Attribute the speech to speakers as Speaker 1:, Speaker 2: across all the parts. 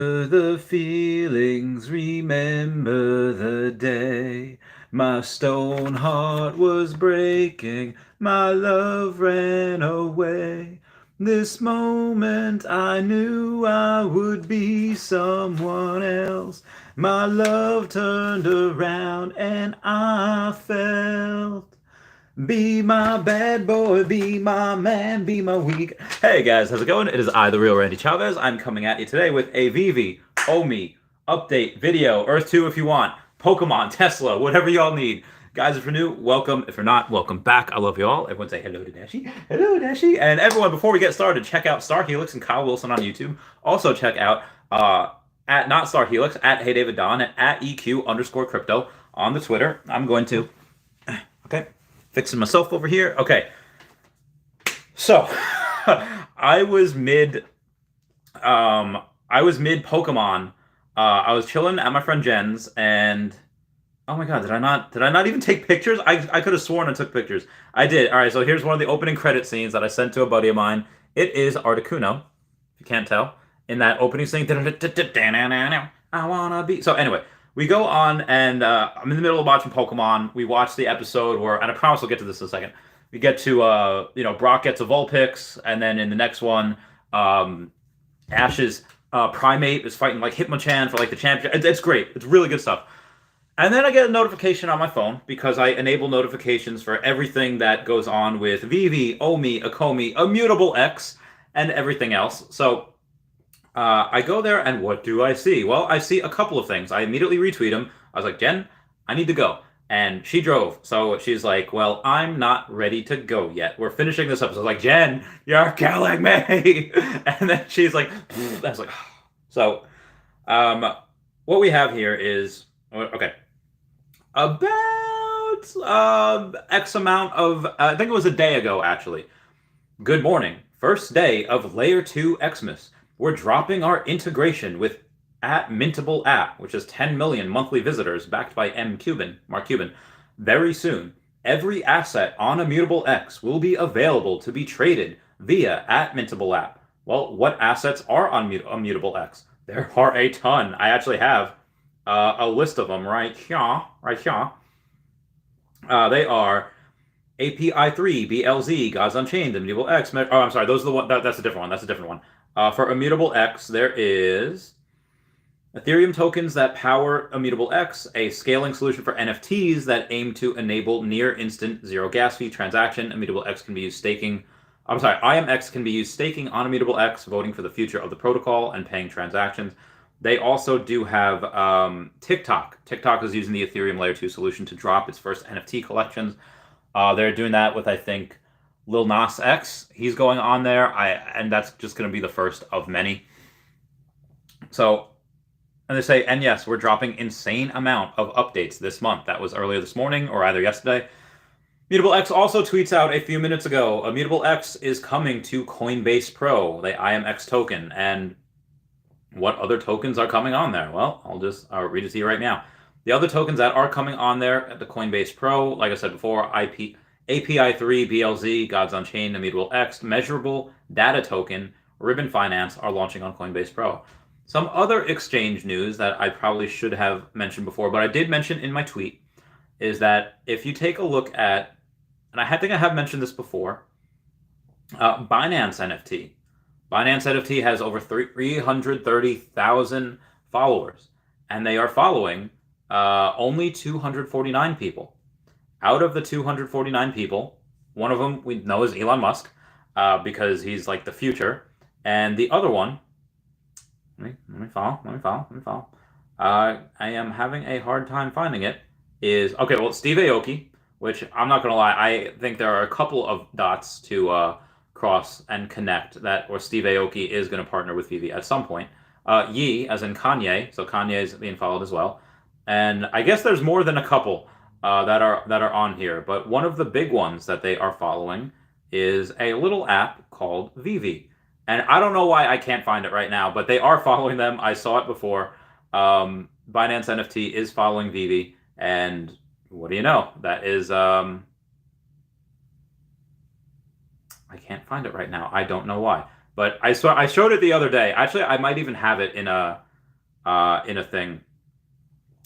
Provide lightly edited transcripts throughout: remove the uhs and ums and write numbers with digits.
Speaker 1: The feelings, remember the day. My stone heart was breaking, my love ran away. This moment I knew I would be someone else. My love turned around and I felt. Be my bad boy, be my man, be my weak. Hey guys, how's it going? It is I, the real Randy Chavez. I'm coming at you today with a veve, OMI, update, video, Earth 2 if you want, Pokemon, Tesla, whatever y'all need. Guys, if you're new, welcome. If you're not, welcome back. I love you all. Everyone say hello to Dashi. Hello, Dashi. And everyone, before we get started, check out Star Helix and Kyle Willson on YouTube. Also check out at not Star Helix, at Hey David Don, and at EQ_crypto on the Twitter. I'm going to okay. Fixing myself over here. Okay. So I was mid I was mid Pokemon. I was chilling at my friend Jen's and oh my god, did I not even take pictures? I could have sworn I took pictures. I did. Alright, so here's one of the opening credit scenes that I sent to a buddy of mine. It is Articuno, if you can't tell. In that opening scene. I wanna be so anyway. We go on, and I'm in the middle of watching Pokemon. We watch the episode where, and I promise we'll get to this in a second. We get to, Brock gets a Vulpix, and then in the next one, Ash's Primate is fighting like Hitmonchan for like the championship. It's great. It's really good stuff. And then I get a notification on my phone because I enable notifications for everything that goes on with veve, OMI, Akomi, Immutable X, and everything else. So I go there, and what do I see? Well, I see a couple of things. I immediately retweet them. I was like, Jen, I need to go. And she drove. So she's like, well, I'm not ready to go yet. We're finishing this episode. I was like, Jen, you're killing me. And then she's like, I was like, so what we have here is, okay, about X amount of, I think it was a day ago, actually. Good morning. First day of Layer 2 Xmas. We're dropping our integration with @Mintable app, which is 10 million monthly visitors backed by Mark Cuban. Very soon, every asset on Immutable X will be available to be traded via @Mintable app. Well, what assets are on Immutable X? There are a ton. I actually have a list of them right here. Right here. They are API3, BLZ, Gods Unchained, Immutable X. Oh, I'm sorry. Those are the one. That's a different one. That's a different one. For Immutable X, there is Ethereum tokens that power Immutable X, a scaling solution for NFTs that aim to enable near instant zero gas fee transaction. Immutable X can be used staking. I'm sorry, IMX can be used staking on Immutable X, voting for the future of the protocol and paying transactions. They also do have TikTok. TikTok is using the Ethereum Layer 2 solution to drop its first NFT collections. They're doing that with, I think, Lil Nas X. He's going on there, and that's just going to be the first of many. So, and they say, and yes, we're dropping insane amount of updates this month. That was earlier this morning or either yesterday. Immutable X also tweets out a few minutes ago, Immutable X is coming to Coinbase Pro, the IMX token. And what other tokens are coming on there? Well, I'll read it to you right now. The other tokens that are coming on there at the Coinbase Pro, like I said before, API3, BLZ, Gods Unchained, Immutable X, Measurable, Data Token, Ribbon Finance are launching on Coinbase Pro. Some other exchange news that I probably should have mentioned before, but I did mention in my tweet, is that if you take a look at, and I think I have mentioned this before, Binance NFT. Binance NFT has over 330,000 followers, and they are following only 249 people. Out of the 249 people, one of them we know is Elon Musk, because he's like the future, and the other one, let me follow. I am having a hard time finding it. Is okay. Well, Steve Aoki, which I'm not gonna lie, I think there are a couple of dots to cross and connect that, or Steve Aoki is going to partner with veve at some point. Ye, as in Kanye, so Kanye is being followed as well, and I guess there's more than a couple that are on here, but one of the big ones that they are following is a little app called veve, and I don't know why I can't find it right now, but they are following them. I saw it before. Binance NFT is following veve, and what do you know? That is I can't find it right now. I don't know why, but I showed it the other day. Actually, I might even have it in a in a thing,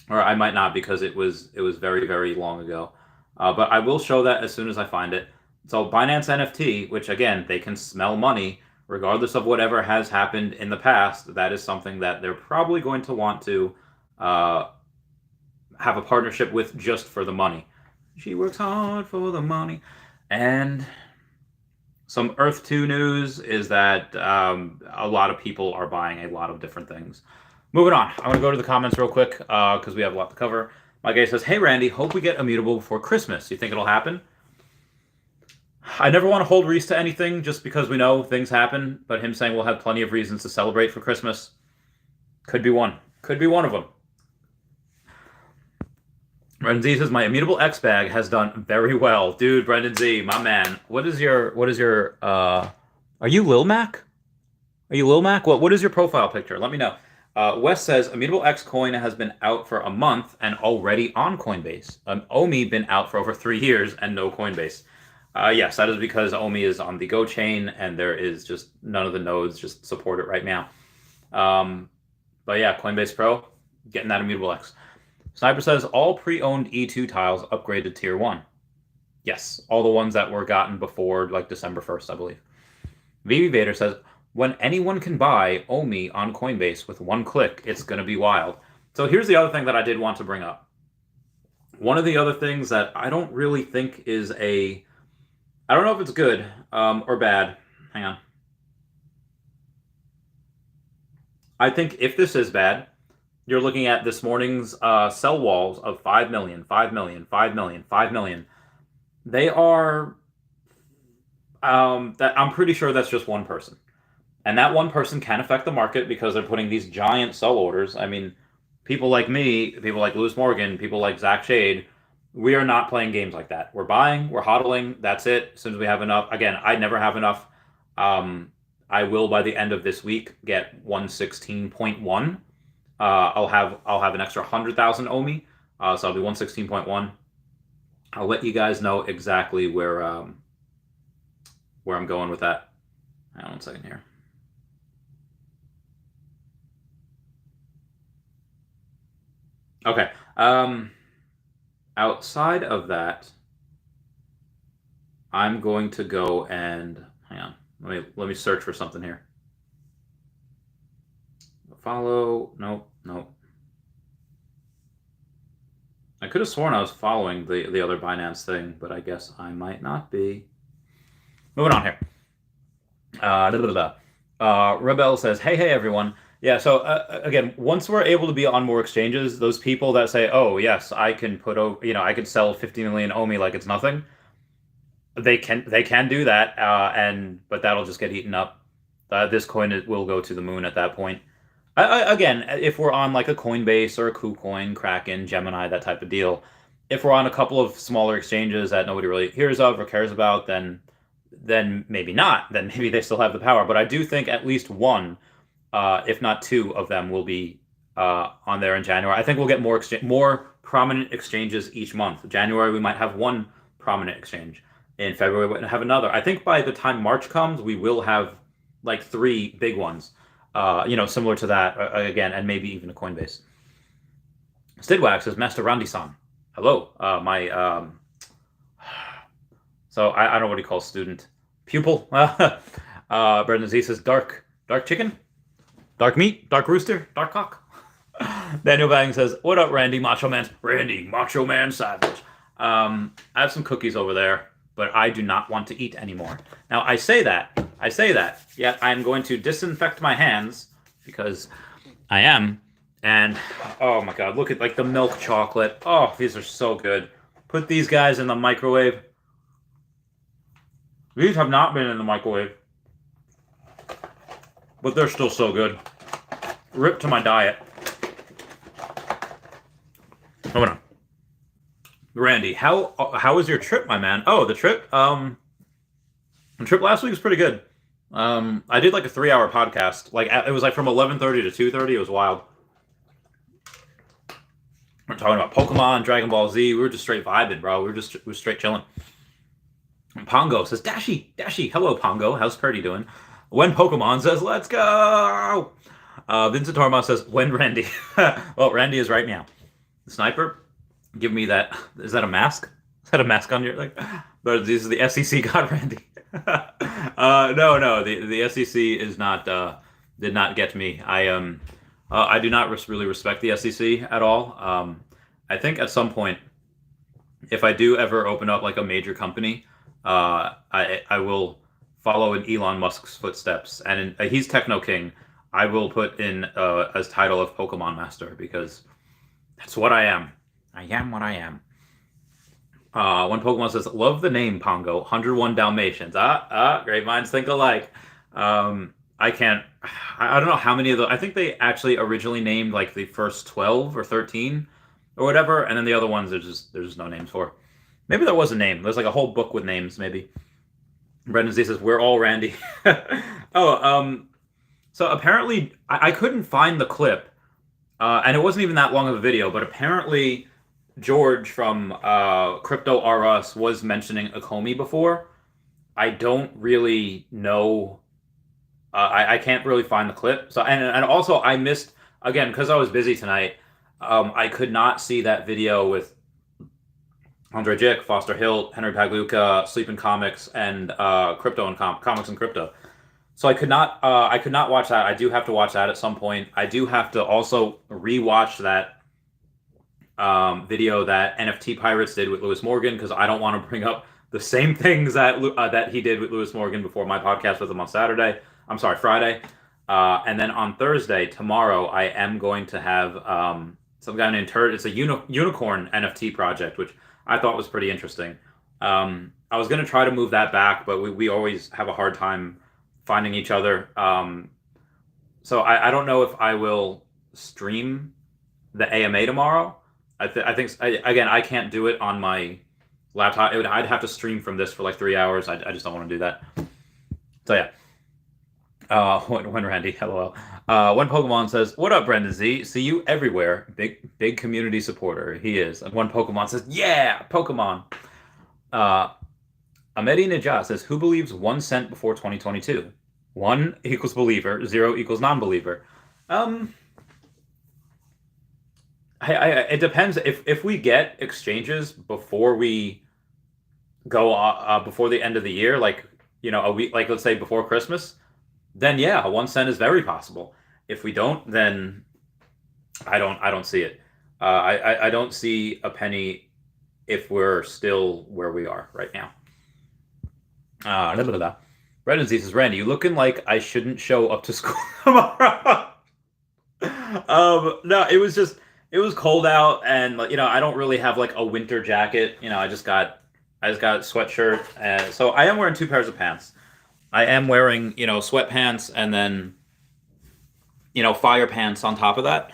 Speaker 1: or I might not because it was very very long ago. But I will show that as soon as I find it. So Binance NFT, which again they can smell money regardless of whatever has happened in the past. That is something that they're probably going to want to uh, have a partnership with just for the money. She works hard for the money. And some Earth 2 news is that a lot of people are buying a lot of different things. Moving on. I'm going to go to the comments real quick because we have a lot to cover. My guy says, hey, Randy, hope we get immutable before Christmas. You think it'll happen? I never want to hold Reese to anything just because we know things happen, but him saying we'll have plenty of reasons to celebrate for Christmas could be one. Could be one of them. Brendan Z says, my immutable X bag has done very well. Dude, Brendan Z, my man. What is your are you Lil Mac? Are you Lil Mac? What is your profile picture? Let me know. Wes says, immutable X coin has been out for a month and already on Coinbase. OMI been out for over 3 years and no Coinbase. Yes, that is because OMI is on the Go chain and there is just none of the nodes just support it right now. But yeah, Coinbase Pro, getting that immutable X. Sniper says, all pre-owned E2 tiles upgraded to tier 1. Yes, all the ones that were gotten before like December 1st, I believe. VV Vader says, when anyone can buy OMI on Coinbase with one click, it's going to be wild. So here's the other thing that I did want to bring up. One of the other things that I don't really think is I don't know if it's good or bad. Hang on. I think if this is bad, you're looking at this morning's sell walls of 5 million, 5 million, 5 million, 5 million. They are, that I'm pretty sure that's just one person. And that one person can affect the market because they're putting these giant sell orders. I mean, people like me, people like Lewis Morgan, people like Zach Shade, we are not playing games like that. We're buying, we're hodling, that's it. As soon as we have enough, again, I never have enough. I will by the end of this week get 116.1. I'll have an extra 100,000 OMI, so I'll be 116.1. I'll let you guys know exactly where I'm going with that. Hang on 1 second here. Okay. Outside of that, I'm going to go and hang on. Let me search for something here. Follow. Nope. I could have sworn I was following the other Binance thing, but I guess I might not be. Moving on here. Rebel says, hey everyone. Yeah, so again, once we're able to be on more exchanges, those people that say, oh yes, I can I could sell 50 million OMI like it's nothing, they can do that, but that'll just get eaten up. This coin will go to the moon at that point. Again, if we're on like a Coinbase or a KuCoin, Kraken, Gemini, that type of deal, if we're on a couple of smaller exchanges that nobody really hears of or cares about, then maybe not. Then maybe they still have the power. But I do think at least one, if not two of them, will be on there in January. I think we'll get more prominent exchanges each month. January, we might have one prominent exchange. In February, we might have another. I think by the time March comes, we will have like 3 big ones. Similar to that again, and maybe even a Coinbase. Stidwax says, Master Randy-san. Hello, so I don't know what he calls student. Pupil. Brendan Z says, dark chicken, dark meat, dark rooster, dark cock. Daniel Bang says, what up, Randy Macho Man? Randy Macho Man Savage. I have some cookies over there, but I do not want to eat anymore. Now, I say that, yet I'm going to disinfect my hands because I am. And, oh my God, look at like the milk chocolate. Oh, these are so good. Put these guys in the microwave. These have not been in the microwave, but they're still so good. Rip to my diet. Moving on. Randy, how was your trip, my man? Oh, the trip? The trip last week was pretty good. I did like a 3-hour podcast. Like it was like from 11:30 to 2:30. It was wild. We're talking about Pokemon, Dragon Ball Z. We were just straight vibing, bro. We were straight chilling. And Pongo says, Dashy. Hello, Pongo. How's Purdy doing? When Pokemon says, let's go. Vincent Torma says, when Randy? Well, Randy is right now. The sniper, give me that. Is that a mask? Is that a mask on your like? But this is the SEC got Randy. No, the SEC is not did not get me. I do not really respect the SEC at all. I think at some point, if I do ever open up like a major company, I will follow in Elon Musk's footsteps, and he's Techno King. I will put in as title of Pokemon Master because that's what I am. I am what I am. One Pokemon says, "Love the name Pongo. 101 Dalmatians." Great minds think alike. I can't. I don't know how many of the. I think they actually originally named like the first 12 or 13 or whatever, and then the other ones there's just no names for. Maybe there was a name. There's like a whole book with names. Maybe. Brendan Z says, "We're all Randy." Oh, so apparently I couldn't find the clip, and it wasn't even that long of a video, but apparently George from Crypto R Us was mentioning Akomi before. I don't really know. I can't really find the clip. So and also I missed again because I was busy tonight. I could not see that video with Andre Jick, Foster Hilt, Henry Pagluca, Sleeping Comics, and Crypto and Comics and Crypto. So I could not watch that. I do have to watch that at some point. I do have to also rewatch that video that NFT Pirates did with Lewis Morgan because I don't want to bring up the same things that he did with Lewis Morgan before my podcast with him on Saturday. I'm sorry, Friday. And then on Thursday, tomorrow, I am going to have some guy named Turd. It's a unicorn NFT project, which I thought was pretty interesting. I was going to try to move that back, but we always have a hard time finding each other. So I don't know if I will stream the AMA tomorrow. I think again, I can't do it on my laptop. I'd have to stream from this for like 3 hours. I just don't want to do that. So yeah. When Randy, lol. One Pokemon says, "What up, Brendan Z? See you everywhere. Big community supporter. He is." And one Pokemon says, "Yeah, Pokemon." Ahmedi Najah says, "Who believes 1 cent before 2022? 1 equals believer, 0 equals non-believer." It depends. If we get exchanges before we go before the end of the year, like a week, like let's say before Christmas. Then yeah, 1 cent is very possible. If we don't, then I don't see it. I don't see a penny if we're still where we are right now. Brendan Z says, "Randy, you looking like I shouldn't show up to school tomorrow." No, it was cold out, and I don't really have like a winter jacket. I just got a sweatshirt, and so I am wearing 2 pairs of pants. I am wearing, sweatpants and then, fire pants on top of that.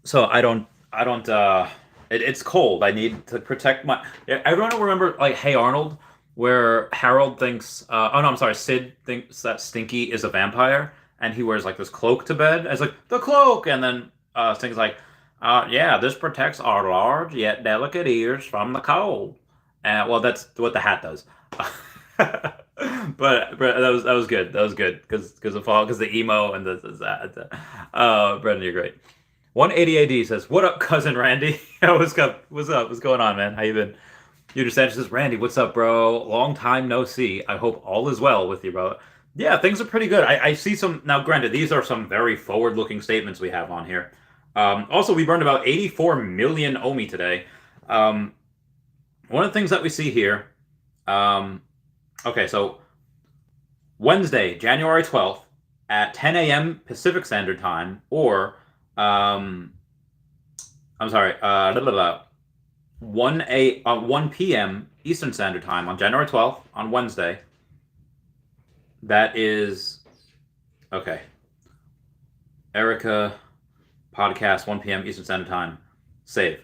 Speaker 1: So it's cold. I need to protect everyone remember like Hey Arnold, where Harold thinks, no, I'm sorry, Sid thinks that Stinky is a vampire and he wears like this cloak to bed. It's like, the cloak. And then Stinky's like, yeah, this protects our large yet delicate ears from the cold. Well, that's what the hat does. but that was good. That was good because the emo and Brendan, you're great. 180 AD says, "What up, cousin Randy?" What's up? What's going on, man? How you been? Uter Sanchez says, "Randy, what's up, bro? Long time no see. I hope all is well with you, bro." Yeah, things are pretty good. I see some now. Granted, these are some very forward-looking statements we have on here. Also, we burned about 84 million OMI today. One of the things that we see here. Okay, so Wednesday, January 12th at 10 a.m. Pacific Standard Time, or I'm sorry, 1 p.m. Eastern Standard Time on January 12th on Wednesday. That is okay. Erica podcast 1 p.m. Eastern Standard Time. Save.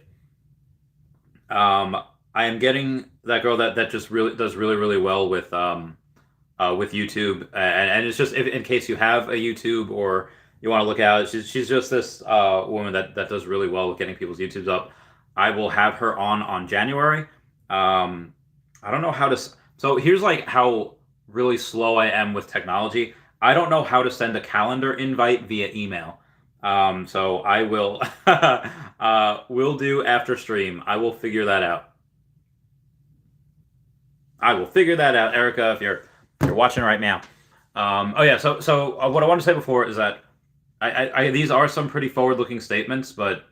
Speaker 1: I am getting that girl that just really does really well with YouTube, and it's just in case you have a YouTube or you want to look at it, she's just this woman that does really well with getting people's YouTubes up. I will have her on January. I don't know how to. So here's like how really slow I am with technology. I don't know how to send a calendar invite via email. So I will will do after stream. I will figure that out. I will figure that out, Erica, if you're watching right now. Oh yeah, so what I want to say before is that these are some pretty forward-looking statements, but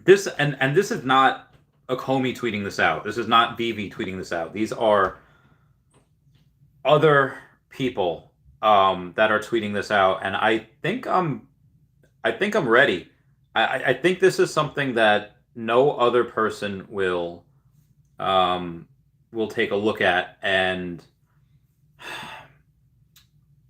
Speaker 1: this is not a Comey tweeting this out. This is not veve tweeting this out. These are other people that are tweeting this out, and I think I'm ready. I think this is something that no other person will take a look at. And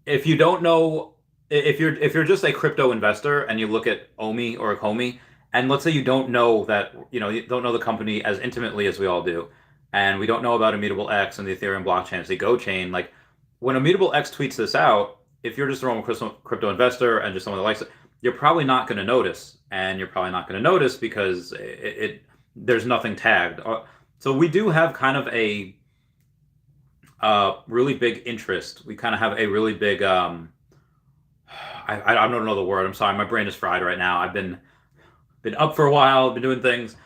Speaker 1: if you don't know, if you're just a crypto investor and you look at OMI or a Comey, and let's say you don't know that, you don't know the company as intimately as we all do, and we don't know about Immutable X and the Ethereum blockchain, it's the Go chain. Like when Immutable X tweets this out, if you're just a normal crypto investor and just someone that likes it, you're probably not going to notice, and you're probably not going to notice because there's nothing tagged. So we do have kind of a really big interest. We kind of have a really big I don't know the word. I'm sorry, my brain is fried right now. I've been up for a while, been doing things.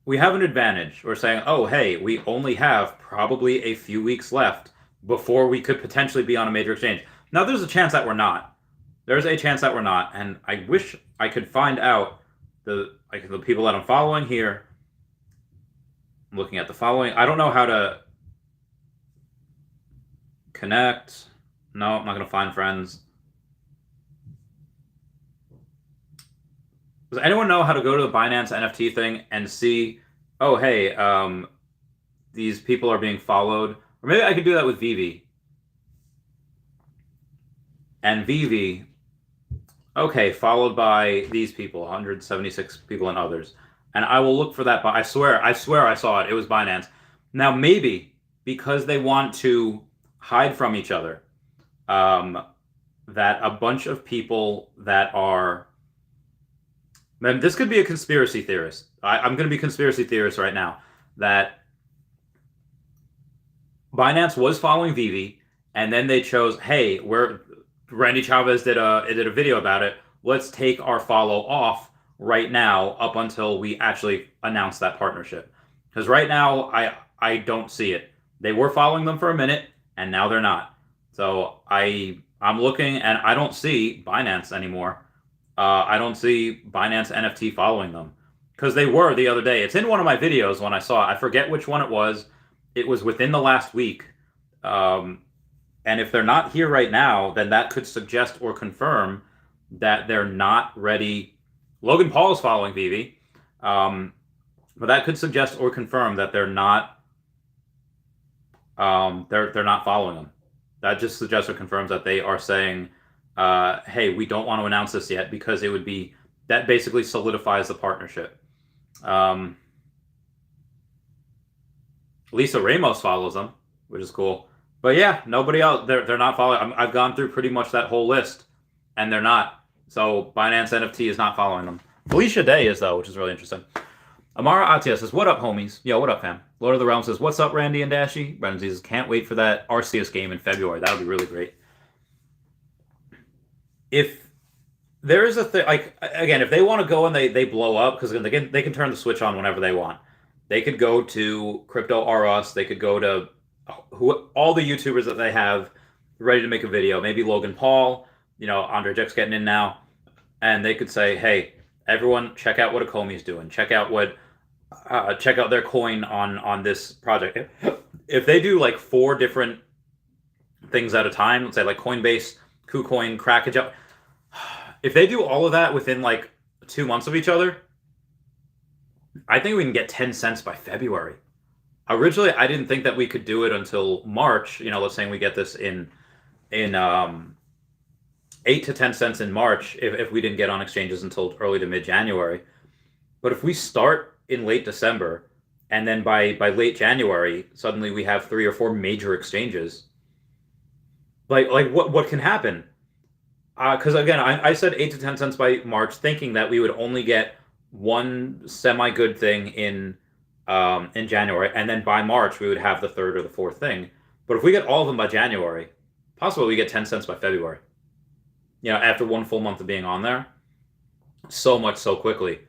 Speaker 1: We have an advantage. We're saying, oh, hey, we only have probably a few weeks left before we could potentially be on a major exchange. Now, there's a chance that we're not. There's a chance that we're not, and I wish I could find out the people that I'm following here. I'm looking at the following. I don't know how to connect. No, I'm not going to find friends. Does anyone know how to go to the Binance NFT thing and see, oh, hey, these people are being followed? Or maybe I could do that with veve. And veve, okay, followed by these people, 176 people and others. And I will look for that, but I swear I saw it. It was Binance. Now, maybe because they want to hide from each other, that a bunch of people that are... Man, this could be a conspiracy theorist. I'm going to be a conspiracy theorist right now. That Binance was following veve, and then they chose, hey, Randy Chavez did a video about it. Let's take our follow off right now up until we actually announce that partnership. Because right now, I don't see it. They were following them for a minute, and now they're not. So I'm looking, and I don't see Binance anymore. I don't see Binance NFT following them. Because they were the other day. It's in one of my videos when I saw it. I forget which one it was. It was within the last week. And if they're not here right now, then that could suggest or confirm that they're not ready. Logan Paul is following veve. But that could suggest or confirm that they're not they're not following them. That just suggests or confirms that they are saying, hey, we don't want to announce this yet because that basically solidifies the partnership. Lisa Ramos follows them, which is cool. But yeah, nobody else. They're not following. I've gone through pretty much that whole list, and they're not. So Binance NFT is not following them. Felicia Day is, though, which is really interesting. Amara Atia says, what up, homies? Yo, what up, fam? Lord of the Realm says, what's up, Randy and Dashy? Brendan says, can't wait for that Arceus game in February. That would be really great. If there is a thing, like, again, if they want to go and they blow up, because they can turn the switch on whenever they want. They could go to Crypto R Us. They could go to all the YouTubers that they have ready to make a video. Maybe Logan Paul, Andre Jack's getting in now. And they could say, hey, everyone, check out what a Comey's doing. Check out their coin on this project. If they do like 4 different things at a time, let's say like Coinbase, KuCoin, Kraken, if they do all of that within like 2 months of each other, I think we can get 10 cents by February. Originally, I didn't think that we could do it until March. Let's say we get this in 8 to 10 cents in March if we didn't get on exchanges until early to mid-January. But if we start in late December and then by late January, suddenly we have 3 or 4 major exchanges. Like what can happen? Because again, I said 8 to 10 cents by March, thinking that we would only get one semi-good thing in January, and then by March we would have the 3rd or the 4th thing. But if we get all of them by January, possible we get 10 cents by February. After one full month of being on there, so much so quickly.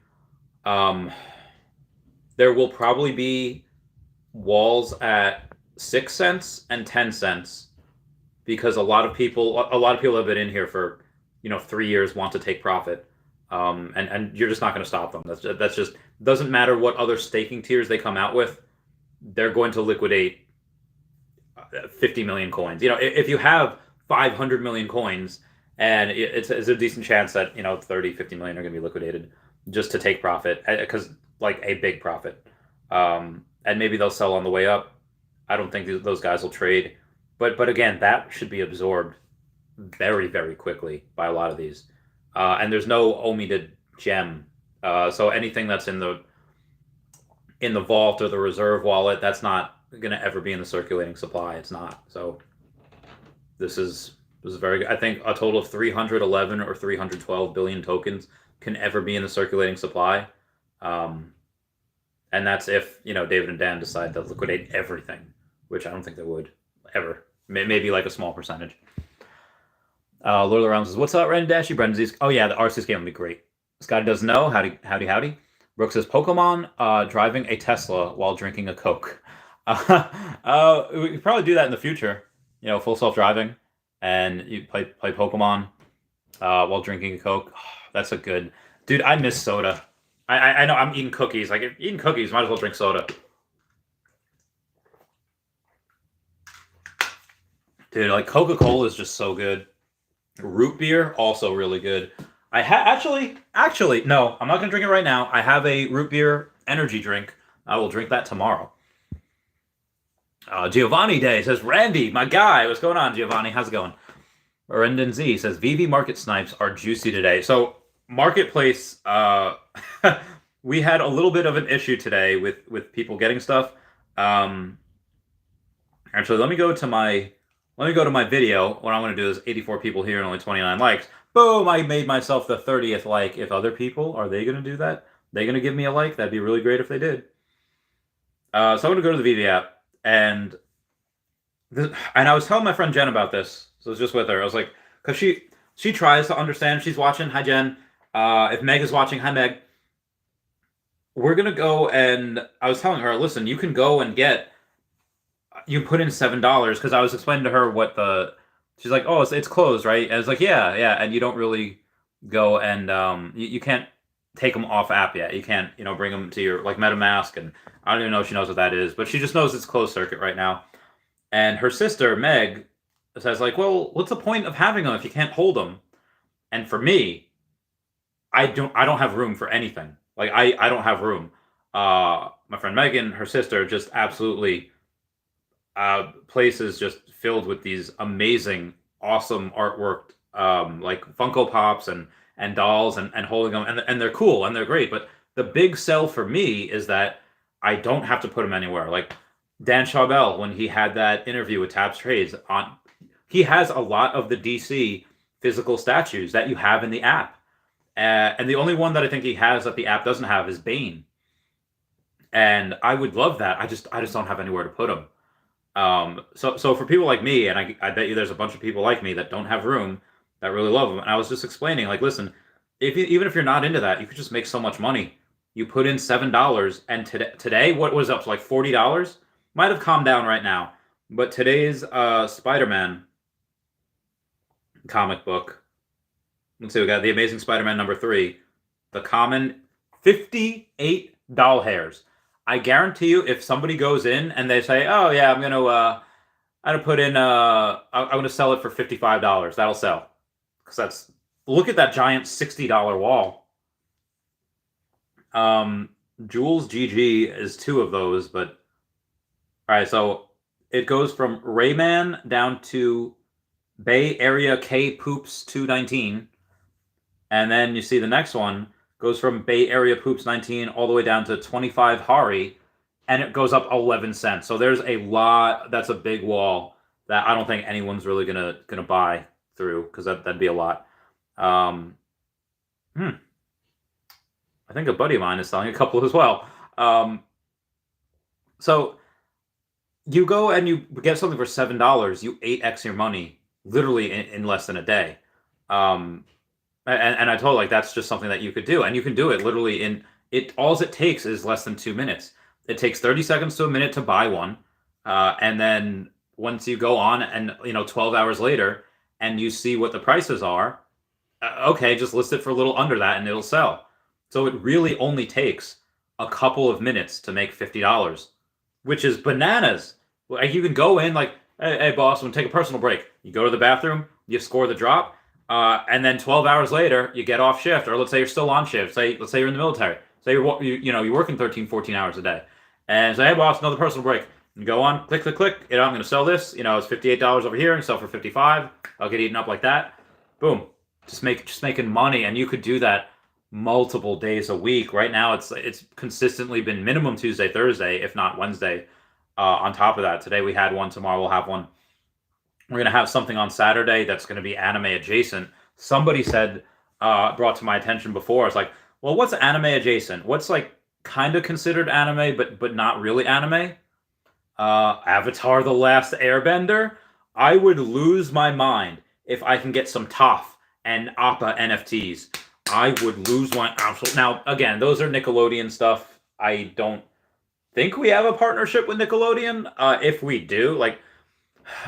Speaker 1: There will probably be walls at 6 cents and 10 cents because a lot of people have been in here for 3 years, want to take profit, and you're just not going to stop them. That's just doesn't matter what other staking tiers they come out with. They're going to liquidate 50 million coins. If you have 500 million coins, and it's a decent chance that 30, 50 million are going to be liquidated just to take profit, because like a big profit, and maybe they'll sell on the way up. I don't think those guys will trade, but again, that should be absorbed very, very quickly by a lot of these, and there's no OMI to gem, so anything that's in the vault or the reserve wallet, that's not going to ever be in the circulating supply. It's not. So this is very good. I think a total of 311 or 312 billion tokens can ever be in the circulating supply, and that's if David and Dan decide to liquidate everything, which I don't think they would ever. Maybe like a small percentage. Lord of the Realms says, "What's up, Ren Dashy? Brendan? Oh yeah, the Arceus game will be great." Scotty doesn't know. Howdy. Brooke says, "Pokemon driving a Tesla while drinking a Coke." We could probably do that in the future. Full self-driving, and you play Pokemon while drinking a Coke. Oh, that's a good... Dude, I miss soda. I know I'm eating cookies. Like, if eating cookies, might as well drink soda. Dude, like, Coca-Cola is just so good. Root beer, also really good. I actually, no, I'm not going to drink it right now. I have a root beer energy drink. I will drink that tomorrow. Giovanni Day says, "Randy, my guy." What's going on, Giovanni? How's it going? Arendon Z says, "VV market snipes are juicy today." So, marketplace, we had a little bit of an issue today with people getting stuff. Actually, let me go to my video. What I'm going to do is 84 people here and only 29 likes. Boom! I made myself the 30th like. If other people, are they going to do that? They going to give me a like? That'd be really great if they did. So I'm going to go to the VV app, and I was telling my friend Jen about this. So I was just with her. I was like, because she tries to understand. She's watching. Hi, Jen. If Meg is watching, hi, Meg. We're going to go, and I was telling her, listen, you can go and you put in $7, because I was explaining to her she's like, oh, it's closed, right? And I was like, yeah, and you don't really go and you can't take them off app yet. You can't, bring them to your like MetaMask, and I don't even know if she knows what that is, but she just knows it's closed circuit right now. And her sister Meg says like, well, what's the point of having them if you can't hold them? And for me, I don't have room for anything. Like I don't have room. My friend Megan, her sister, just absolutely. Places just filled with these amazing, awesome artwork, like Funko Pops and dolls and holding them, and they're cool and they're great. But the big sell for me is that I don't have to put them anywhere. Like Dan Chabel, when he had that interview with Taps Trades, he has a lot of the DC physical statues that you have in the app, and the only one that I think he has that the app doesn't have is Bane. And I would love that. I just don't have anywhere to put them. So for people like me, and I bet you there's a bunch of people like me that don't have room, that really love them. And I was just explaining, like, listen, even if you're not into that, you could just make so much money. You put in $7, and today, what was up to like $40? Might have calmed down right now, but today's Spider-Man comic book. Let's see, we got the Amazing Spider-Man #3, the common 58 doll hairs. I guarantee you, if somebody goes in and they say, "Oh yeah, I'm gonna put in, I'm gonna sell it for $55," that'll sell, because look at that giant $60 wall. Jules GG is 2 of those, but all right. So it goes from Rayman down to Bay Area K Poops 219, and then you see the next one goes from Bay Area Poops 19 all the way down to 25 Hari, and it goes up 11 cents. So there's a lot. That's a big wall that I don't think anyone's really gonna buy through, because that'd be a lot. I think a buddy of mine is selling a couple as well. So you go and you get something for $7, you 8x your money literally in less than a day. And I told her, like, that's just something that you could do, and you can do it literally in it. All it takes is less than 2 minutes. It takes 30 seconds to a minute to buy one, and then once you go on and 12 hours later, and you see what the prices are, okay, just list it for a little under that, and it'll sell. So it really only takes a couple of minutes to make $50, which is bananas. Like, you can go in like, hey boss, I'm gonna take a personal break. You go to the bathroom, you score the drop. And then 12 hours later, you get off shift, or let's say you're still on shift. Let's say you're in the military. Say you're working 13, 14 hours a day, and say, hey boss, another personal break. You go on, click, click, click. I'm going to sell this. It's $58 over here, and sell for $55. I'll get eaten up like that. Boom, just making money, and you could do that multiple days a week. Right now, it's consistently been minimum Tuesday, Thursday, if not Wednesday. On top of that, today we had one. Tomorrow we'll have one. We're going to have something on Saturday that's going to be anime adjacent. Somebody said, brought to my attention before, it's like, well, what's anime adjacent? What's like kind of considered anime, but not really anime? Avatar: The Last Airbender? I would lose my mind if I can get some TOF and APA NFTs. I would lose my absolute. Now, again, those are Nickelodeon stuff. I don't think we have a partnership with Nickelodeon. If we do, like,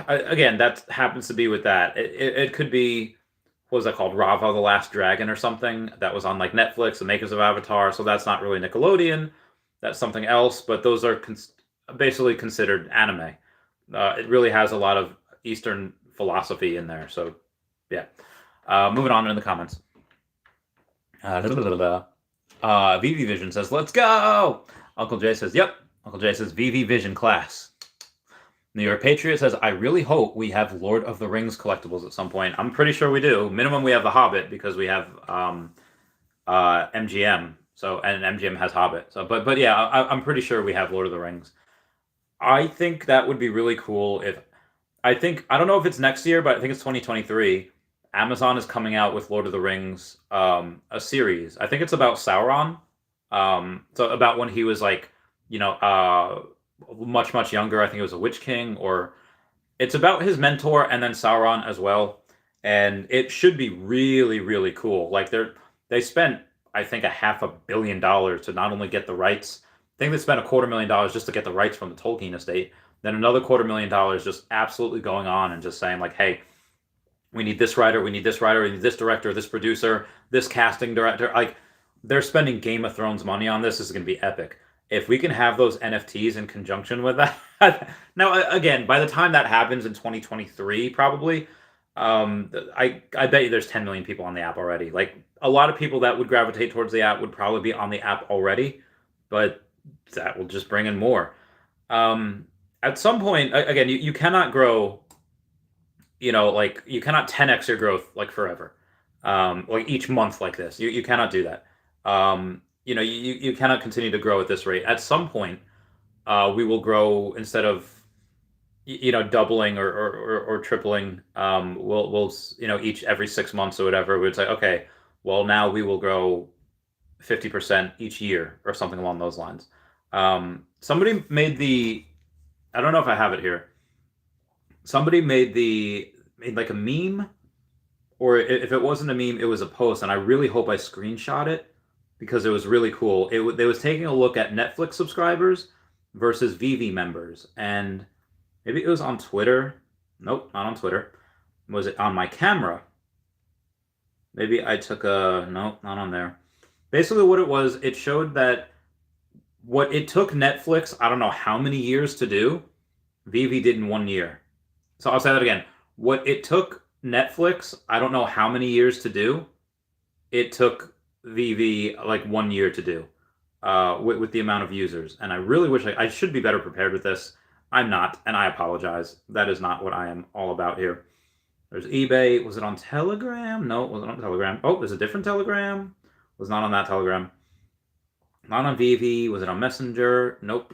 Speaker 1: again, that happens to be with that. It could be, what was that called? Rava the Last Dragon or something that was on like Netflix, the makers of Avatar. So that's not really Nickelodeon. That's something else. But those are basically considered anime. It really has a lot of Eastern philosophy in there. So yeah. Moving on in the comments. VV Vision says, let's go. Uncle Jay says, yep. Uncle Jay says, VV Vision class. New York Patriot says, I really hope we have Lord of the Rings collectibles at some point. I'm pretty sure we do. Minimum, we have The Hobbit because we have MGM. So, and MGM has Hobbit. So, but yeah, I'm pretty sure we have Lord of the Rings. I think that would be really cool if, I don't know if it's next year, but I think it's 2023. Amazon is coming out with Lord of the Rings, a series. I think it's about Sauron. So about when he was like, much, much younger. I think it was a Witch King, or it's about his mentor and then Sauron as well. And it should be really, really cool. Like they spent, I think, $500 million to not only get the rights. I think they spent $250,000 just to get the rights from the Tolkien estate. Then another $250,000 just absolutely going on and just saying like, hey, we need this writer, we need this writer, we need this director, this producer, this casting director. Like, they're spending Game of Thrones money on this. This is going to be epic. If we can have those NFTs in conjunction with that. Now, again, by the time that happens in 2023, probably, I bet you there's 10 million people on the app already. Like, a lot of people that would gravitate towards the app would probably be on the app already, but that will just bring in more. At some point, again, you cannot grow, like, you cannot 10x your growth like forever. Like each month like this. You cannot do that. You cannot continue to grow at this rate. At some point, we will grow instead of doubling or tripling. We'll each every 6 months or whatever. We'd say, okay, well, now we will grow 50% each year or something along those lines. Somebody made I don't know if I have it here. Somebody made like a meme, or if it wasn't a meme, it was a post, and I really hope I screenshot it because it was really cool. They was taking a look at Netflix subscribers versus veve members, and maybe it was on Twitter. Nope, not on Twitter. Was it on my camera? Maybe I took nope, not on there. Basically what it was, it showed that what it took Netflix, I don't know how many years to do, veve did in 1 year. So I'll say that again. What it took Netflix, I don't know how many years to do, it took veve like 1 year to do, with the amount of users. And I really wish I should be better prepared with this. I'm not, and I apologize. That is not what I am all about here. There's eBay. Was it on Telegram? No, it wasn't on Telegram. Oh, there's a different Telegram. Was not on that Telegram. Not on veve. Was it on Messenger? Nope.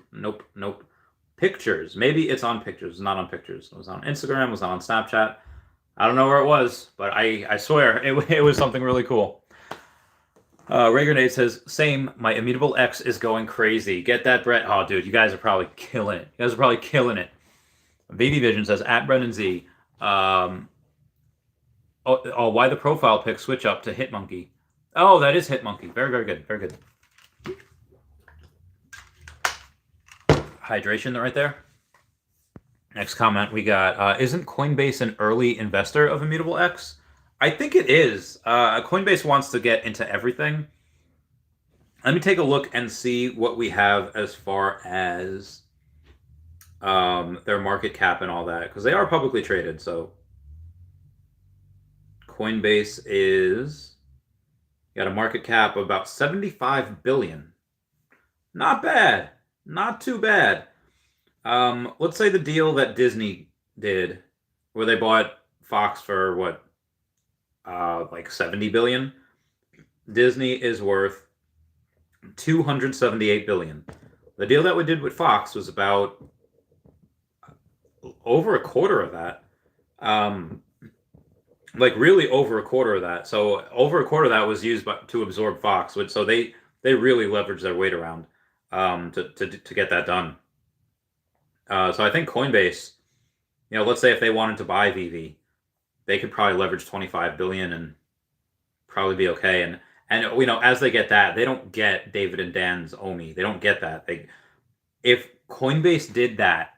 Speaker 1: Pictures. Maybe it's on Pictures. Not on Pictures. It was on Instagram. It was not on Snapchat. I don't know where it was, but I swear it was something really cool. Ray Grenade says, same, my immutable X is going crazy. Get that, Brett. Oh, dude, you guys are probably killing it. Veve Vision says, at Brennan Z. Oh, why the profile pic switch up to Hitmonkey? Oh, that is Hitmonkey. Very, very good. Very good. Hydration right there. Next comment we got, isn't Coinbase an early investor of Immutable X? I think it is. Coinbase wants to get into everything. Let me take a look and see what we have as far as their market cap and all that, because they are publicly traded. So Coinbase is got a market cap of about 75 billion. Not bad. Not too bad. Let's say the deal that Disney did, where they bought Fox for what, like 70 billion. Disney is worth 278 billion. The deal that we did with Fox was about over a quarter of that. Like really over a quarter of that. So over a quarter of that was used to absorb Fox, which so they really leveraged their weight around to get that done. So I think Coinbase, let's say if they wanted to buy veve, they could probably leverage 25 billion and probably be okay. And as they get that, they don't get David and Dan's OMI. They don't get that. If Coinbase did that,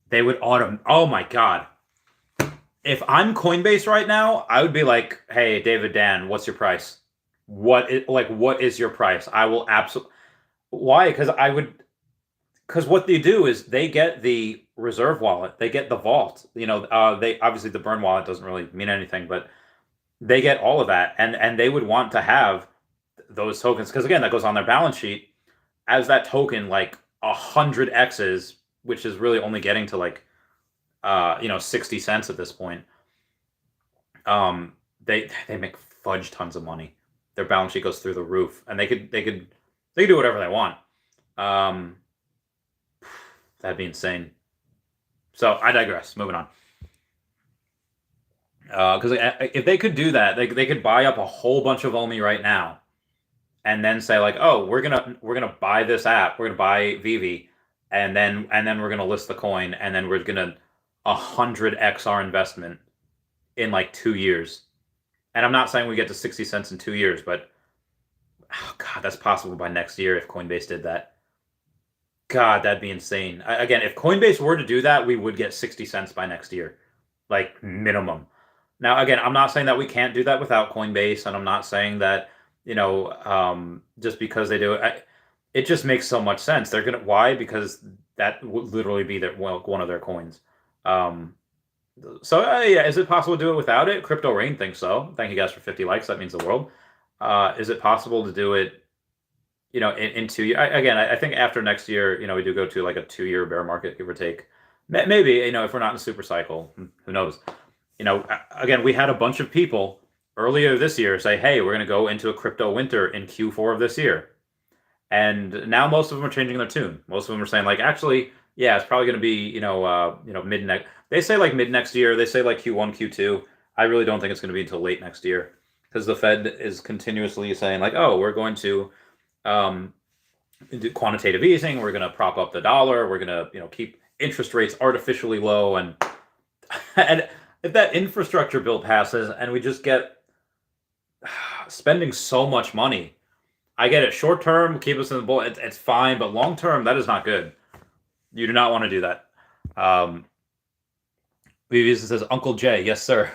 Speaker 1: they would oh my God. If I'm Coinbase right now, I would be like, hey, David, Dan, what's your price? What is your price? I will absolutely. Why? Because what they do is they get the reserve wallet, they get the vault. They obviously the burn wallet doesn't really mean anything, but they get all of that, and they would want to have those tokens because again, that goes on their balance sheet as that token, like 100x's, which is really only getting to like 60 cents at this point. They make fudge tons of money. Their balance sheet goes through the roof, and they could do whatever they want. That'd be insane. So I digress. Moving on. Because if they could do that, they could buy up a whole bunch of OMI right now, and then say like, oh, we're gonna buy this app, we're gonna buy veve, and then we're gonna list the coin, and then we're gonna 100x our investment in like 2 years. And I'm not saying we get to 60 cents in 2 years, but oh God, that's possible by next year if Coinbase did that. God, that'd be insane. Again, if Coinbase were to do that, we would get 60 cents by next year, like minimum. Now, again, I'm not saying that we can't do that without Coinbase, and I'm not saying that, just because they do it, it just makes so much sense. Why? Because that would literally be one of their coins. So yeah, is it possible to do it without it? Crypto Rain thinks so. Thank you guys for 50 likes. That means the world. Is it possible to do it, in 2 years? Again, I think after next year, we do go to like a 2-year bear market, give or take. Maybe, if we're not in a super cycle, who knows? Again, we had a bunch of people earlier this year say, hey, we're going to go into a crypto winter in Q4 of this year. And now most of them are changing their tune. Most of them are saying like, actually, yeah, it's probably going to be, mid next. They say like mid next year. They say like Q1, Q2. I really don't think it's going to be until late next year because the Fed is continuously saying like, oh, we're going to do quantitative easing. We're going to prop up the dollar. We're going to, keep interest rates artificially low. And if that infrastructure bill passes and we just get spending so much money, I get it. Short term, keep us in the bull. It's fine, but long term, that is not good. You do not want to do that. Vision says, Uncle Jay, yes, sir.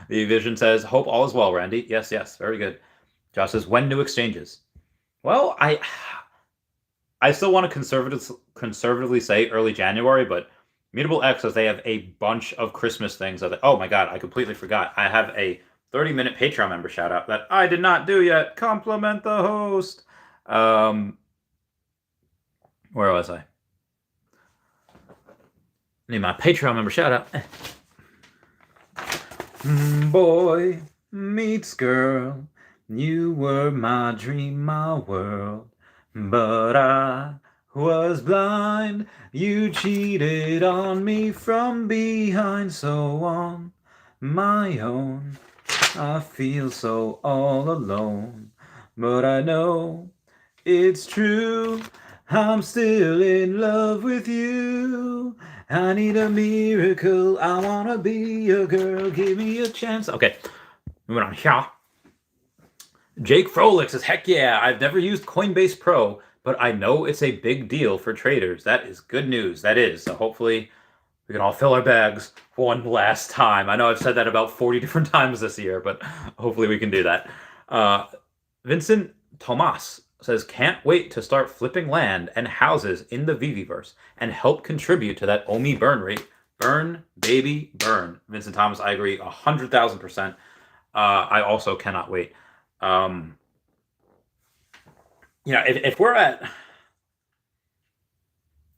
Speaker 1: The Vision says, hope all is well, Randy. Yes, very good. Josh says, when new exchanges? Well, I still want to conservatively say early January, but Mutable X says they have a bunch of Christmas things. Oh my God, I completely forgot. I have a 30-minute Patreon member shout out that I did not do yet. Compliment the host. Where was I? Need my Patreon member shout out. Boy meets girl, you were my dream, my world, but I was blind. You cheated on me from behind, so on my own I feel so all alone, but I know it's true. I'm still in love with you. I need a miracle. I want to be a girl. Give me a chance. Okay. Moving on. Yeah. Jake Froelich says, heck yeah, I've never used Coinbase Pro, but I know it's a big deal for traders. That is good news. That is. So hopefully we can all fill our bags one last time. I know I've said that about 40 different times this year, but hopefully we can do that. Vincent Tomas says, can't wait to start flipping land and houses in the Viviverse and help contribute to that OMI burn rate. Burn, baby, burn. Vincent Thomas, I agree 100,000%. I also cannot wait. If we're at,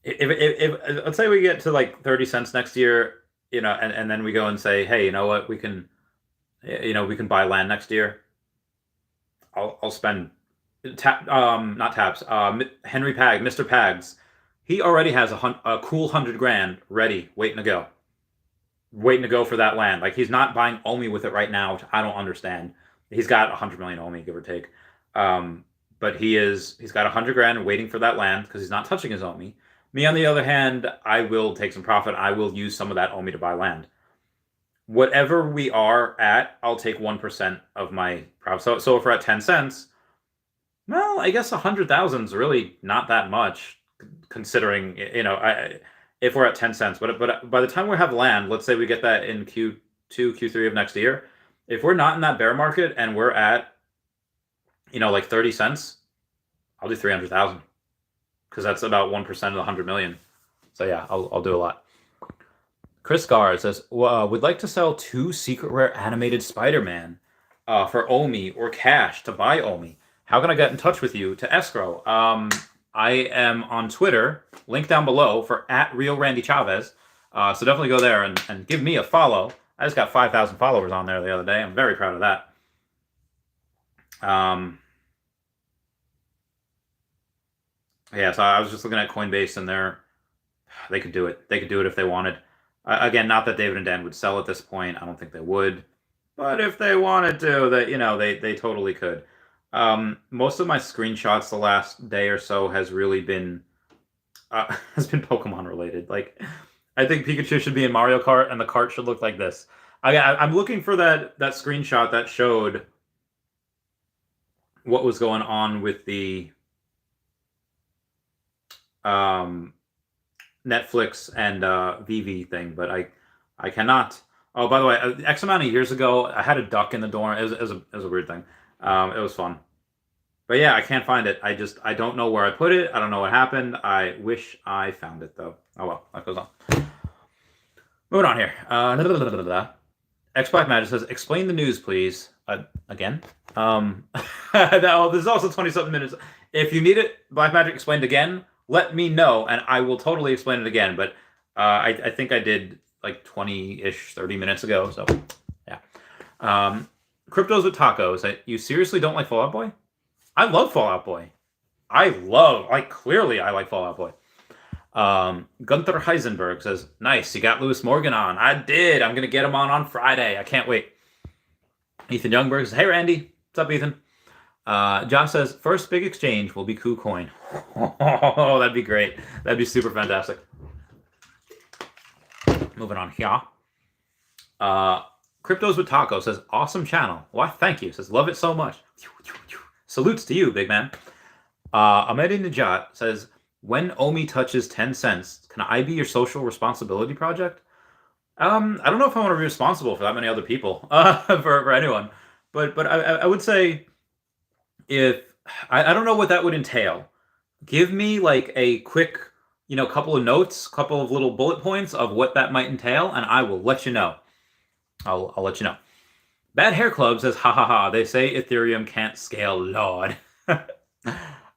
Speaker 1: if let's say we get to like 30 cents next year, and then we go and say, hey, you know what, we can buy land next year. I'll spend not taps. Henry Pag, Mr. Pags, he already has a cool $100,000 ready, waiting to go for that land. Like, he's not buying OMI with it right now, which I don't understand. He's got 100 million OMI, give or take. But he's got 100,000 waiting for that land because he's not touching his OMI. Me, on the other hand, I will take some profit. I will use some of that OMI to buy land. Whatever we are at, I'll take 1% of my profit. So if we're at 10 cents, well, I guess 100,000 is really not that much, considering, if we're at 10 cents. But by the time we have land, let's say we get that in Q2, Q3 of next year, if we're not in that bear market and we're at, like 30 cents, I'll do 300,000 because that's about 1% of the 100 million. So yeah, I'll do a lot. Chris Gar says, would like to sell 2 secret rare animated Spider-Man for OMI or cash to buy OMI. How can I get in touch with you to escrow? I am on Twitter, link down below, for @RealRandyChavez. So definitely go there and give me a follow. I just got 5,000 followers on there the other day. I'm very proud of that. Yeah, so I was just looking at Coinbase, and they could do it. They could do it if they wanted. Again, not that David and Dan would sell at this point. I don't think they would. But if they wanted to, they totally could. Most of my screenshots the last day or so has really been Pokemon related. Like, I think Pikachu should be in Mario Kart, and the cart should look like this. I'm looking for that screenshot that showed what was going on with the Netflix and veve thing, but I cannot. Oh, by the way, X amount of years ago, I had a duck in the dorm. It was a weird thing. It was fun. But yeah, I can't find it. I don't know where I put it. I don't know what happened. I wish I found it, though. Oh well, that goes on. Moving on here. X Black Magic says, explain the news, please. Again? This is also 20-something minutes. If you need it, Black Magic explained again, let me know, and I will totally explain it again. But I think I did like 20-ish, 30 minutes ago, so yeah. Cryptos with Tacos. You seriously don't like Fall Out Boy? I love Fall Out Boy. Clearly I like Fall Out Boy. Gunther Heisenberg says, nice, you got Lewis Morgan on. I did. I'm going to get him on Friday. I can't wait. Ethan Youngberg says, hey, Randy. What's up, Ethan? Josh says, first big exchange will be KuCoin. Oh, that'd be great. That'd be super fantastic. Moving on here. Cryptos with Taco says, awesome channel. Why, thank you. Says, love it so much. Salutes to you, big man. Ahmedi Najat says, when OMI touches 10 cents, can I be your social responsibility project? I don't know if I want to be responsible for that many other people, for anyone. But I would say, if I don't know what that would entail. Give me like a quick, couple of notes, couple of little bullet points of what that might entail, and I will let you know. I'll let you know. Bad Hair Club says, ha ha ha, they say Ethereum can't scale, Lord.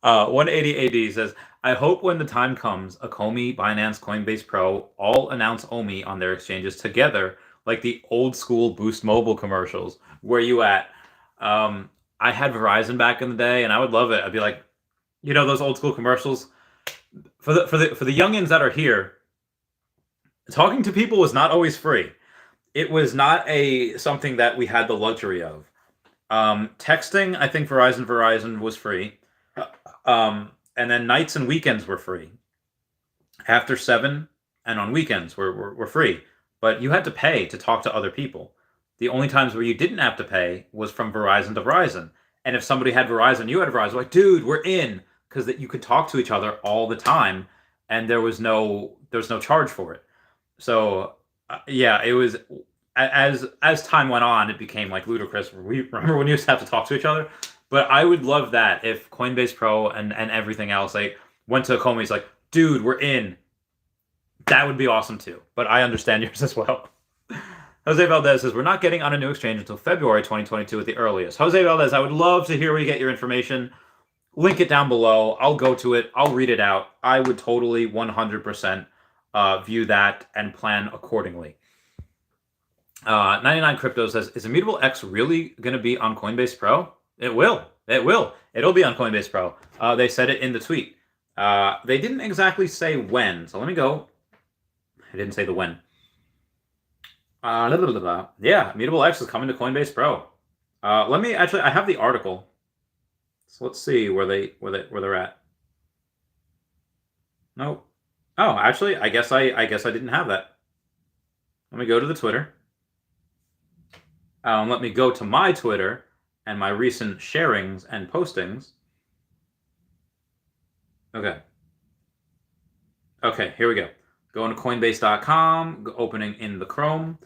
Speaker 1: 180 AD says, I hope when the time comes, Akomi, Binance, Coinbase Pro all announce OMI on their exchanges together, like the old school Boost Mobile commercials. Where you at? I had Verizon back in the day, and I would love it. I'd be like, those old school commercials. For the youngins that are here, talking to people was not always free. It was not something that we had the luxury of. Texting, I think Verizon was free. And then nights and weekends were free. After 7 and on weekends were free. But you had to pay to talk to other people. The only times where you didn't have to pay was from Verizon to Verizon. And if somebody had Verizon, you had Verizon, like, dude, we're in, because that you could talk to each other all the time, and there's no charge for it. So yeah, it was as time went on, it became like ludicrous. We remember when you used to have to talk to each other, but I would love that if Coinbase Pro and everything else like went to Coinbase like, dude, we're in. That would be awesome too. But I understand yours as well. Jose Valdez says, we're not getting on a new exchange until February 2022 at the earliest. Jose Valdez, I would love to hear where you get your information. Link it down below. I'll go to it. I'll read it out. I would totally 100% view that and plan accordingly. 99 Crypto says, is Immutable X really going to be on Coinbase Pro? It will. It will. It'll be on Coinbase Pro. They said it in the tweet. They didn't exactly say when. So let me go. I didn't say the when. Yeah, Immutable X is coming to Coinbase Pro. Let me actually. I have the article, so let's see where they're at. Nope. Oh, actually, I guess I didn't have that. Let me go to the Twitter. Let me go to my Twitter and my recent sharings and postings. Okay. Okay, here we go. Going to Coinbase.com, opening in the Chrome.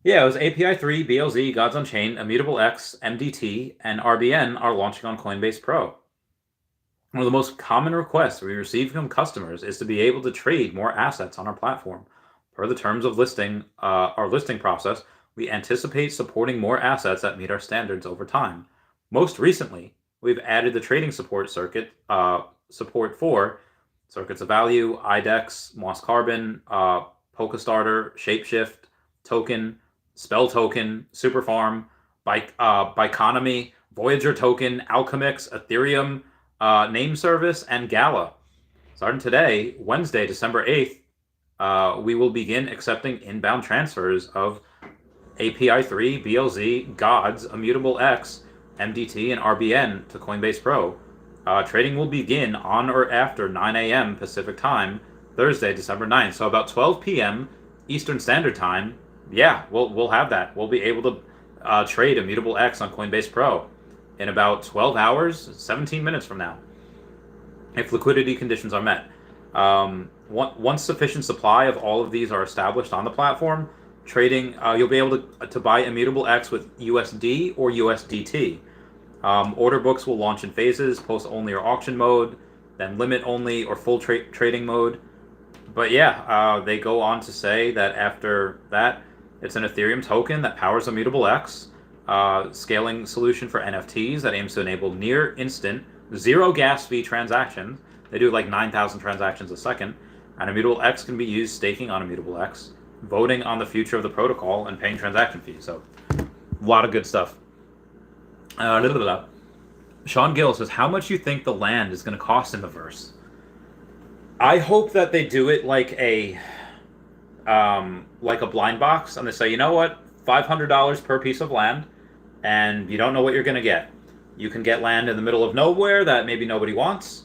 Speaker 1: Yeah, it was API 3, BLZ, Gods Unchained, Immutable X, MDT, and RBN are launching on Coinbase Pro. One of the most common requests we receive from customers is to be able to trade more assets on our platform. Per the terms of our listing process, we anticipate supporting more assets that meet our standards over time. Most recently, we've added the trading support support for Circuits of Value, IDEX, Moss Carbon, Polka Starter, Shapeshift, Token, Spell Token, Superfarm, Biconomy, Voyager Token, Alchemix, Ethereum, Name Service, and Gala. Starting today, Wednesday, December 8th, we will begin accepting inbound transfers of API 3, BLZ, Gods, Immutable X, MDT, and RBN to Coinbase Pro. Trading will begin on or after 9 a.m. Pacific Time, Thursday, December 9th. So about 12 p.m. Eastern Standard Time. Yeah, we'll have that. We'll be able to trade Immutable X on Coinbase Pro in about 12 hours, 17 minutes from now, if liquidity conditions are met. Once sufficient supply of all of these are established on the platform, trading, you'll be able to buy Immutable X with USD or USDT. Order books will launch in phases, post-only or auction mode, then limit-only or full trading mode. But yeah, they go on to say that after that, it's an Ethereum token that powers Immutable X, scaling solution for NFTs that aims to enable near instant, zero gas fee transactions. They do like 9,000 transactions a second. And Immutable X can be used staking on Immutable X, voting on the future of the protocol, and paying transaction fees. So, a lot of good stuff. Sean Gill says, how much you think the land is going to cost in the verse? I hope that they do it like a blind box, and they say, you know what, $500 per piece of land, and you don't know what you're going to get. You can get land in the middle of nowhere that maybe nobody wants,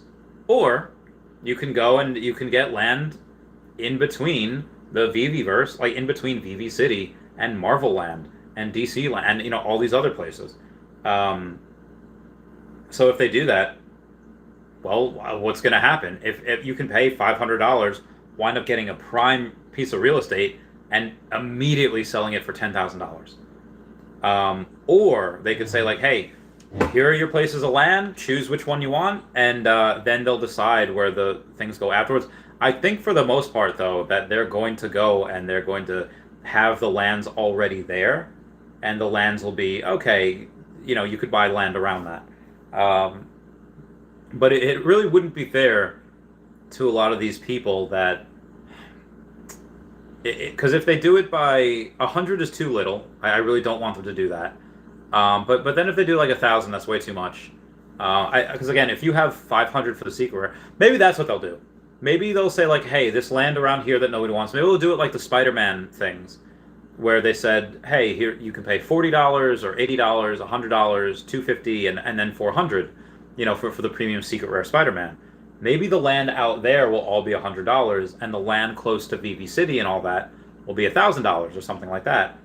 Speaker 1: or you can go and you can get land in between the veve-verse, like in between Veve City and Marvel Land and DC Land, and all these other places. So if they do that, well, what's going to happen? If you can pay $500, wind up getting a prime piece of real estate and immediately selling it for $10,000. Or they could say like, hey, here are your places of land, choose which one you want, and then they'll decide where the things go afterwards. I think for the most part, though, that they're going to go and they're going to have the lands already there, and the lands will be, okay, you could buy land around that. But it really wouldn't be fair to a lot of these people that, because if they do it by 100 is too little. I really don't want them to do that. But then if they do like 1,000, that's way too much. Because again, if you have 500 for the secret, maybe that's what they'll do. Maybe they'll say like, hey, this land around here that nobody wants. Maybe they'll do it like the Spider-Man things, where they said, hey, here you can pay $40 or $80, $100, $250, and then $400, for the premium secret rare Spider-Man. Maybe the land out there will all be $100, and the land close to Veve City and all that will be $1,000 or something like that.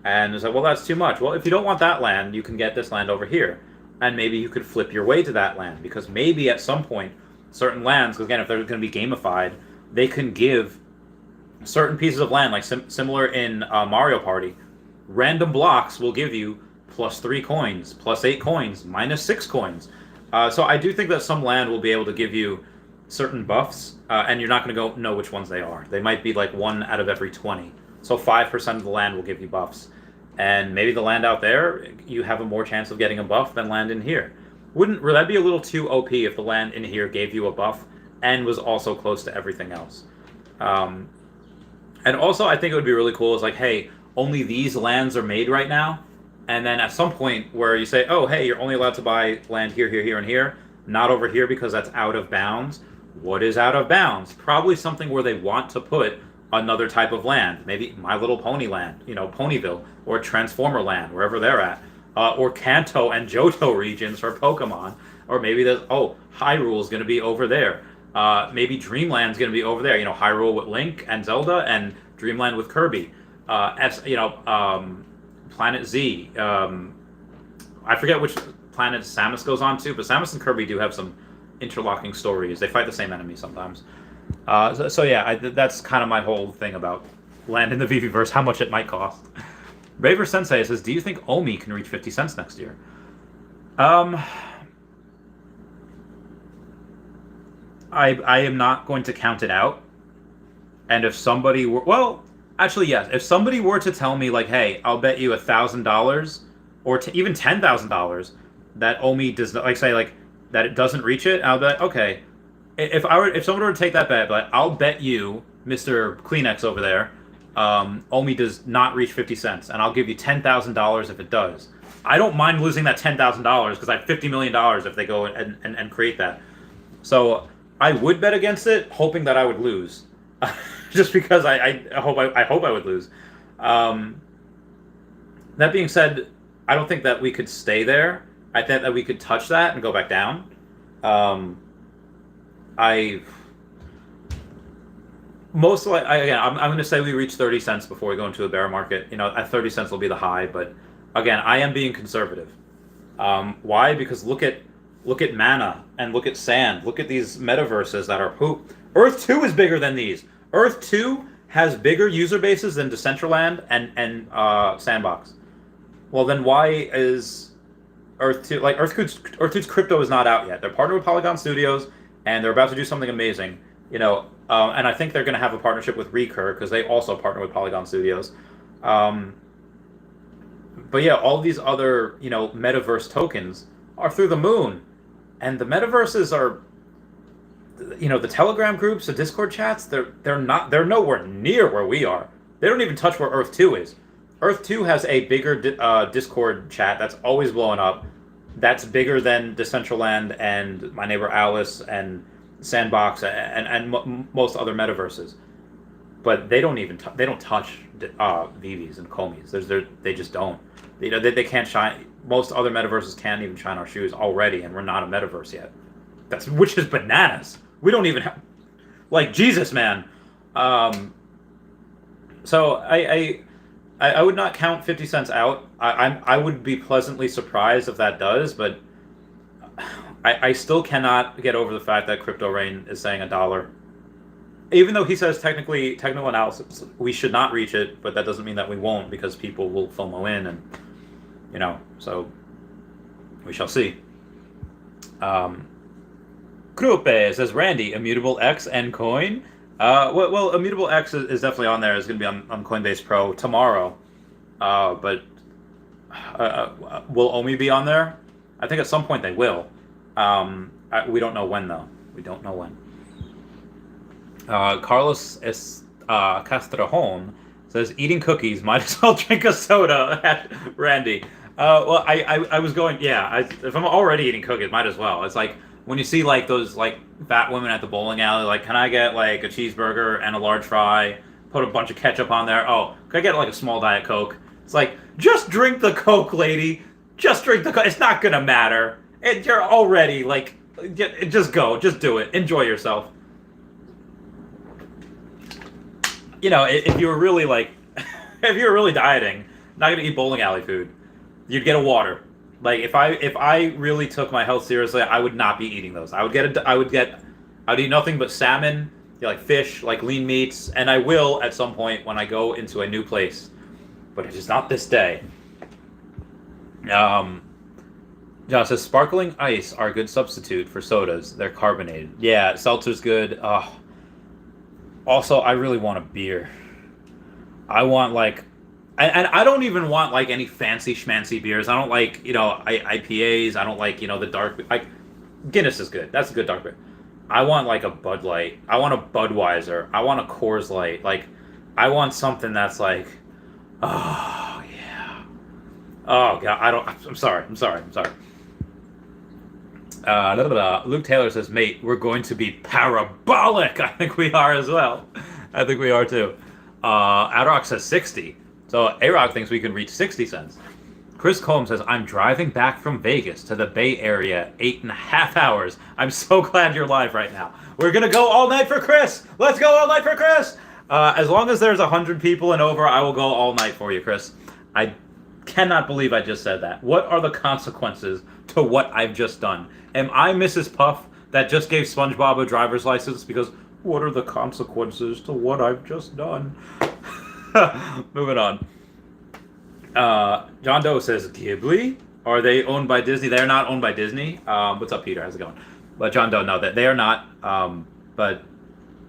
Speaker 1: And it's like, well, that's too much. Well, if you don't want that land, you can get this land over here. And maybe you could flip your way to that land, because maybe at some point, certain lands, because again, if they're going to be gamified, they can give certain pieces of land, like similar in Mario Party, random blocks will give you +3 coins, +8 coins, -6 coins. So I do think that some land will be able to give you certain buffs, and you're not going to go know which ones they are. They might be like 1 out of every 20. So 5% of the land will give you buffs. And maybe the land out there, you have a more chance of getting a buff than land in here. Wouldn't that be a little too OP if the land in here gave you a buff and was also close to everything else? And also, I think it would be really cool is like, hey, only these lands are made right now. And then at some point where you say, oh, hey, you're only allowed to buy land here, here, here, and here, not over here because that's out of bounds. What is out of bounds? Probably something where they want to put another type of land, maybe My Little Pony land, Ponyville, or Transformer land, wherever they're at, or Kanto and Johto regions for Pokemon, or maybe there's, Hyrule's going to be over there, maybe Dreamland's going to be over there, Hyrule with Link and Zelda, and Dreamland with Kirby, Planet Z, I forget which planet Samus goes on to, but Samus and Kirby do have some interlocking stories. They fight the same enemy sometimes. So yeah, that's kind of my whole thing about land in the VeVeverse, how much it might cost. Raver Sensei says, do you think OMI can reach 50 cents next year? I am not going to count it out. And if somebody were, well, actually, yes. If somebody were to tell me, like, hey, I'll bet you $1,000 or even $10,000 that OMI does not, like, say, like, that it doesn't reach it, I'll be like, okay. If someone were to take that bet, but I'll bet you, Mr. Kleenex over there, OMI does not reach 50 cents, and I'll give you $10,000 if it does. I don't mind losing that $10,000 because I have $50 million if they go and create that. So I would bet against it, hoping that I would lose, just because I hope I would lose. That being said, I don't think that we could stay there. I think that we could touch that and go back down. I'm going to say we reach 30 cents before we go into a bear market. At 30 cents will be the high, but again, I am being conservative. Why? Because look at mana and look at sand. Look at these metaverses that are poop. Earth 2 is bigger than these. Earth 2 has bigger user bases than Decentraland and Sandbox. Well, then why is Earth 2 like Earth 2's crypto is not out yet? They're partnered with Polygon Studios, and they're about to do something amazing. And I think they're going to have a partnership with Recur because they also partner with Polygon Studios. But yeah, all these other metaverse tokens are through the moon, and the metaverses are, the Telegram groups, the Discord chats, they're nowhere near where we are. They don't even touch where Earth 2 is. Earth 2 has a bigger Discord chat that's always blowing up. That's bigger than Decentraland and My Neighbor Alice and Sandbox and most other metaverses. But they don't even they don't touch VeVes and Comis. They just don't. They can't shine. Most other metaverses can't even shine our shoes already, and we're not a metaverse yet. Which is bananas. We don't even have, like, Jesus, man. So I would not count 50 cents out. I would be pleasantly surprised if that does, but I still cannot get over the fact that Crypto Rain is saying $1. Even though he says technical analysis, we should not reach it, but that doesn't mean that we won't, because people will FOMO in, and so we shall see. Krupe says, Randy, Immutable X and Coin? Well, Immutable X is definitely on there. It's going to be on Coinbase Pro tomorrow. But will OMI be on there? I think at some point they will. We don't know when, though. We don't know when. Carlos Castrajon says, eating cookies, might as well drink a soda at Randy. Well, I was going, if I'm already eating cookies, might as well. It's like when you see like those like fat women at the bowling alley, like, can I get like a cheeseburger and a large fry, put a bunch of ketchup on there? Oh, can I get like a small Diet Coke? It's like, just drink the Coke, lady. Just drink the Coke. It's not going to matter. You're already like, just go. Just do it. Enjoy yourself. If you were really like, if you were really dieting, not gonna eat bowling alley food. You'd get a water. Like if I really took my health seriously, I would not be eating those. I would eat nothing but salmon, like fish, like lean meats, and I will at some point when I go into a new place, but it is not this day. John says sparkling ice are a good substitute for sodas. They're carbonated. Yeah, seltzer's good. Also, I really want a beer. I want like, and I don't even want like any fancy schmancy beers. I don't like IPAs. I don't like the dark. Like Guinness is good. That's a good dark beer. I want like a Bud Light. I want a Budweiser. I want a Coors Light. Like I want something that's like, oh yeah. Oh god, I don't. I'm sorry. Luke Taylor says, mate, we're going to be parabolic. I think we are as well. I think we are too. Adrock says 60. So A-Rock thinks we can reach 60 cents. Chris Combs says, I'm driving back from Vegas to the Bay Area 8.5 hours. I'm so glad you're live right now. We're going to go all night for Chris. Let's go all night for Chris. As long as there's 100 people and over, I will go all night for you, Chris. I cannot believe I just said that. What are the consequences to what I've just done? Am I Mrs. Puff that just gave SpongeBob a driver's license because what are the consequences to what I've just done? Moving on. John Doe says, Ghibli? Are they owned by Disney? They're not owned by Disney. What's up, Peter? How's it going? But John Doe, no, that they are not. But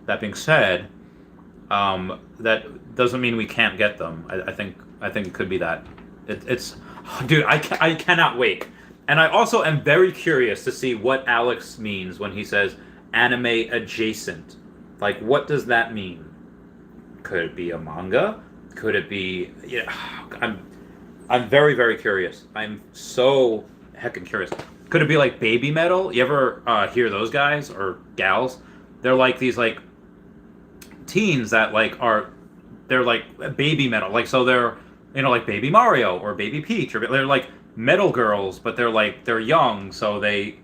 Speaker 1: that being said, that doesn't mean we can't get them. I think it could be that. It's dude, I cannot wait. And I also am very curious to see what Alex means when he says anime adjacent. Like, what does that mean? Could it be a manga? Could it be? Yeah, I'm very, very curious. I'm so heckin' curious. Could it be like baby metal? You ever hear those guys or gals? They're like these like teens that they're like baby metal. Like so they're like Baby Mario or Baby Peach, or they're like metal girls, but they're young, so they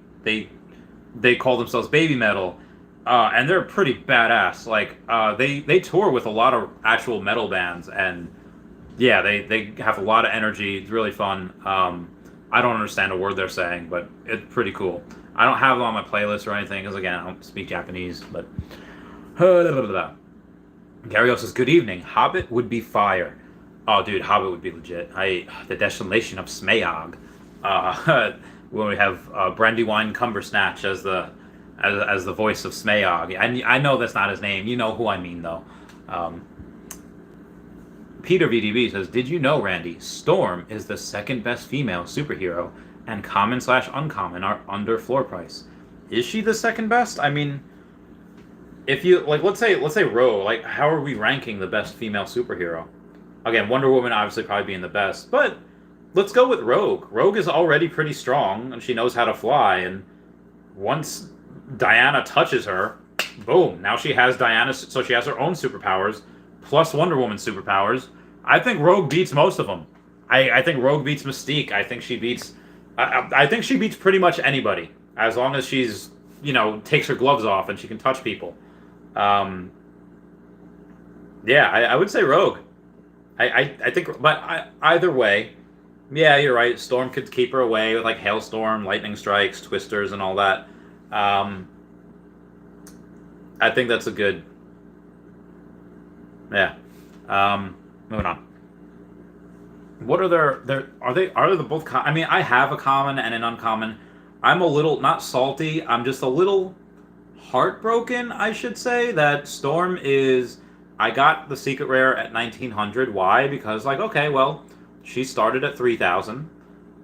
Speaker 1: call themselves baby metal. And they're pretty badass. Like they tour with a lot of actual metal bands, and yeah, they have a lot of energy. It's really fun. I don't understand a word they're saying, but it's pretty cool. I don't have them on my playlist or anything because again, I don't speak Japanese. But Gary says, "Good evening. Hobbit would be fire." Oh, dude, Hobbit would be legit. The Desolation of Smaug. When we have Brandywine Cumbersnatch as the voice of Smaug. I know that's not his name. You know who I mean, though. Peter VDB says, did you know, Randy, Storm is the second best female superhero, and common/uncommon are under floor price. Is she the second best? I mean, if you let's say Rogue. Like, how are we ranking the best female superhero? Again, Wonder Woman obviously probably being the best, but let's go with Rogue. Rogue is already pretty strong, and she knows how to fly, and once Diana touches her, boom, now she has Diana, so she has her own superpowers, plus Wonder Woman's superpowers. I think Rogue beats most of them. I think Rogue beats Mystique. I think she beats pretty much anybody, as long as she's, takes her gloves off and she can touch people. Yeah, I would say Rogue. I think, but either way, yeah, you're right. Storm could keep her away with like Hailstorm, Lightning Strikes, Twisters, and all that. I think that's a good. Yeah. Moving on. What are are they both? I mean, I have a common and an uncommon. I'm a little not salty. I'm just a little heartbroken, I should say, that Storm is. I got the secret rare at 1900. Why? Because okay, well, she started at 3000.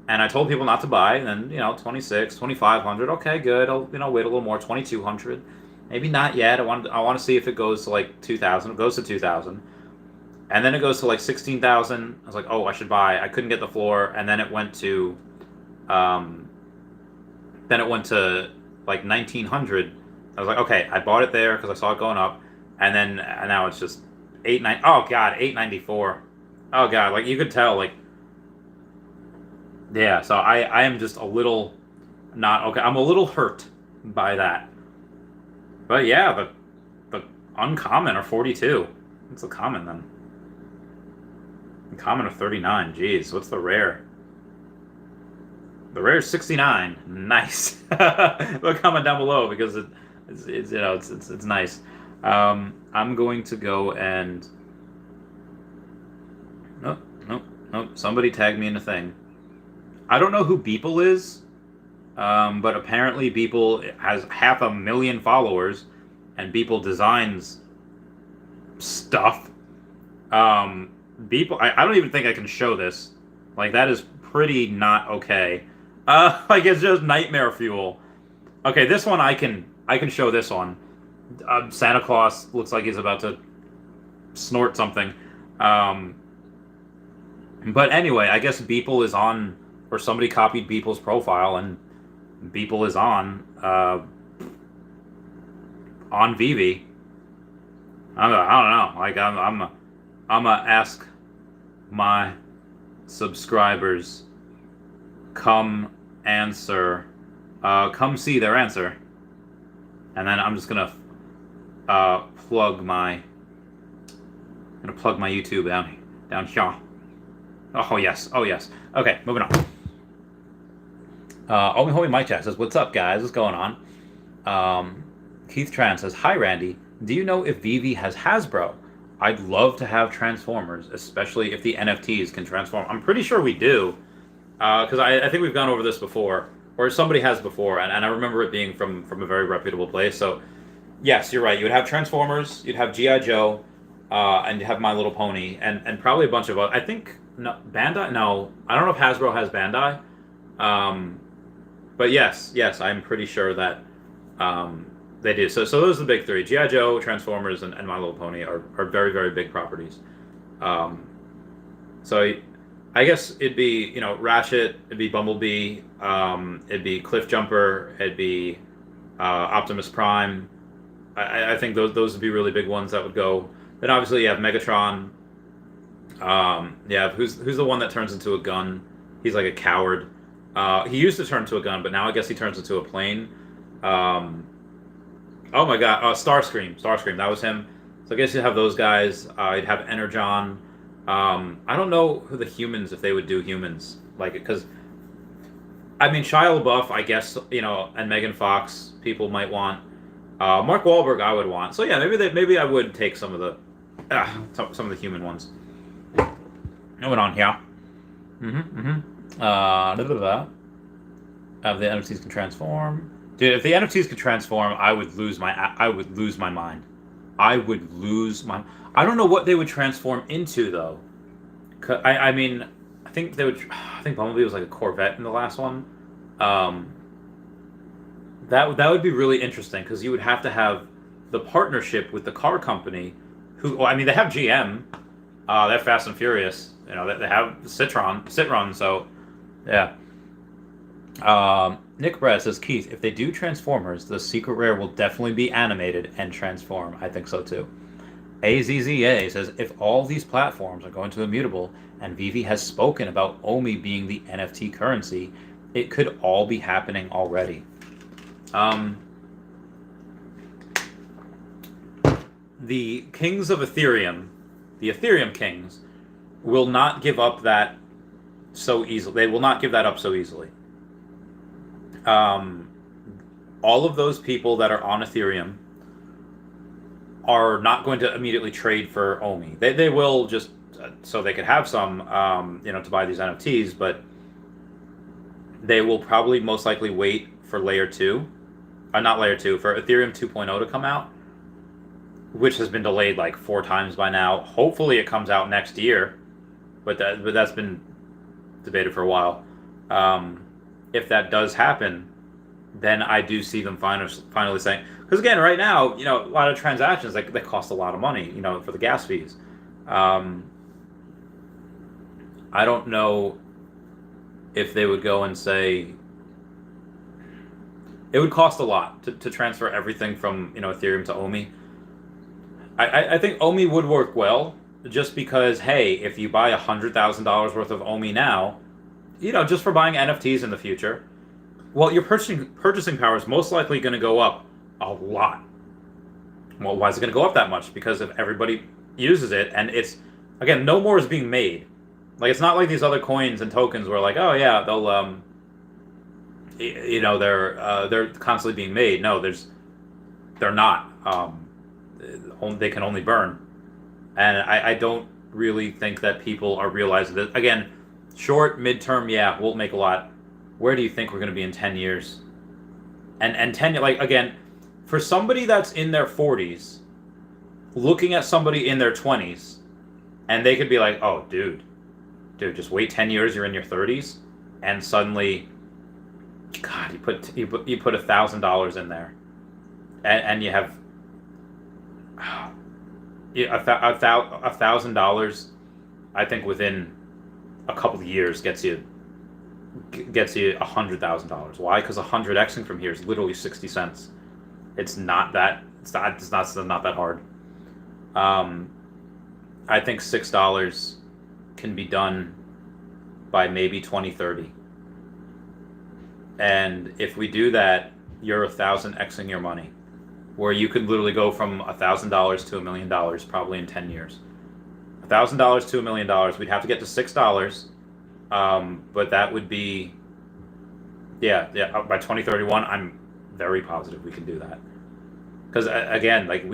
Speaker 1: And I told people not to buy, and then, 26, 2500. Okay, good. I'll, wait a little more. 2200. Maybe not yet. I want to see if it goes to 2000. It goes to 2000. And then it goes to 16,000. I was like, oh, I should buy. I couldn't get the floor, and then it went to 1900. I was like, okay, I bought it there because I saw it going up, and now it's just 894. Oh god, you could tell yeah, so I am just a little not okay. I'm a little hurt by that. But yeah, the uncommon are 42. It's a common then. Common of 39. Jeez, what's the rare? The rare is 69. Nice. But comment down below because it's nice. I'm going to go and nope. Somebody tag me in a thing. I don't know who Beeple is, but apparently Beeple has 500,000 followers, and Beeple designs stuff. Beeple, I don't even think I can show this. Like, that is pretty not okay. Like, it's just nightmare fuel. Okay, this one I can show this one. Santa Claus looks like he's about to snort something. But anyway, I guess Beeple is on, or somebody copied Beeple's profile, and Beeple is on veve. I don't know. Like, I'm gonna ask my subscribers, come see their answer, and then I'm just gonna plug my YouTube down here. Oh yes. Okay, moving on. Homie Mike Chat says, "What's up, guys? What's going on?" Keith Tran says, "Hi, Randy. Do you know if veve has Hasbro? I'd love to have Transformers, especially if the NFTs can transform." I'm pretty sure we do, because I think we've gone over this before, or somebody has before, and I remember it being from a very reputable place. So, yes, you're right. You would have Transformers, you'd have G.I. Joe, and you'd have My Little Pony, and probably a bunch of other. I think Bandai. No, I don't know if Hasbro has Bandai, but yes, I'm pretty sure that they do. So those are the big three: G.I. Joe, Transformers, and My Little Pony are very, very big properties. So I guess it'd be, Ratchet, it'd be Bumblebee, it'd be Cliff Jumper, it'd be Optimus Prime. I think those would be really big ones that would go. Then obviously you have Megatron. Who's the one that turns into a gun? He's like a coward. He used to turn into a gun, but now I guess he turns into a plane. Oh my god, Starscream, that was him. So I guess you'd have those guys. You'd have Energon. I don't know who the humans, if they would do humans, like, because, I mean, Shia LaBeouf, I guess, and Megan Fox, people might want. Mark Wahlberg, I would want. So yeah, maybe I would take some of the human ones. Moving on here. The NFTs can transform. Dude, if the NFTs could transform, I would lose my mind. I don't know what they would transform into, though. I mean, I think Bumblebee was like a Corvette in the last one. That would be really interesting, because you would have to have the partnership with the car company, they have GM, they have Fast and Furious, they have Citron, so yeah. Nick Brett says, "Keith, if they do Transformers, the secret rare will definitely be animated and transform." I think so too. AZZA says, "If all these platforms are going to Immutable, and veve has spoken about OMI being the NFT currency, it could all be happening already." The kings of Ethereum, the Ethereum kings, will not give up that so easily. They will not give that up so easily. All of those people that are on Ethereum are not going to immediately trade for OMI. They will, just so they could have some, to buy these NFTs, but they will probably most likely wait for for Ethereum 2.0 to come out, which has been delayed like 4 times by now. Hopefully it comes out next year, but that's been debated for a while. If that does happen, then I do see them finally saying, because again, right now, a lot of transactions, like, they cost a lot of money, for the gas fees. I don't know if they would go and say it would cost a lot to transfer everything from Ethereum to OMI. I think OMI would work well, just because, hey, if you buy $100,000 worth of OMI now, just for buying NFTs in the future, well, your purchasing power is most likely going to go up a lot. Well, why is it going to go up that much? Because if everybody uses it, and it's, again, no more is being made. Like, it's not like these other coins and tokens where like, oh yeah, they'll they're constantly being made. No, they're not. They can only burn, and I don't really think that people are realizing that. Again, short, midterm, yeah, we'll make a lot. Where do you think we're going to be in 10 years? And 10, like, again, for somebody that's in their 40s, looking at somebody in their 20s, and they could be like, oh, dude, just wait 10 years, you're in your 30s, and suddenly, God, you put $1,000 in there, and you have $1,000. I think within a couple of years gets you $100,000. Why? Because 100xing from here is literally 60 cents. It's not that that hard. I think $6 can be done by maybe 2030. And if we do that, you're 1,000xing your money, where you could literally go from $1,000 to $1 million probably in 10 years. $1,000 to $1 million. We'd have to get to $6. But that would be, yeah, by 2031, I'm very positive we can do that. Because again, like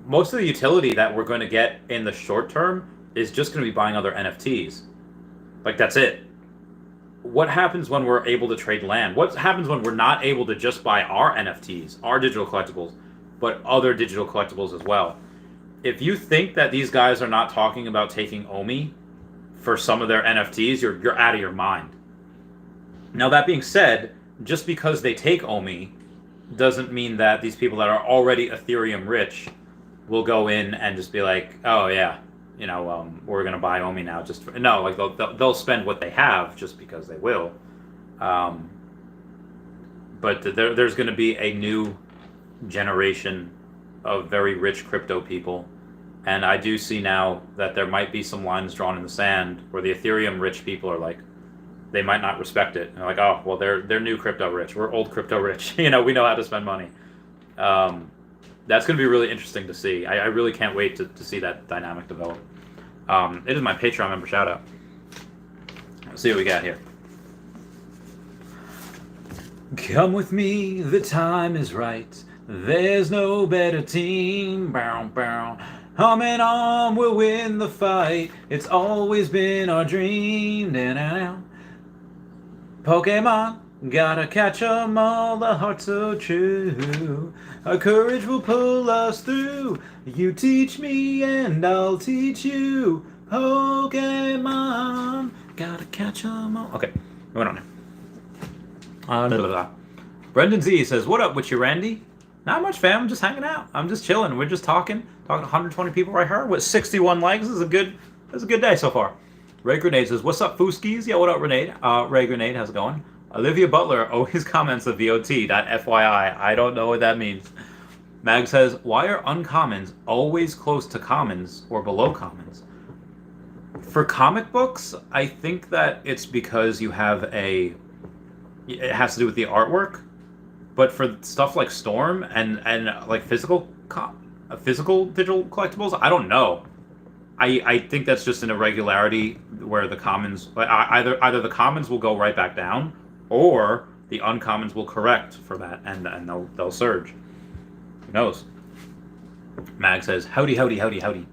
Speaker 1: most of the utility that we're going to get in the short term is just going to be buying other NFTs. Like, that's it. What happens when we're able to trade land? What happens when we're not able to just buy our NFTs, our digital collectibles, but other digital collectibles as well? If you think that these guys are not talking about taking OMI for some of their NFTs, you're out of your mind. Now, that being said, just because they take OMI doesn't mean that these people that are already Ethereum rich will go in and just be like, oh yeah, we're gonna buy OMI now. No, like they'll spend what they have just because they will. But there's gonna be a new generation of very rich crypto people. And I do see now that there might be some lines drawn in the sand where the Ethereum rich people are like, they might not respect it. And they're like, oh, well, they're new crypto rich. We're old crypto rich. We know how to spend money. That's going to be really interesting to see. I really can't wait to see that dynamic develop. It is my Patreon member shout out. Let's see what we got here. Come with me, the time is right. There's no better team. Bow, bow. Humming on, we'll win the fight. It's always been our dream. Da-da-da. Pokemon, gotta catch 'em all. The heart's so true. Our courage will pull us through. You teach me and I'll teach you. Pokemon, gotta catch 'em all. Okay, moving on. Brendan Z says, "What up with you, Randy?" Not much, fam. I'm just hanging out. I'm just chilling. We're just talking to 120 people right here with 61 likes. This is a good day so far. Ray Grenade says, "What's up, Fooskies?" Yeah, what up, Grenade? Ray Grenade, how's it going? Olivia Butler always comments the VOT.FYI. I don't know what that means. Mag says, "Why are uncommons always close to commons or below commons?" For comic books, I think that it's because it has to do with the artwork. But for stuff like Storm and like physical digital collectibles, I don't know. I think that's just an irregularity where the commons, either the commons will go right back down, or the uncommons will correct for that, and they'll surge. Who knows? Mag says, "Howdy, howdy, howdy, howdy."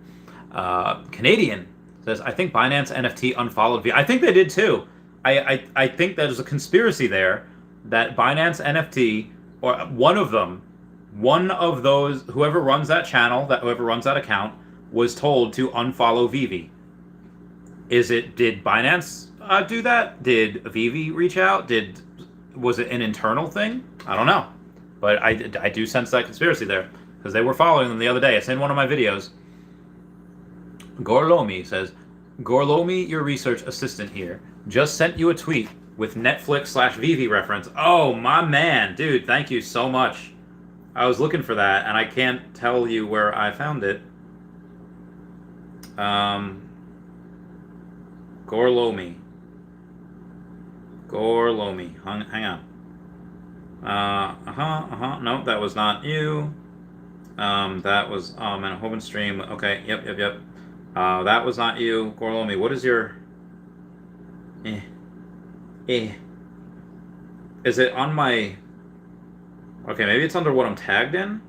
Speaker 1: Canadian says, "I think Binance NFT unfollowed V." I think they did too. I think there's a conspiracy there that Binance NFT, or one of those, whoever runs that channel, whoever runs that account, was told to unfollow veve. Did Binance do that? Did veve reach out? Was it an internal thing? I don't know. But I do sense that conspiracy there, because they were following them the other day. It's in one of my videos. Gorlomi says, "Gorlomi, your research assistant here, just sent you a tweet with Netflix/veve reference." Oh, my man. Dude, thank you so much. I was looking for that, and I can't tell you where I found it. Gorlomi. Hang on. Nope, that was not you. That was, man, home and stream. Okay, yep. That was not you. Gorlomi, what is your Eh. Eh. Is it on my... Okay, maybe it's under what I'm tagged in?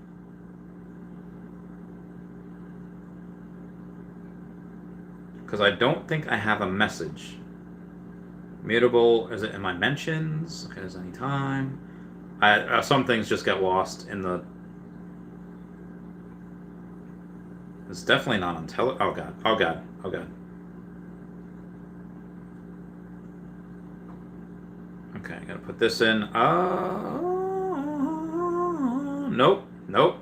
Speaker 1: Because I don't think I have a message. Mutable, is it in my mentions? Okay, there's any time. Some things just get lost in the... It's definitely not on tele... Oh god, oh god, oh god. Okay, I gotta put this in. Nope, nope.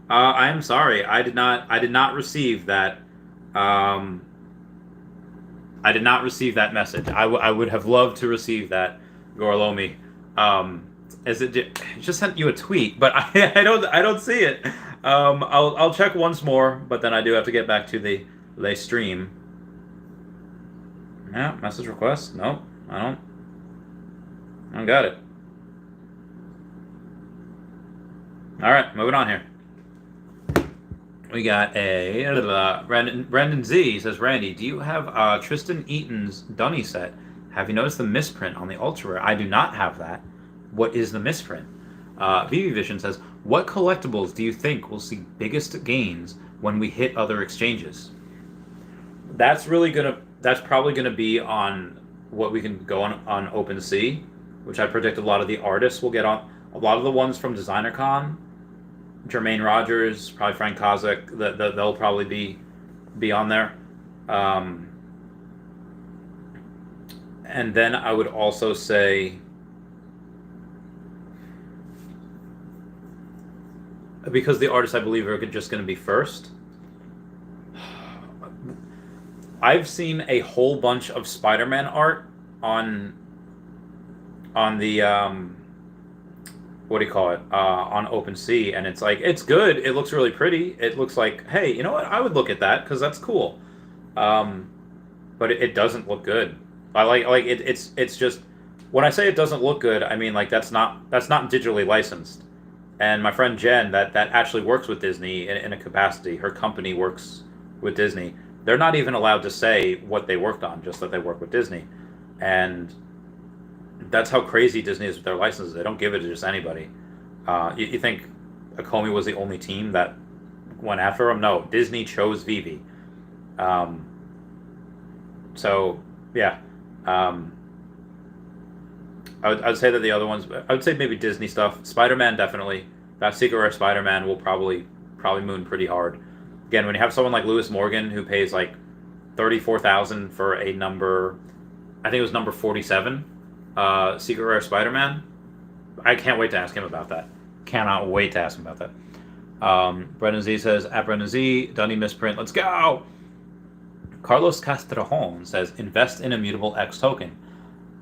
Speaker 1: I'm sorry. I did not receive that. I did not receive that message. I would have loved to receive that, Gorlomi. As it just sent you a tweet, but I don't see it. I'll check once more, but then I do have to get back to the stream. Yeah, message request. Nope, I don't got it. All right, moving on here. We got a Brandon Z says, Randy, do you have Tristan Eaton's Dunny set? Have you noticed the misprint on the ultra rare? I do not have that. What is the misprint? VV Vision says, what collectibles do you think will see biggest gains when we hit other exchanges? That's probably gonna be on what we can go on OpenSea, which I predict a lot of the artists will get on. A lot of the ones from DesignerCon, Jermaine Rogers, probably Frank Kozak, they'll probably be on there. And then I would also say, because the artists I believe are just going to be first, I've seen a whole bunch of Spider-Man art on the what do you call it, on OpenSea, and it's like, it's good, it looks really pretty, it looks like, hey, you know what, I would look at that because that's cool, but it doesn't look good. I like it's just, when I say it doesn't look good, I mean, like, that's not digitally licensed. And my friend Jen, that actually works with Disney in a capacity, her company works with Disney, they're not even allowed to say what they worked on, just that they work with Disney. And that's how crazy Disney is with their licenses. They don't give it to just anybody. You think Akomi was the only team that went after him? No, Disney chose veve. So, yeah. I'd say that the other ones, I would say maybe Disney stuff. Spider-Man, definitely. That Secret Rare Spider-Man will probably moon pretty hard. Again, when you have someone like Lewis Morgan who pays like $34,000 for a number, I think it was number 47, Secret Rare Spider-Man, I can't wait to ask him about that. Cannot wait to ask him about that. Brendan Z says, at Brendan Z, Dunny misprint, let's go! Carlos Castrejón says, invest in Immutable X token.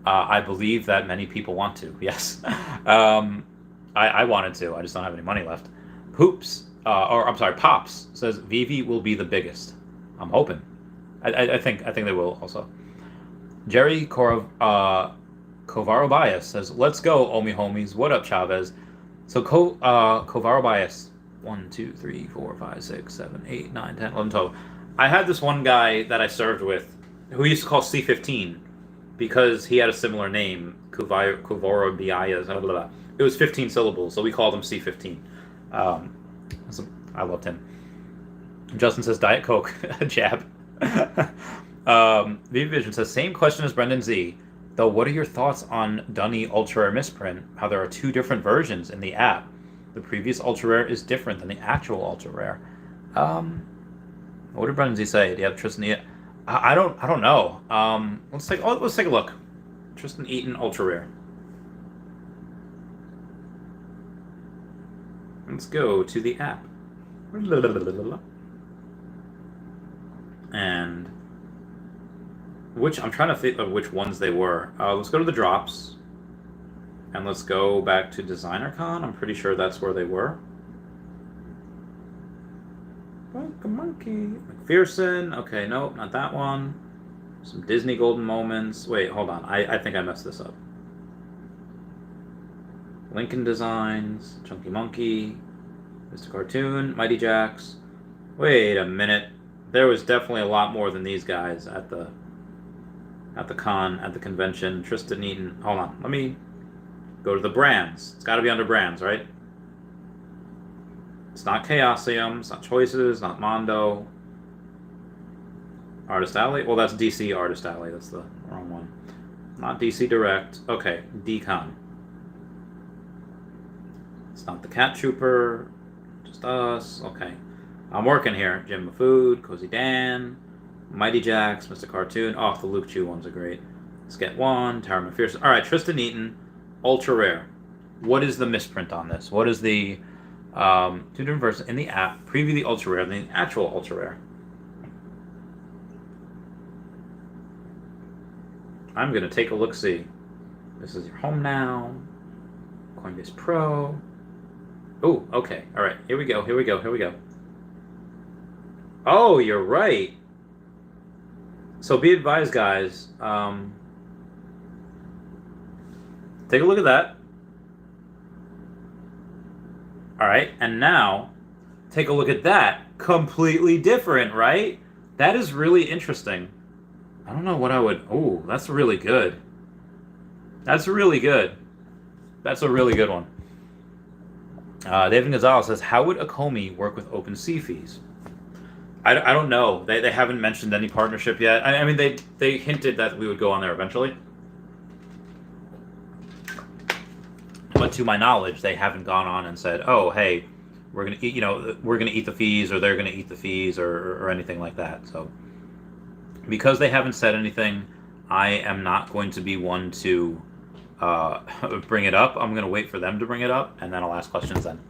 Speaker 1: I believe that many people want to, yes. I wanted to, I just don't have any money left. Pops says, veve will be the biggest. I'm hoping. I think they will also. Jerry Kovarobias says, let's go, OMI homies. What up, Chavez? So Kovarobias, 1, 2, 3, 4, 5, 6, 7, 8, 9, 10, 11, 12. I had this one guy that I served with who we used to call C15 because he had a similar name, Kovarobias, blah, blah, blah. It was 15 syllables, so we called him C15. I loved him. Justin says, Diet Coke, jab. VV Vision says, same question as Brendan Z. Though, what are your thoughts on Dunny Ultra Rare misprint? How there are two different versions in the app. The previous Ultra Rare is different than the actual Ultra Rare. What did Brendan Z say? Do you have Tristan Eaton? I don't know. Let's take a look. Tristan Eaton Ultra Rare. Let's go to the app. And I'm trying to think of which ones they were. Let's go to the drops. And let's go back to DesignerCon. I'm pretty sure that's where they were. Monkey. McPherson. Okay, nope, not that one. Some Disney Golden Moments. Wait, hold on. I think I messed this up. Lincoln Designs. Chunky Monkey. Mr. Cartoon. Mighty Jacks. Wait a minute. There was definitely a lot more than these guys at at the con, at the convention. Tristan Eaton. Hold on. Let me go to the brands. It's got to be under brands, right? It's not Chaosium. It's not Choices. Not Mondo. Artist Alley. Well, that's DC Artist Alley. That's the wrong one. Not DC Direct. Okay, Decon. It's not the Cat Trooper. Just us. Okay. I'm working here. Jim Food, Cozy Dan, Mighty Jax, Mr. Cartoon. Oh, the Luke Chew ones are great. Let's get one. Tara McPherson. All right, Tristan Eaton, ultra rare. What is the misprint on this? What is the two different versions in the app? Preview the ultra rare, then the actual ultra rare. I'm gonna take a look. See, this is your home now. Coinbase Pro. Oh, okay. All right. Here we go. Here we go. Here we go. Oh, you're right. So be advised, guys. Take a look at that. All right, and now take a look at that. Completely different, right? That is really interesting. I don't know what I would... Oh, that's really good. That's really good. That's a really good one. David Gonzalez says, how would Akomi work with OpenSea fees? I don't know. They haven't mentioned any partnership yet. I mean, they hinted that we would go on there eventually. But to my knowledge, they haven't gone on and said, oh, hey, we're going to eat, we're going to eat the fees, or they're going to eat the fees, or anything like that. So because they haven't said anything, I am not going to be one to bring it up. I'm going to wait for them to bring it up, and then I'll ask questions then.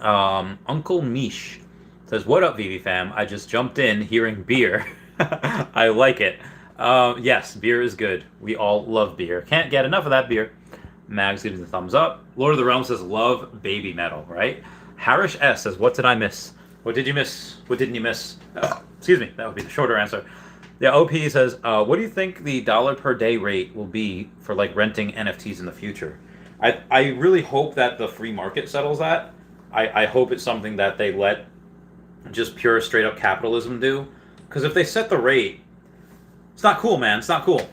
Speaker 1: Uncle Mish says, what up, veve fam? I just jumped in hearing beer. I like it. Yes, beer is good. We all love beer. Can't get enough of that beer. Mags gives the thumbs up. Lord of the Realm says, love baby metal, right? Harish S says, what did I miss? What did you miss? What didn't you miss? Excuse me, that would be the shorter answer. Yeah, OP says, what do you think the dollar per day rate will be for like renting NFTs in the future? I really hope that the free market settles that. I hope it's something that they let just pure straight up capitalism do. Because if they set the rate, it's not cool, man. It's not cool.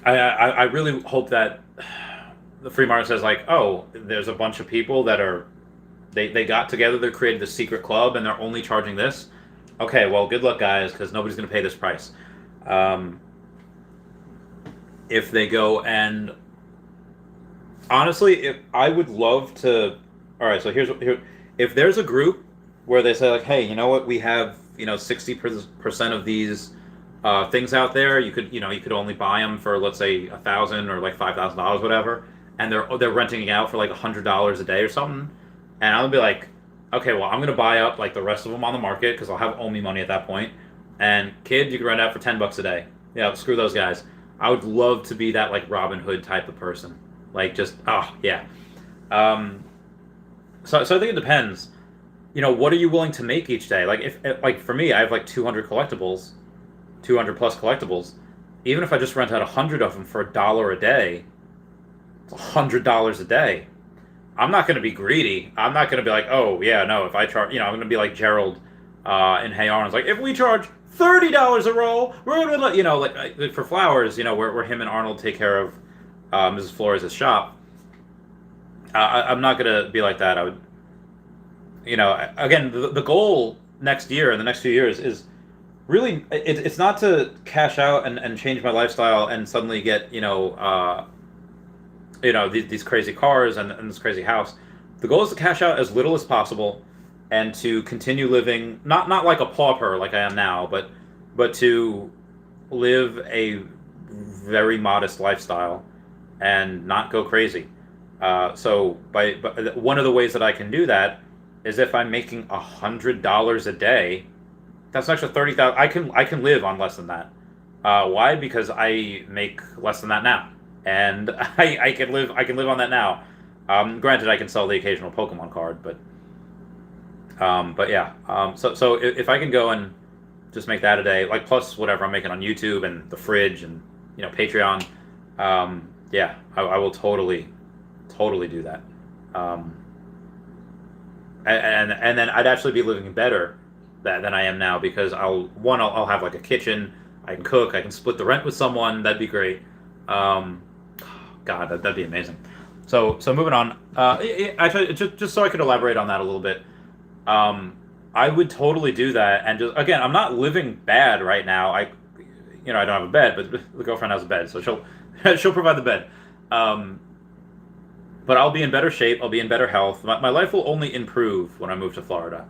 Speaker 1: I really hope that the free market says like, oh, there's a bunch of people that are, they got together, they created a secret club, and they're only charging this. Okay, well, good luck, guys, because nobody's going to pay this price. If they go and... Honestly, if I would love to... All right, so here, if there's a group where they say, like, hey, you know what, we have, 60% of these things out there, you could only buy them for, let's say, $1,000 or, like, $5,000, whatever, and they're renting it out for, like, $100 a day or something, and I'll be like, okay, well, I'm going to buy up, like, the rest of them on the market, because I'll have OMI money at that point, and, kid, you can rent out for $10 a day. Yeah, screw those guys. I would love to be that, like, Robin Hood type of person. Like, just, oh, yeah. So I think it depends. What are you willing to make each day? Like, if for me, I have, like, 200 collectibles, 200 plus collectibles. Even if I just rent out 100 of them for $1 a day, it's $100 a day. I'm not going to be greedy. I'm not going to be like, oh, yeah, no, if I charge, I'm going to be like Gerald in Hey Arnold's, like, if we charge $30 a roll, we're going to, like for flowers, where him and Arnold take care of Mrs. Flores' shop. I'm not going to be like that. I would, again, the goal next year and the next few years is really, it's not to cash out and change my lifestyle and suddenly get, these crazy cars and this crazy house. The goal is to cash out as little as possible and to continue living, not like a pauper like I am now, but to live a very modest lifestyle and not go crazy. So but one of the ways that I can do that is if I'm making $100 a day, that's an extra $30,000. I can live on less than that. Why? Because I make less than that now, and I can live on that now. Granted, I can sell the occasional Pokemon card, but yeah. So if I can go and just make that a day, like plus whatever I'm making on YouTube and the fridge and Patreon, yeah, I will totally do that. And then I'd actually be living better than I am now, because I'll have like a kitchen, I can cook. I can split the rent with someone. That'd be great. God, that'd be amazing. So moving on. Actually, just so I could elaborate on that a little bit. I would totally do that, and just again, I'm not living bad right now. I don't have a bed, but the girlfriend has a bed, so she'll provide the bed. But I'll be in better shape. I'll be in better health. My life will only improve when I move to Florida.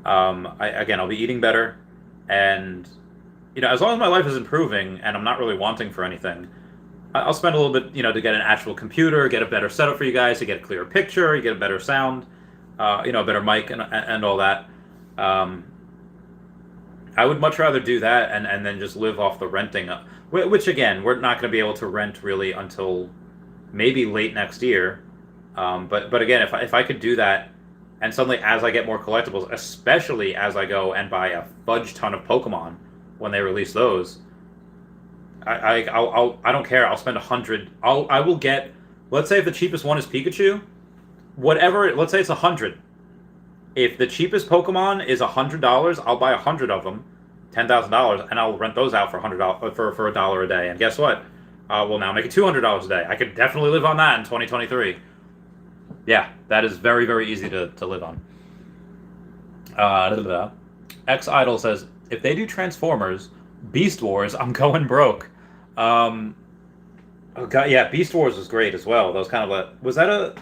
Speaker 1: I'll be eating better, and as long as my life is improving and I'm not really wanting for anything, I'll spend a little bit, to get an actual computer, get a better setup for you guys, to get a clearer picture, you get a better sound, a better mic and all that. I would much rather do that and then just live off the renting, which again, we're not going to be able to rent really until maybe late next year. But again, if I could do that, and suddenly as I get more collectibles, especially as I go and buy a fudge ton of Pokemon when they release those, I don't care. I'll spend $100. I will get. Let's say if the cheapest one is Pikachu, whatever. Let's say it's $100. If the cheapest Pokemon is $100, I'll buy 100 of them, $10,000, and I'll rent those out for $100 for $1 a day. And guess what? We'll now make it $200 a day. I could definitely live on that in 2023. Yeah, that is very, very easy to live on. X Idol says, if they do Transformers, Beast Wars, I'm going broke. Oh god, yeah, Beast Wars was great as well. That was kind of was that a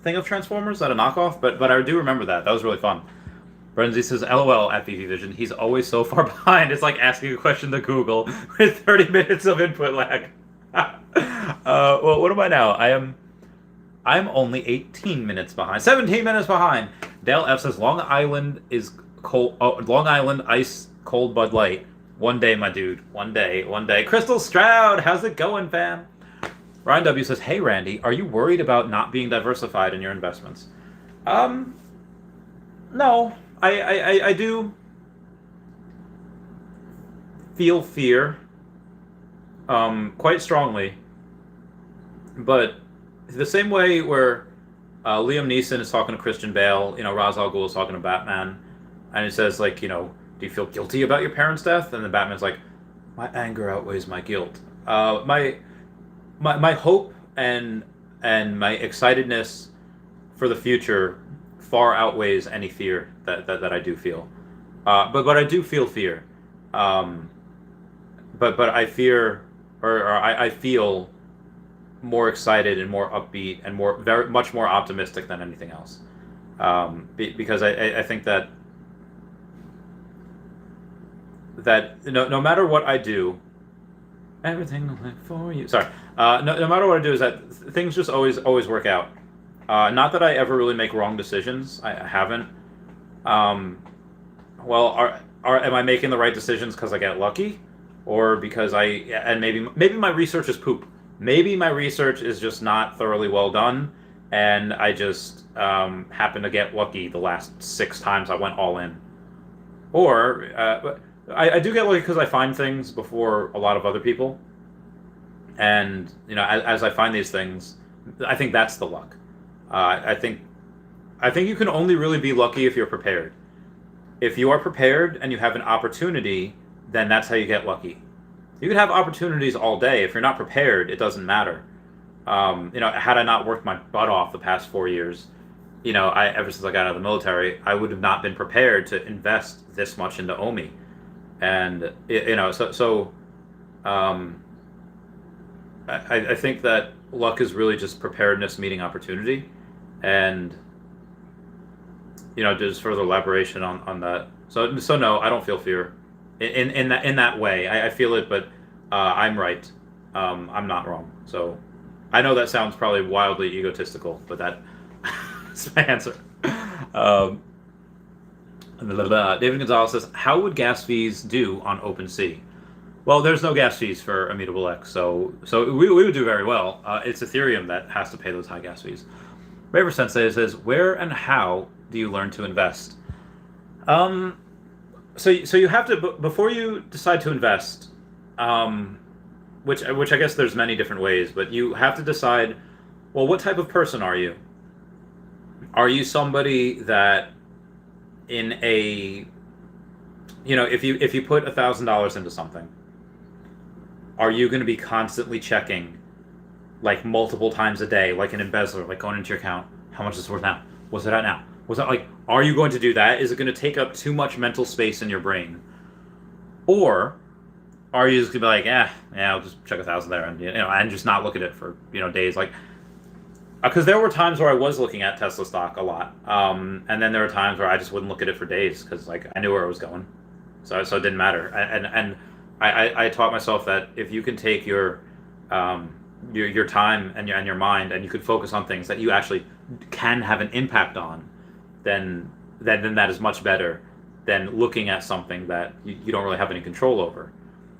Speaker 1: thing of Transformers? Was that a knockoff? But I do remember that. That was really fun. Brenzy says, LOL at veve Vision. He's always so far behind. It's like asking a question to Google with 30 minutes of input lag. Well, what am I now? I'm only 18 minutes behind. 17 minutes behind. Dale F says, Long Island is cold. Oh, Long Island ice cold Bud Light. One day, my dude. One day. Crystal Stroud, how's it going, fam? Ryan W says, hey, Randy, are you worried about not being diversified in your investments? No. I do feel fear quite strongly. But the same way where Liam Neeson is talking to Christian Bale, Ra's al Ghul is talking to Batman, and it says, like, do you feel guilty about your parents' death? And then Batman's like, my anger outweighs my guilt. My hope and my excitedness for the future far outweighs any fear that I do feel. But I do feel fear. But I fear, or I feel more excited and more upbeat and much more optimistic than anything else. Because I think that no matter what I do, everything will work for you. Sorry. No matter what I do, is that things just always work out. Not that I ever really make wrong decisions. I haven't. Well, am I making the right decisions because I get lucky, or because maybe my research is poop. Maybe my research is just not thoroughly well done, and I just happened to get lucky the last 6 times I went all in. Or I do get lucky because I find things before a lot of other people, and as I find these things, I think that's the luck. I think you can only really be lucky if you're prepared. If you are prepared and you have an opportunity, then that's how you get lucky. You can have opportunities all day. If you're not prepared, it doesn't matter. Had I not worked my butt off the past 4 years, ever since I got out of the military, I would have not been prepared to invest this much into OMI. And I think that luck is really just preparedness meeting opportunity, and just further elaboration on that. So no, I don't feel fear in that way. I feel it, but I'm right. I'm not wrong. So I know that sounds probably wildly egotistical, but that's my answer. David Gonzalez says, how would gas fees do on OpenSea? Well, there's no gas fees for Immutable X, so we would do very well. It's Ethereum that has to pay those high gas fees. Raver Sensei says, where and how do you learn to invest? So you have to, before you decide to invest, which I guess there's many different ways, but you have to decide, well, what type of person are you? Are you somebody that if you put $1,000 into something, are you going to be constantly checking, like multiple times a day, like an embezzler, like going into your account, how much is it worth now? What's it at now? What's that like? Are you going to do that? Is it going to take up too much mental space in your brain, or are you just gonna be like, yeah, I'll just check 1,000 there, and and just not look at it for days, like, because there were times where I was looking at Tesla stock a lot, and then there were times where I just wouldn't look at it for days because like I knew where it was going, so it didn't matter, and I taught myself that if you can take your time and your mind, and you could focus on things that you actually can have an impact on, then that is much better than looking at something that you don't really have any control over.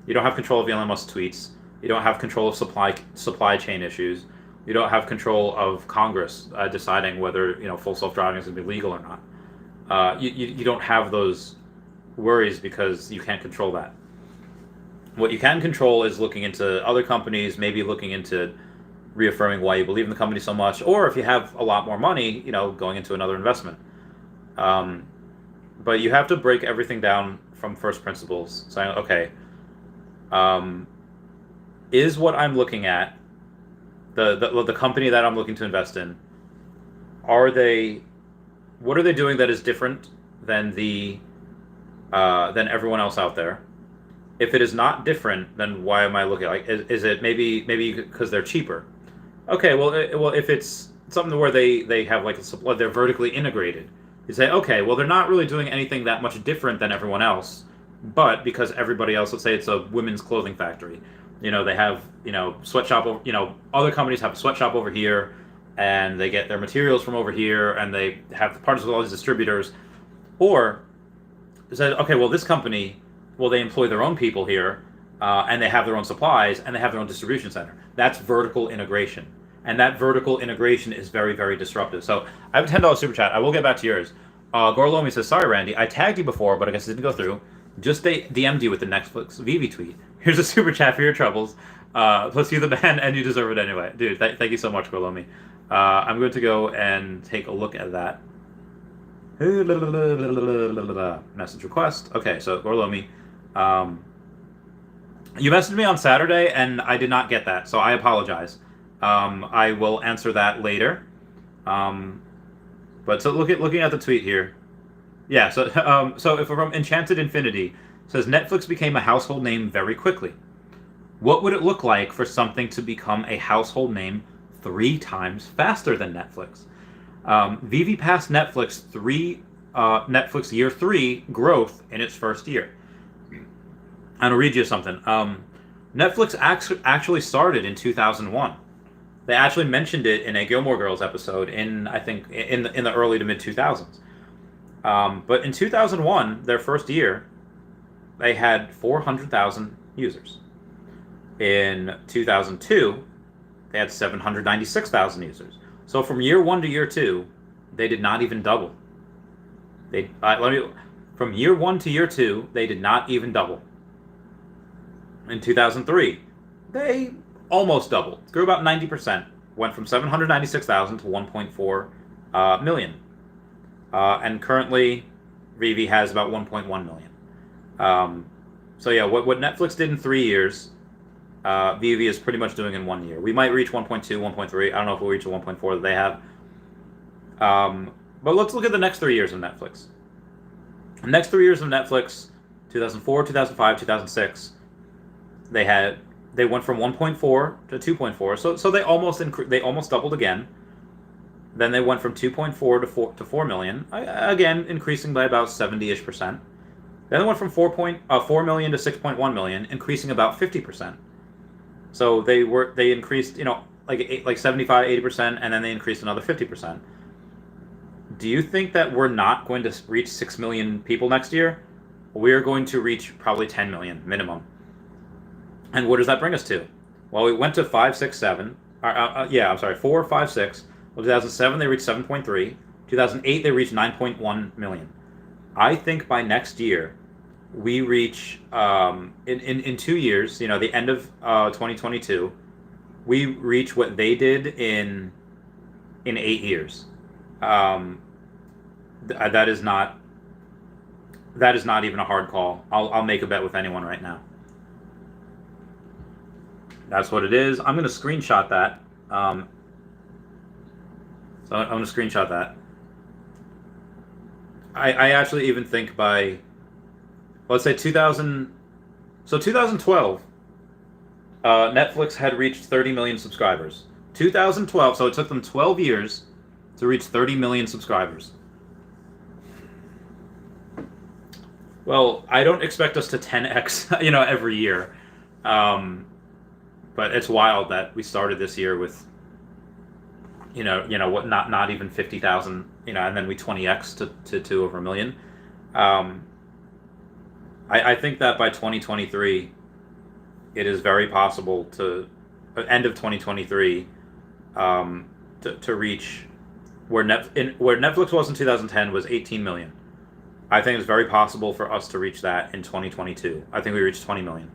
Speaker 1: You don't have control of Elon Musk's tweets. You don't have control of supply chain issues. You don't have control of Congress deciding whether full self-driving is going to be legal or not. You don't have those worries because you can't control that. What you can control is looking into other companies, maybe looking into reaffirming why you believe in the company so much, or if you have a lot more money, going into another investment. But you have to break everything down from first principles, saying, okay, is what I'm looking at, the company that I'm looking to invest in, what are they doing that is different than than everyone else out there? If it is not different, then why am I looking? Like, is it maybe because they're cheaper? Okay, well, if it's something where they have like a supply, they're vertically integrated. You say, okay, well, they're not really doing anything that much different than everyone else, but because everybody else, let's say it's a women's clothing factory, they have sweatshop, other companies have a sweatshop over here, and they get their materials from over here, and they have parts of all these distributors, or said, okay, well, this company, well, they employ their own people here, and they have their own supplies, and they have their own distribution center. That's vertical integration. And that vertical integration is very, very disruptive. So I have a $10 super chat. I will get back to yours. Gorlomi says, sorry, Randy. I tagged you before, but I guess it didn't go through. Just DM'd you with the Netflix veve tweet. Here's a super chat for your troubles. Plus, you're the man, and you deserve it anyway. Dude, thank you so much, Gorlomi. I'm going to go and take a look at that. Message request. Okay, so Gorlomi. You messaged me on Saturday, and I did not get that, so I apologize. I will answer that later. But so looking at the tweet here, yeah. So if from Enchanted Infinity says Netflix became a household name very quickly. What would it look like for something to become a household name 3 times faster than Netflix? veve passed Netflix year 3 growth in its first year. I'm gonna read you something. Netflix actually started in 2001. They actually mentioned it in a Gilmore Girls episode I think in the early to mid 2000s. But in 2001, their first year, they had 400,000 users. In 2002, they had 796,000 users. So from year 1 to year 2, they did not even double. From year 1 to year 2, they did not even double. In 2003, they almost doubled. Grew about 90%. Went from 796,000 to 1.4 million. And currently, veve has about 1.1 million. So yeah, what Netflix did in 3 years, veve is pretty much doing in 1 year. We might reach 1.2, 1.3. I don't know if we'll reach the 1.4 that they have. But let's look at the next 3 years of Netflix. The next 3 years of Netflix, 2004, 2005, 2006, they went from 1.4 to 2.4. So they almost doubled again. Then they went from 2.4 to 4 million, again increasing by about 70-ish%. Then they went from 4 million to 6.1 million, increasing about 50%. So they increased, like 75, 80%, and then they increased another 50%. Do you think that we're not going to reach 6 million people next year? We're going to reach probably 10 million minimum. And what does that bring us to? Well, we went to 5, 6, 7. 4, 5, 6. Well, 2007 they reached 7.3. 2008 they reached 9.1 million. I think by next year we reach in 2 years, the end of 2022, we reach what they did in 8 years. That is not even a hard call. I'll make a bet with anyone right now. That's what it is. I'm going to screenshot that. So I'm going to screenshot that. I actually even think by, let's say 2012, Netflix had reached 30 million subscribers. 2012, so it took them 12 years to reach 30 million subscribers. Well, I don't expect us to 10x, every year. But it's wild that we started this year with, what, not even 50,000, and then we 20x to over a million. I think that by 2023, it is very possible to, end of 2023, to reach where Netflix was in 2010 was 18 million. I think it's very possible for us to reach that in 2022. I think we reached 20 million.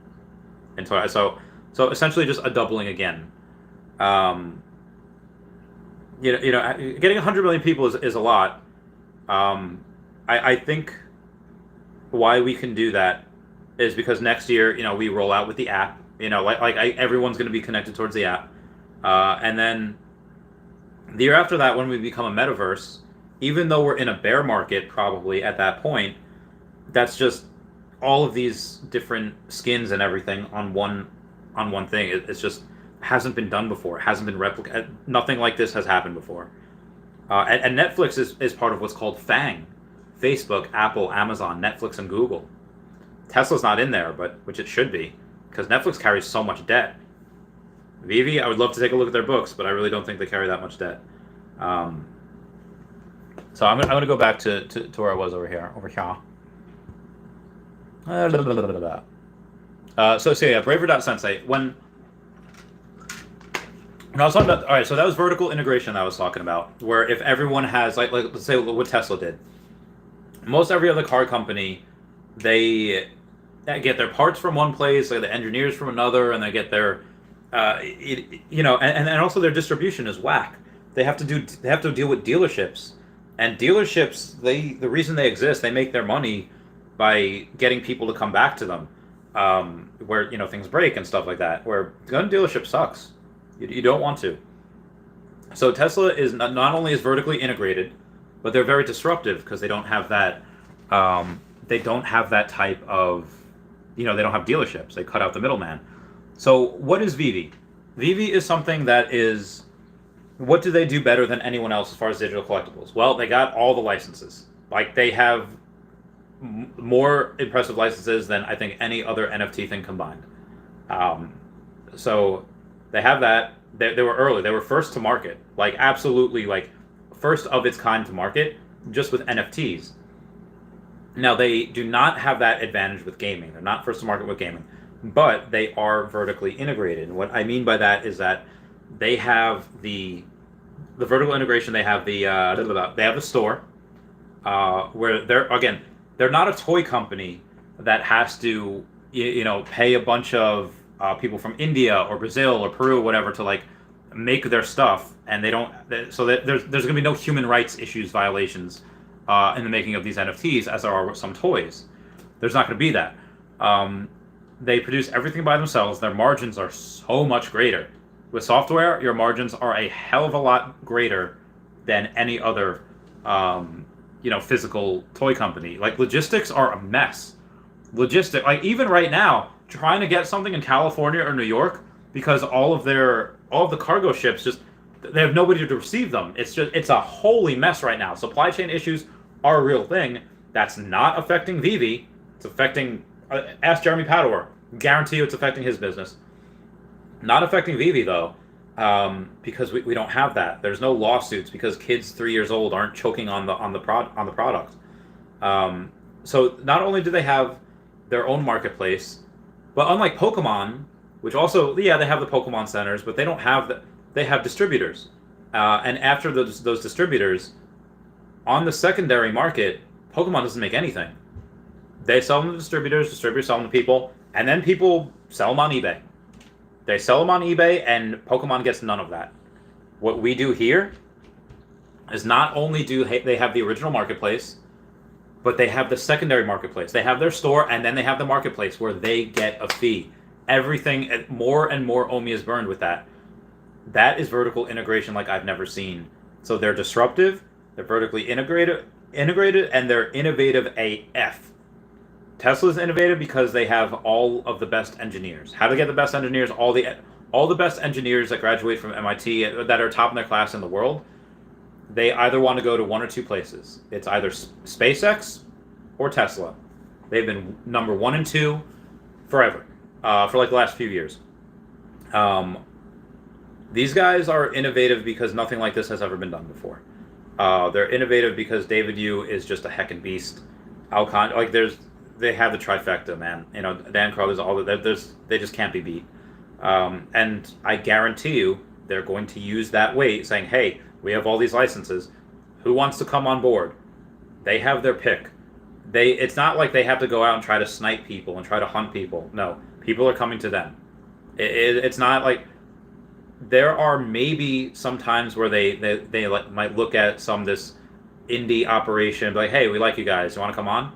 Speaker 1: So essentially just a doubling again. Getting 100 million people is a lot. I think why we can do that is because next year, we roll out with the app. Everyone's going to be connected towards the app, and then the year after that, when we become a metaverse, even though we're in a bear market, probably at that point, that's just all of these different skins and everything on one thing. It's just hasn't been done before. It hasn't been replicated. Nothing like this has happened before. And Netflix is part of what's called FANG: Facebook, Apple, Amazon, Netflix, and Google. Tesla's not in there, which it should be, because Netflix carries so much debt. veve, I would love to take a look at their books, but I really don't think they carry that much debt. So I'm gonna go back to where I was over here. So yeah, Braver.sensei. When I was talking about, all right, so that was vertical integration I was talking about, where if everyone has, like let's say what Tesla did. Most every other car company, they get their parts from one place, like the engineers from another, and they get their, and also their distribution is whack. They have to deal with dealerships, and dealerships, the reason they exist, they make their money by getting people to come back to them, where things break and stuff like that. Where gun dealership sucks, you don't want to. So Tesla is not only is vertically integrated, but they're very disruptive because they don't have that. They don't have that type of, they don't have dealerships. They cut out the middleman. So what is veve? veve is something that is, what do they do better than anyone else as far as digital collectibles? Well, they got all the licenses. Like, they have more impressive licenses than I think any other NFT thing combined. So they have that. They were early. They were first to market. Like, absolutely, like, first of its kind to market, just with NFTs. Now, they do not have that advantage with gaming. They're not first to market with gaming. But they are vertically integrated. And what I mean by that is that they have the vertical integration. They have the store, where they're not a toy company that has to pay a bunch of people from India or Brazil or Peru or whatever to like make their stuff, and they don't. So that there's going to be no human rights issues violations in the making of these NFTs, as there are with some toys. There's not going to be that. They produce everything by themselves. Their margins are so much greater. With software, your margins are a hell of a lot greater than any other, physical toy company. Like, logistics are a mess. Like, even right now, trying to get something in California or New York, because all of the cargo ships they have nobody to receive them. It's a holy mess right now. Supply chain issues are a real thing. That's not affecting veve. It's affecting, ask Jeremy Padour. Guarantee you it's affecting his business. Not affecting veve though, because we don't have that. There's no lawsuits because kids 3 years old aren't choking on the product. So not only do they have their own marketplace, but unlike Pokemon, which also they have the Pokemon centers, but they don't have they have distributors, and after those distributors, on the secondary market, Pokemon doesn't make anything. They sell them to distributors sell them to people, and then people sell them on eBay. They sell them on eBay, and Pokemon gets none of that. What we do here is not only do they have the original marketplace, but they have the secondary marketplace. They have their store, and then they have the marketplace where they get a fee. everything, more and more OMI is burned with that. That is vertical integration like I've never seen. So they're disruptive, they're vertically integrated, and they're innovative AF. Tesla's innovative because they have all of the best engineers. How to get the best engineers? All the best engineers that graduate from MIT that are top in their class in the world, they either want to go to one or two places. It's either SpaceX or Tesla. They've been number 1 and 2 forever, for like the last few years. These guys are innovative because nothing like this has ever been done before. They're innovative because David Yu is just a heckin' beast. Alcon, like they have the trifecta, man. You know, Dan Carlos, they just can't be beat. And I guarantee you, they're going to use that weight, saying, "Hey, we have all these licenses. Who wants to come on board?" They have their pick. It's not like they have to go out and try to snipe people and try to hunt people. No, people are coming to them. It's not like there are maybe some times where they might look at this indie operation and be like, "Hey, we like you guys. You want to come on?"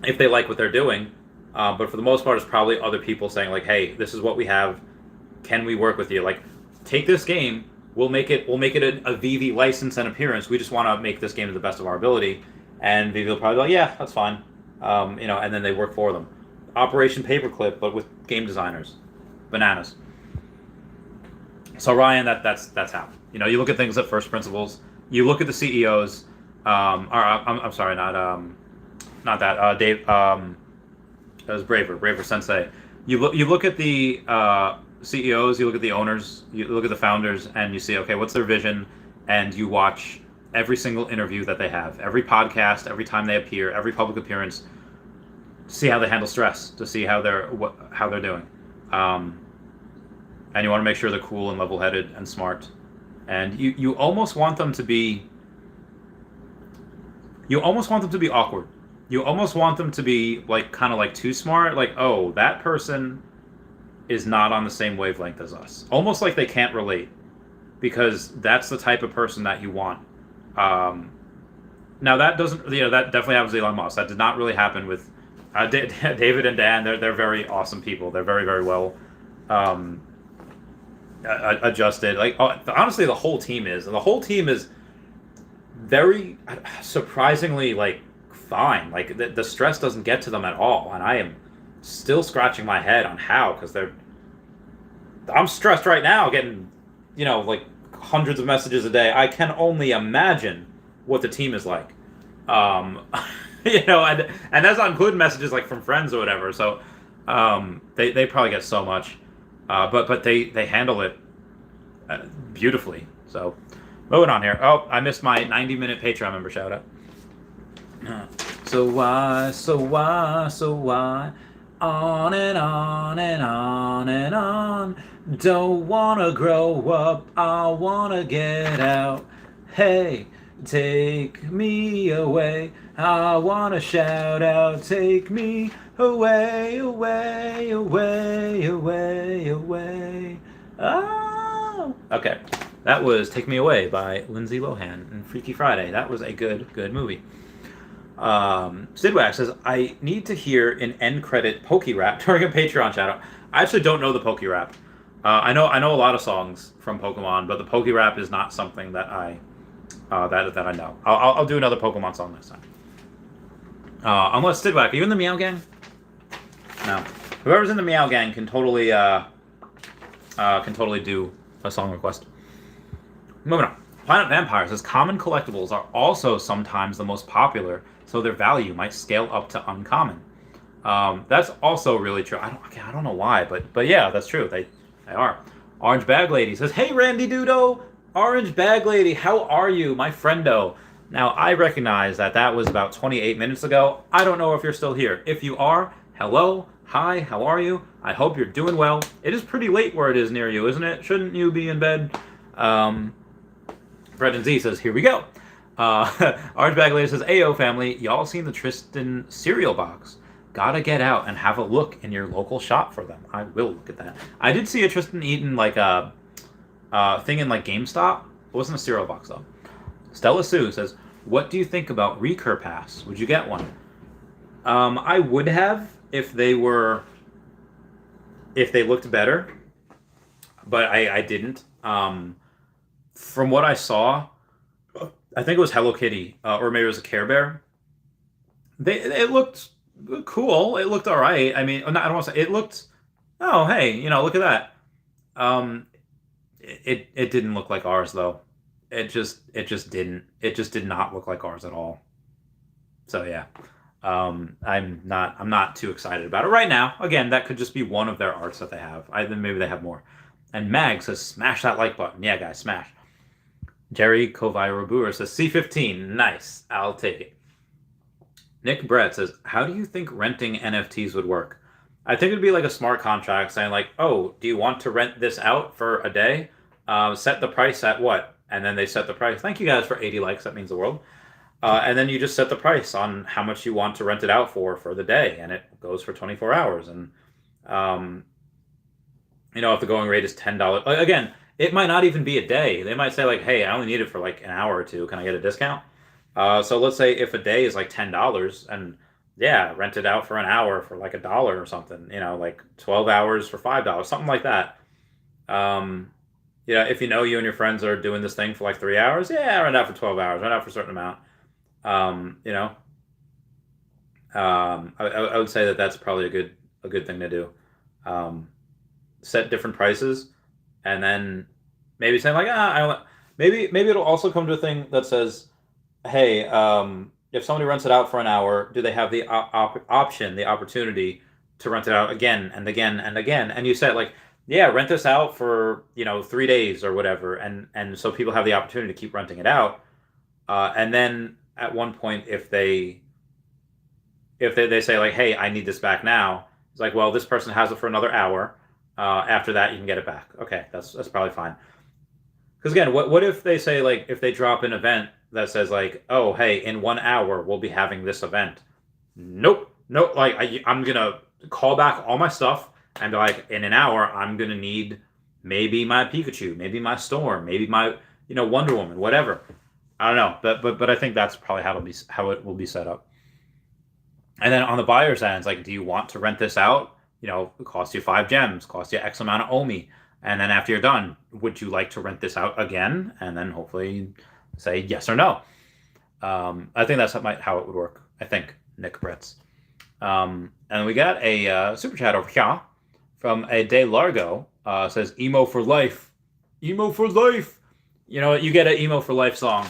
Speaker 1: If they like what they're doing. But for the most part, it's probably other people saying like, "Hey, this is what we have. Can we work with you? Like, take this game. We'll make it a veve license and appearance. We just want to make this game to the best of our ability." And veve will probably be like, "Yeah, that's fine." And then they work for them. Operation Paperclip, but with game designers. Bananas. So Ryan, that's how. You look at things at first principles. You look at the CEOs. I'm sorry, not that. Dave. That was Braver Sensei. You look at the CEOs, you look at the owners, you look at the founders, and you see, okay, what's their vision? And you watch every single interview that they have, every podcast, every time they appear, every public appearance, to see how they handle stress, to see how they're doing. And you want to make sure they're cool and level-headed and smart. And you almost want them to be awkward. You almost want them to be like kind of like too smart, like, oh, that person is not on the same wavelength as us. Almost like they can't relate, because that's the type of person that you want. Now that doesn't, that definitely happens with Elon Musk. That did not really happen with David and Dan. They're very awesome people. They're very, very well adjusted. Like, honestly, the whole team is very surprisingly like fine. Like the stress doesn't get to them at all, and I am still scratching my head on how, because I'm stressed right now, getting like hundreds of messages a day. I can only imagine what the team is like. And that's not including messages like from friends or whatever. So they probably get so much, but they handle it beautifully. So moving on here. Oh, I missed my 90-minute Patreon member shout out. So why, on and on and on and on. Don't wanna grow up, I wanna get out. Hey, take me away. I wanna shout out, take me away, away, away, away, away. Oh! Okay, that was Take Me Away by Lindsay Lohan and Freaky Friday. That was a good movie. Sidwax says, I need to hear an end credit Poke Rap during a Patreon shout out. I actually don't know the Poke Rap. I know a lot of songs from Pokemon, but the Poke Rap is not something that I know. I'll do another Pokemon song next time. Unless Sidwax, are you in the Meow Gang? No. Whoever's in the Meow Gang can totally do a song request. Moving on. Planet Vampire says common collectibles are also sometimes the most popular, so their value might scale up to uncommon. That's also really true. I don't know why, but yeah, that's true. They are. Orange Bag Lady says, "Hey Randy Dudo, Orange Bag Lady, how are you, my friendo?" Now I recognize that was about 28 minutes ago. I don't know if you're still here. If you are, hello, hi, how are you? I hope you're doing well. It is pretty late where it is near you, isn't it? Shouldn't you be in bed? Brendan Z says, here we go. Orange Bag Lady says, Ayo family, y'all seen the Tristan cereal box? Gotta get out and have a look in your local shop for them. I will look at that. I did see a Tristan eating like a thing in like GameStop. It wasn't a cereal box though. Stella Sue says, what do you think about Recur Pass? Would you get one? I would have if they were if they looked better, but I didn't. From what I saw, I think it was Hello Kitty, or maybe it was a Care Bear. It looked cool. It looked all right. I mean, I don't want to say it looked. Oh, hey, look at that. Um, it didn't look like ours though. It just didn't. It just did not look like ours at all. So yeah, I'm not too excited about it right now. Again, that could just be one of their arts that they have. Then maybe they have more. And Mag says, smash that like button. Yeah, guys, smash. Jerry Kovai says, C15. Nice. I'll take it. Nick Brett says, how do you think renting NFTs would work? I think it'd be like a smart contract saying like, oh, do you want to rent this out for a day? Set the price at what? And then they set the price. Thank you guys for 80 likes. That means the world. And then you just set the price on how much you want to rent it out for the day. And it goes for 24 hours. And, if the going rate is $10. Again, it might not even be a day. They might say like, hey, I only need it for like an hour or two. Can I get a discount? So let's say if a day is like $10 and yeah, rent it out for an hour for like $1 or something, like 12 hours for $5, something like that. If you and your friends are doing this thing for like 3 hours, yeah, rent out for 12 hours, rent out for a certain amount. I would say that that's probably a good thing to do. Set different prices, and then maybe saying like, maybe it'll also come to a thing that says, hey, if somebody rents it out for an hour, do they have the option, the opportunity to rent it out again and again and again? And you said like, yeah, rent this out for 3 days or whatever, and so people have the opportunity to keep renting it out. And then at one point, if they say like, hey, I need this back now, it's like, well, this person has it for another hour. After that, you can get it back. Okay, that's probably fine. Because again, what if they say like, if they drop an event that says like, oh, hey, in 1 hour we'll be having this event. Nope. Like I'm gonna call back all my stuff and be like, in an hour I'm gonna need maybe my Pikachu, maybe my Storm, maybe my Wonder Woman, whatever. I don't know, but I think that's probably how it will be set up. And then on the buyer's end, it's like, do you want to rent this out? It costs you 5 gems, costs you X amount of OMI. And then after you're done, would you like to rent this out again? And then hopefully say yes or no. I think that's how it would work. I think, Nick Bretz. And we got a super chat over here from a De Largo. Says, emo for life. Emo for life. You get an emo for life song.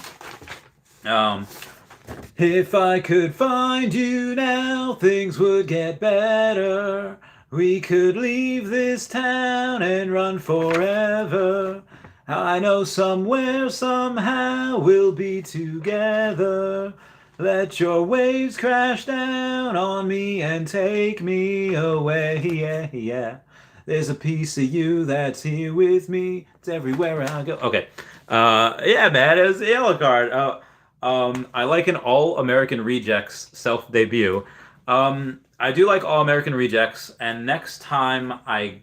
Speaker 1: If I could find you now, things would get better. We could leave this town and run forever. I know somewhere, somehow, we'll be together. Let your waves crash down on me and take me away, yeah, yeah. There's a piece of you that's here with me. It's everywhere I go. Okay. Yeah, man, it was the yellow card. I like an All American Rejects self-debut. I do like All American Rejects, and next time I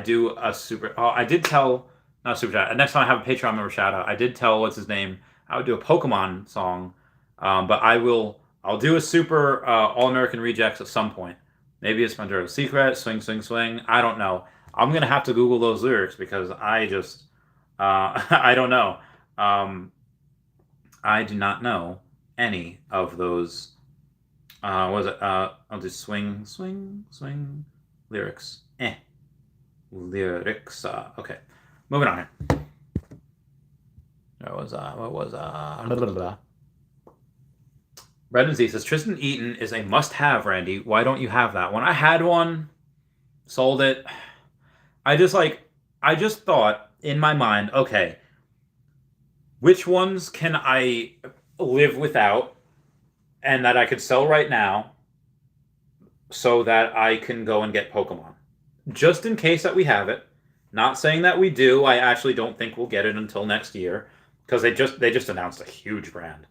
Speaker 1: do a super. Oh, I did tell not a super chat. Next time I have a Patreon member shout out, I did tell what's his name. I would do a Pokemon song, but I'll do a super All American Rejects at some point. Maybe it's Pandora's Secret, Swing Swing Swing. I don't know. I'm gonna have to Google those lyrics because I just I don't know. I do not know any of those. Was it? I'll do swing, swing, swing. Lyrics. Lyrics. Okay. Moving on here. What was blah, blah, blah. Brendan Z says, Tristan Eaton is a must-have, Randy. Why don't you have that one? I had one. Sold it. I just thought in my mind, okay, which ones can I live without and that I could sell right now so that I can go and get Pokemon? Just in case that we have it. Not saying that we do. I actually don't think we'll get it until next year because they just announced a huge brand.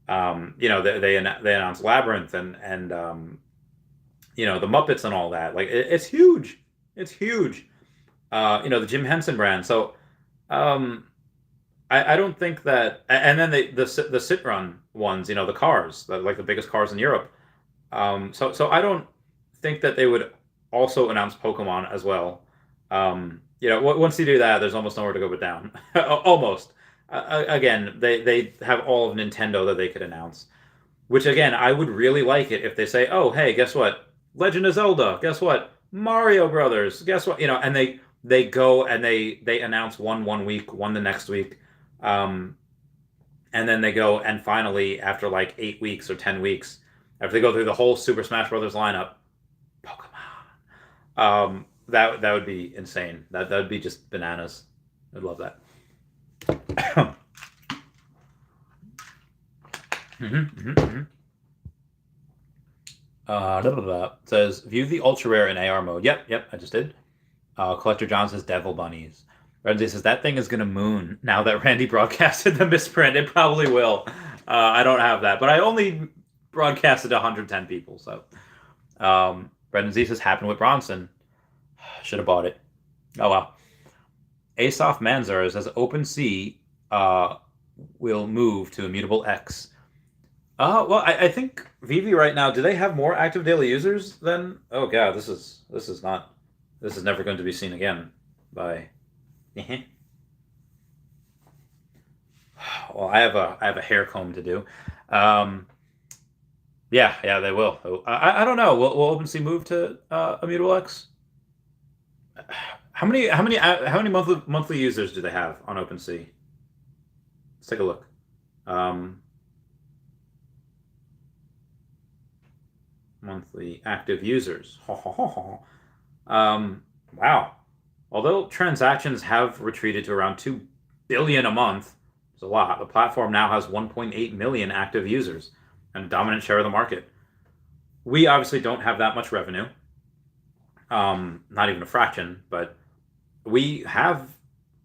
Speaker 1: They announced Labyrinth and the Muppets and all that. Like it's huge. It's huge. The Jim Henson brand. So I don't think that. And then the sit run ones. The cars, like the biggest cars in Europe. So I don't think that they would also announce Pokemon as well. Once you do that, there's almost nowhere to go but down. Almost. Again, they have all of Nintendo that they could announce. Which again, I would really like it if they say, "Oh, hey, guess what? Legend of Zelda. Guess what? Mario Brothers. Guess what?" And they go and they announce one week, one the next week, and then they go and finally after like 8 weeks or 10 weeks, after they go through the whole Super Smash Brothers lineup, Pokemon. That would be insane. That would be just bananas. I'd love that. Says view the ultra rare in AR mode. Yep, I just did. Collector John says Devil Bunnies. Randy says that thing is gonna moon now that Randy broadcasted the misprint. It probably will. I don't have that, but I only broadcasted 110 people. So, Brendan Z says happened with Bronson. Should have bought it. Oh well. Asof Manzar says OpenSea will move to Immutable X. Well, I think veve right now, do they have more active daily users than? Oh god, this is never going to be seen again by. Well, I have a hair comb to do. Yeah, they will. I don't know. Will OpenSea move to Immutable X? How many monthly users do they have on OpenSea? Let's take a look. Monthly active users. Wow. Although transactions have retreated to around 2 billion a month, it's a lot. The platform now has 1.8 million active users and a dominant share of the market. We obviously don't have that much revenue. Not even a fraction, but we have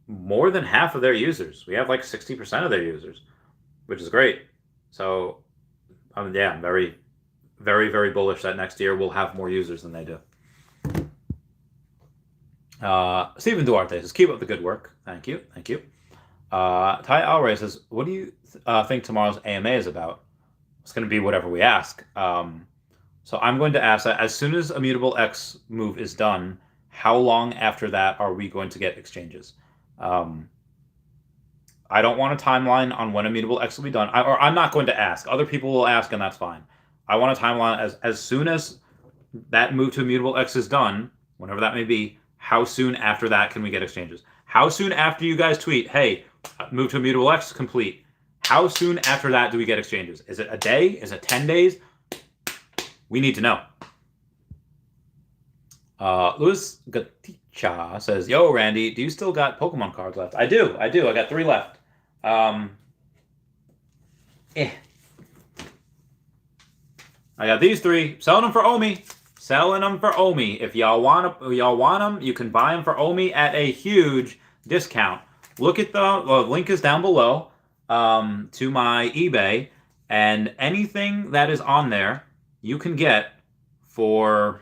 Speaker 1: more than half of their users. We have like 60% of their users, which is great. So, yeah, I'm very, very, very bullish that next year we'll have more users than they do. Stephen Duarte says, keep up the good work. Thank you. Ty Alray says, what do you think tomorrow's AMA is about? It's going to be whatever we ask. So I'm going to ask that as soon as Immutable X move is done, how long after that are we going to get exchanges? I don't want a timeline on when Immutable X will be done. I'm not going to ask. Other people will ask, and that's fine. I want a timeline as soon as that move to Immutable X is done, whenever that may be, how soon after that can we get exchanges? How soon after you guys tweet, hey, move to Immutable X complete? How soon after that do we get exchanges? Is it a day? Is it 10 days? We need to know. Luis Gaticha says, yo, Randy, do you still got Pokemon cards left? I do. I got 3 left. I got these 3. Selling them for OMI. If y'all want them, you can buy them for OMI at a huge discount. Look at the link is down below to my eBay, and anything that is on there you can get for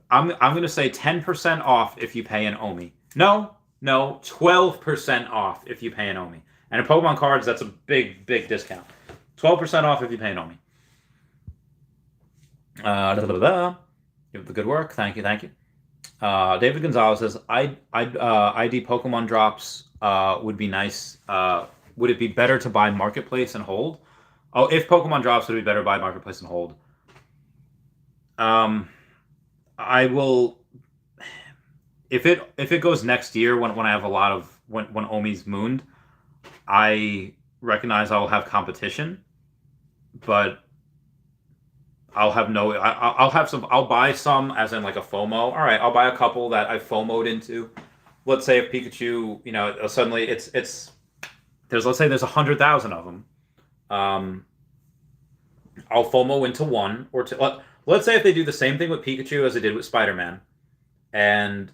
Speaker 1: I'm going to say 10% off if you pay an OMI. No, 12% off if you pay an OMI. And in Pokemon cards, that's a big discount. 12% off if you pay an OMI. Give the good work. Thank you. David Gonzalez says, ID Pokemon drops would be nice. Would it be better to buy Marketplace and hold? Oh, if Pokemon drops, would it be better to buy Marketplace and hold? I will. If it goes next year when I have a lot of when OMI's mooned, I recognize I'll have competition, but I'll have no. I'll have some. I'll buy some as in like a FOMO. All right, I'll buy a couple that I FOMO'd into. Let's say if Pikachu, suddenly it's let's say there's 100,000 of them. I'll FOMO into 1 or 2. Let's say if they do the same thing with Pikachu as they did with Spider-Man, and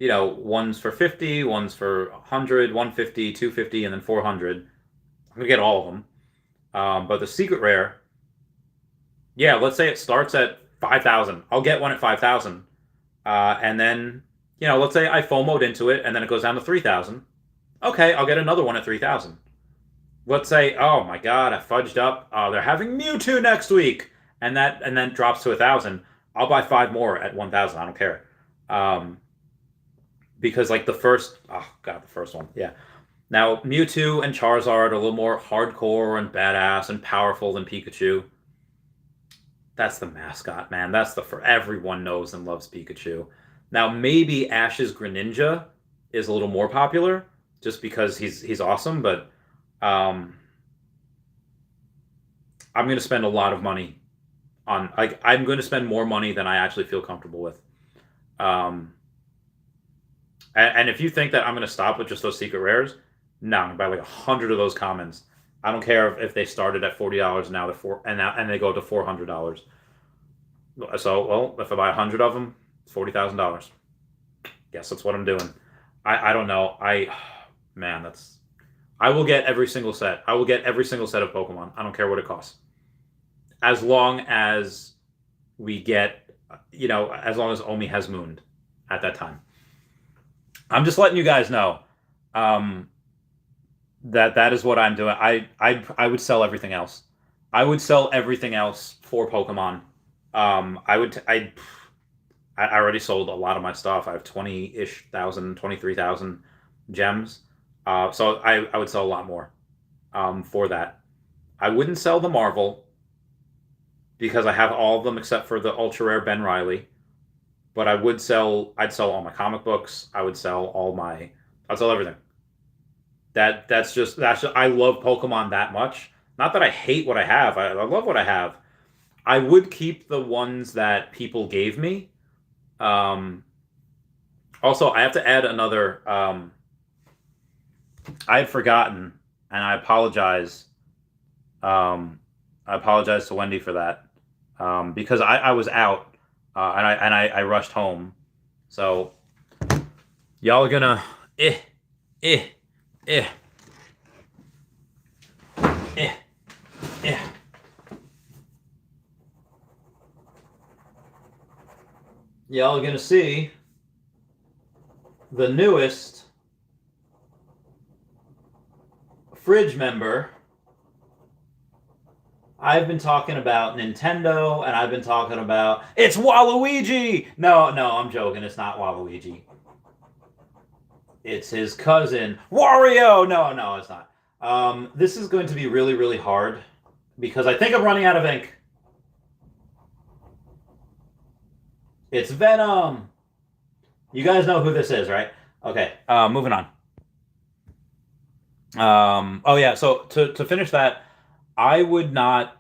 Speaker 1: one's for 50, one's for 100, 150, 250, and then 400. I'm gonna get all of them. But the secret rare, yeah, let's say it starts at 5,000. I'll get one at 5,000, and then let's say I FOMO'd into it, and then it goes down to 3,000. Okay, I'll get another one at 3,000. Let's say, oh my god, I fudged up. They're having Mewtwo next week. and then drops to 1,000, I'll buy 5 more at 1,000. I don't care. Because like the first one, yeah. Now Mewtwo and Charizard are a little more hardcore and badass and powerful than Pikachu. That's the mascot, man. That's for everyone knows and loves Pikachu. Now maybe Ash's Greninja is a little more popular just because he's awesome, but I'm going to spend a lot of money on, like, I'm going to spend more money than I actually feel comfortable with. And if you think that I'm going to stop with just those secret rares, no, I'm going to buy like 100 of those commons. I don't care if they started at $40 and now and they go to $400. So, well, if I buy 100 of them, it's $40,000. Guess that's what I'm doing. I don't know. I will get every single set. I will get every single set of Pokemon. I don't care what it costs. As long as we get, as long as OMI has mooned at that time. I'm just letting you guys know that is what I'm doing. I would sell everything else. I would sell everything else for Pokemon. I already sold a lot of my stuff. I have 23,000 gems. So I would sell a lot more for that. I wouldn't sell the Marvel because I have all of them except for the ultra rare Ben Riley. But I'd sell all my comic books. I'd sell everything. That's just I love Pokemon that much. Not that I hate what I have. I love what I have. I would keep the ones that people gave me. Also, I have to add another. I had forgotten, and I apologize. I apologize to Wendy for that because I was out and I rushed home. So y'all are gonna Y'all are gonna see the newest fridge member. I've been talking about Nintendo, and I've been talking about it's Waluigi. No, I'm joking. It's not Waluigi. It's his cousin Wario. No, it's not. This is going to be really, really hard because I think I'm running out of ink. It's Venom. You guys know who this is, right? Okay, moving on. Oh yeah, so to finish that, I would not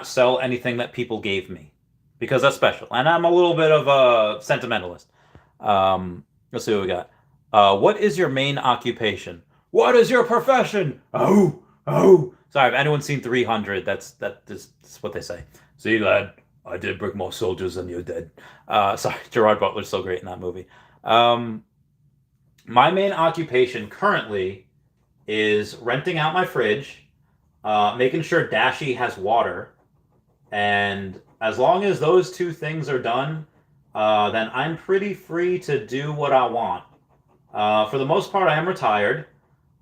Speaker 1: sell anything that people gave me because that's special, and I'm a little bit of a sentimentalist. Let's see what we got. What is your main occupation? What is your profession? Oh. Sorry, if anyone's seen 300, that's what they say. See, lad, I did break more soldiers than you did. Sorry, Gerard Butler's so great in that movie. My main occupation currently is renting out my fridge, making sure Dashi has water, and as long as those two things are done, then I'm pretty free to do what I want. For the most part, I am retired,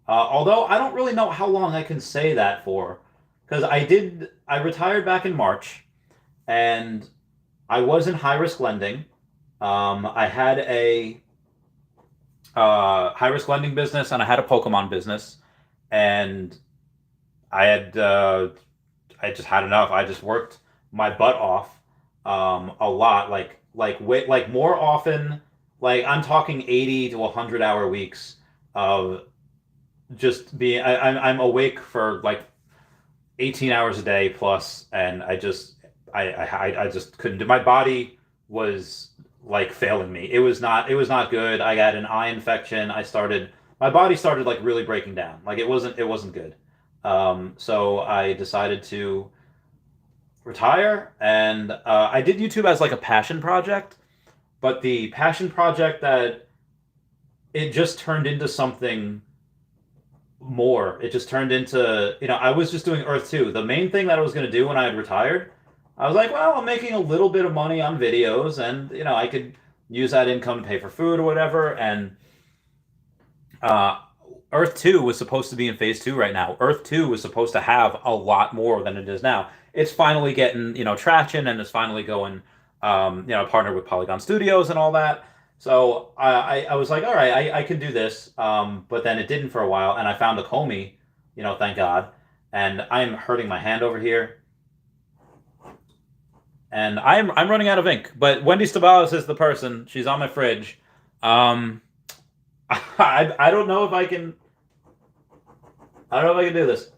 Speaker 1: although I don't really know how long I can say that for, because I retired back in March, and I was in high-risk lending. I had a high-risk lending business, and I had a Pokemon business, and I just had enough. I just worked my butt off a lot, like more often. Like I'm talking 80 to 100-hour weeks of just being. I'm awake for like 18 hours a day plus, and I just couldn't do. My body was like failing me. It was not good. I got an eye infection. My body started like really breaking down. Like it wasn't good. So I decided to retire, and I did YouTube as like a passion project, but the passion project that it just turned into something more. It just turned into, I was just doing Earth 2. The main thing that I was going to do when I had retired, I was like, well, I'm making a little bit of money on videos, and I could use that income to pay for food or whatever. And Earth 2 was supposed to be in phase 2 right now. Earth 2 was supposed to have a lot more than it is now. it's finally getting, traction, and it's finally going, partnered with Polygon Studios and all that. So I was like, all right, I can do this. But then it didn't for a while, and I found a Comey, thank God. And I'm hurting my hand over here. And I'm running out of ink. But Wendy Stibalis is the person. She's on my fridge. I don't know if I can. I don't know if I can do this.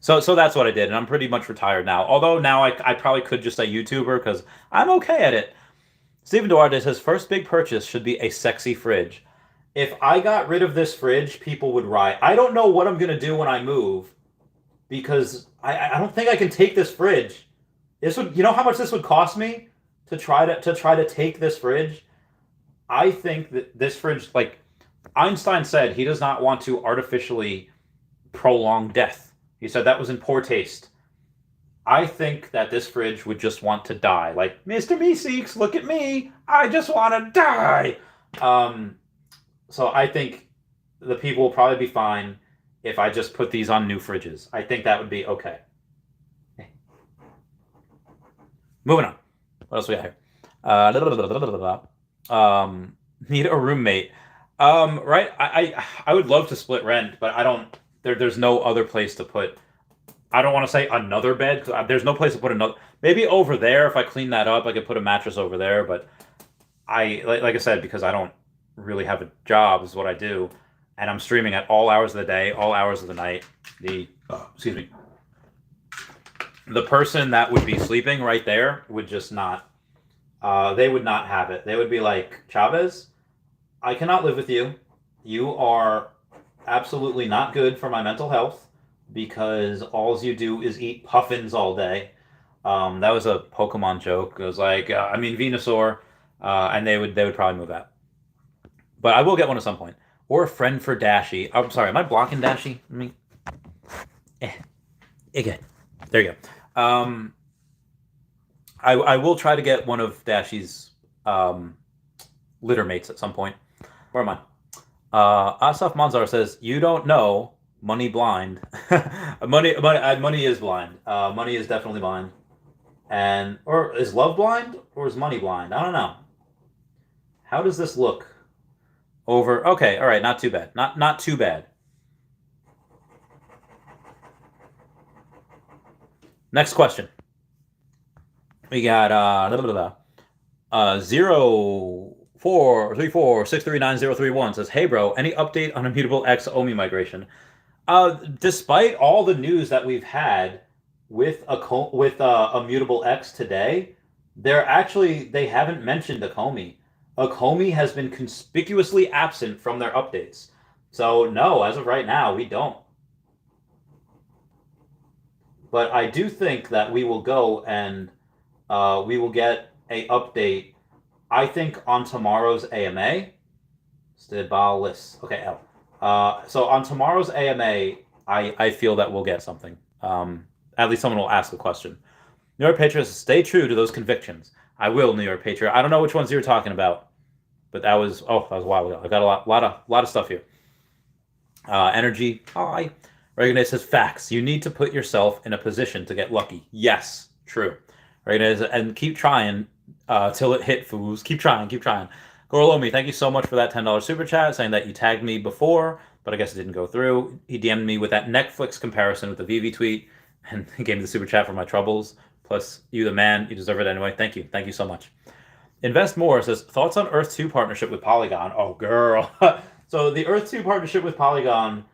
Speaker 1: So that's what I did, and I'm pretty much retired now. Although now I probably could just say YouTuber because I'm okay at it. Stephen Duarte says, first big purchase should be a sexy fridge. If I got rid of this fridge, people would riot. I don't know what I'm going to do when I move because I don't think I can take this fridge. This would, how much this would cost me to try to take this fridge? I think that this fridge, like Einstein said, he does not want to artificially prolong death. He said that was in poor taste. I think that this fridge would just want to die. Like, Mr. Meeseeks, look at me. I just want to die. So I think the people will probably be fine if I just put these on new fridges. I think that would be okay. Moving on. What else we got here? Need a roommate. Right? I would love to split rent, but I don't. There's no other place to put. I don't want to say another bed because there's no place to put another. Maybe over there, if I clean that up, I could put a mattress over there. But like I said, because I don't really have a job, is what I do, and I'm streaming at all hours of the day, all hours of the night. Excuse me. The person that would be sleeping right there would just not. They would not have it. They would be like, Chavez, I cannot live with you. You are absolutely not good for my mental health because all you do is eat puffins all day. That was a Pokemon joke. It was like, Venusaur, and they would probably move out. But I will get one at some point. Or a friend for Dashy. I'm sorry, am I blocking Dashy? Again. There you go. I will try to get one of Dashy's litter mates at some point. Where am I? Asaf Manzar says, you don't know, money blind. money is blind. Money is definitely blind. Or is love blind or is money blind? I don't know. How does this look? Okay, all right, not too bad. Not too bad. Next question. We got 0434639031 says, hey bro, any update on Immutable X OMI migration? Despite all the news that we've had with Immutable X today, they haven't mentioned Akomi. Akomi has been conspicuously absent from their updates. So no, as of right now, we don't. But I do think that we will go and we will get a update, I think, on tomorrow's AMA. Stibalis. Okay, L. So on tomorrow's AMA, I feel that we'll get something. At least someone will ask a question. New York Patriots, stay true to those convictions. I will, New York Patriot. I don't know which ones you were talking about, but that was a while ago. I got a lot of stuff here. Energy. Hi. Reagan says, facts. You need to put yourself in a position to get lucky. Yes, true. Reagan, and keep trying till it hit, fools. Keep trying. Gorlomi, thank you so much for that $10 super chat, saying that you tagged me before, but I guess it didn't go through. He DM'd me with that Netflix comparison with the veve tweet, and he gave me the super chat for my troubles. Plus, you the man, you deserve it anyway. Thank you so much. Invest More says, thoughts on Earth 2 partnership with Polygon? Oh, girl. So the Earth 2 partnership with Polygon,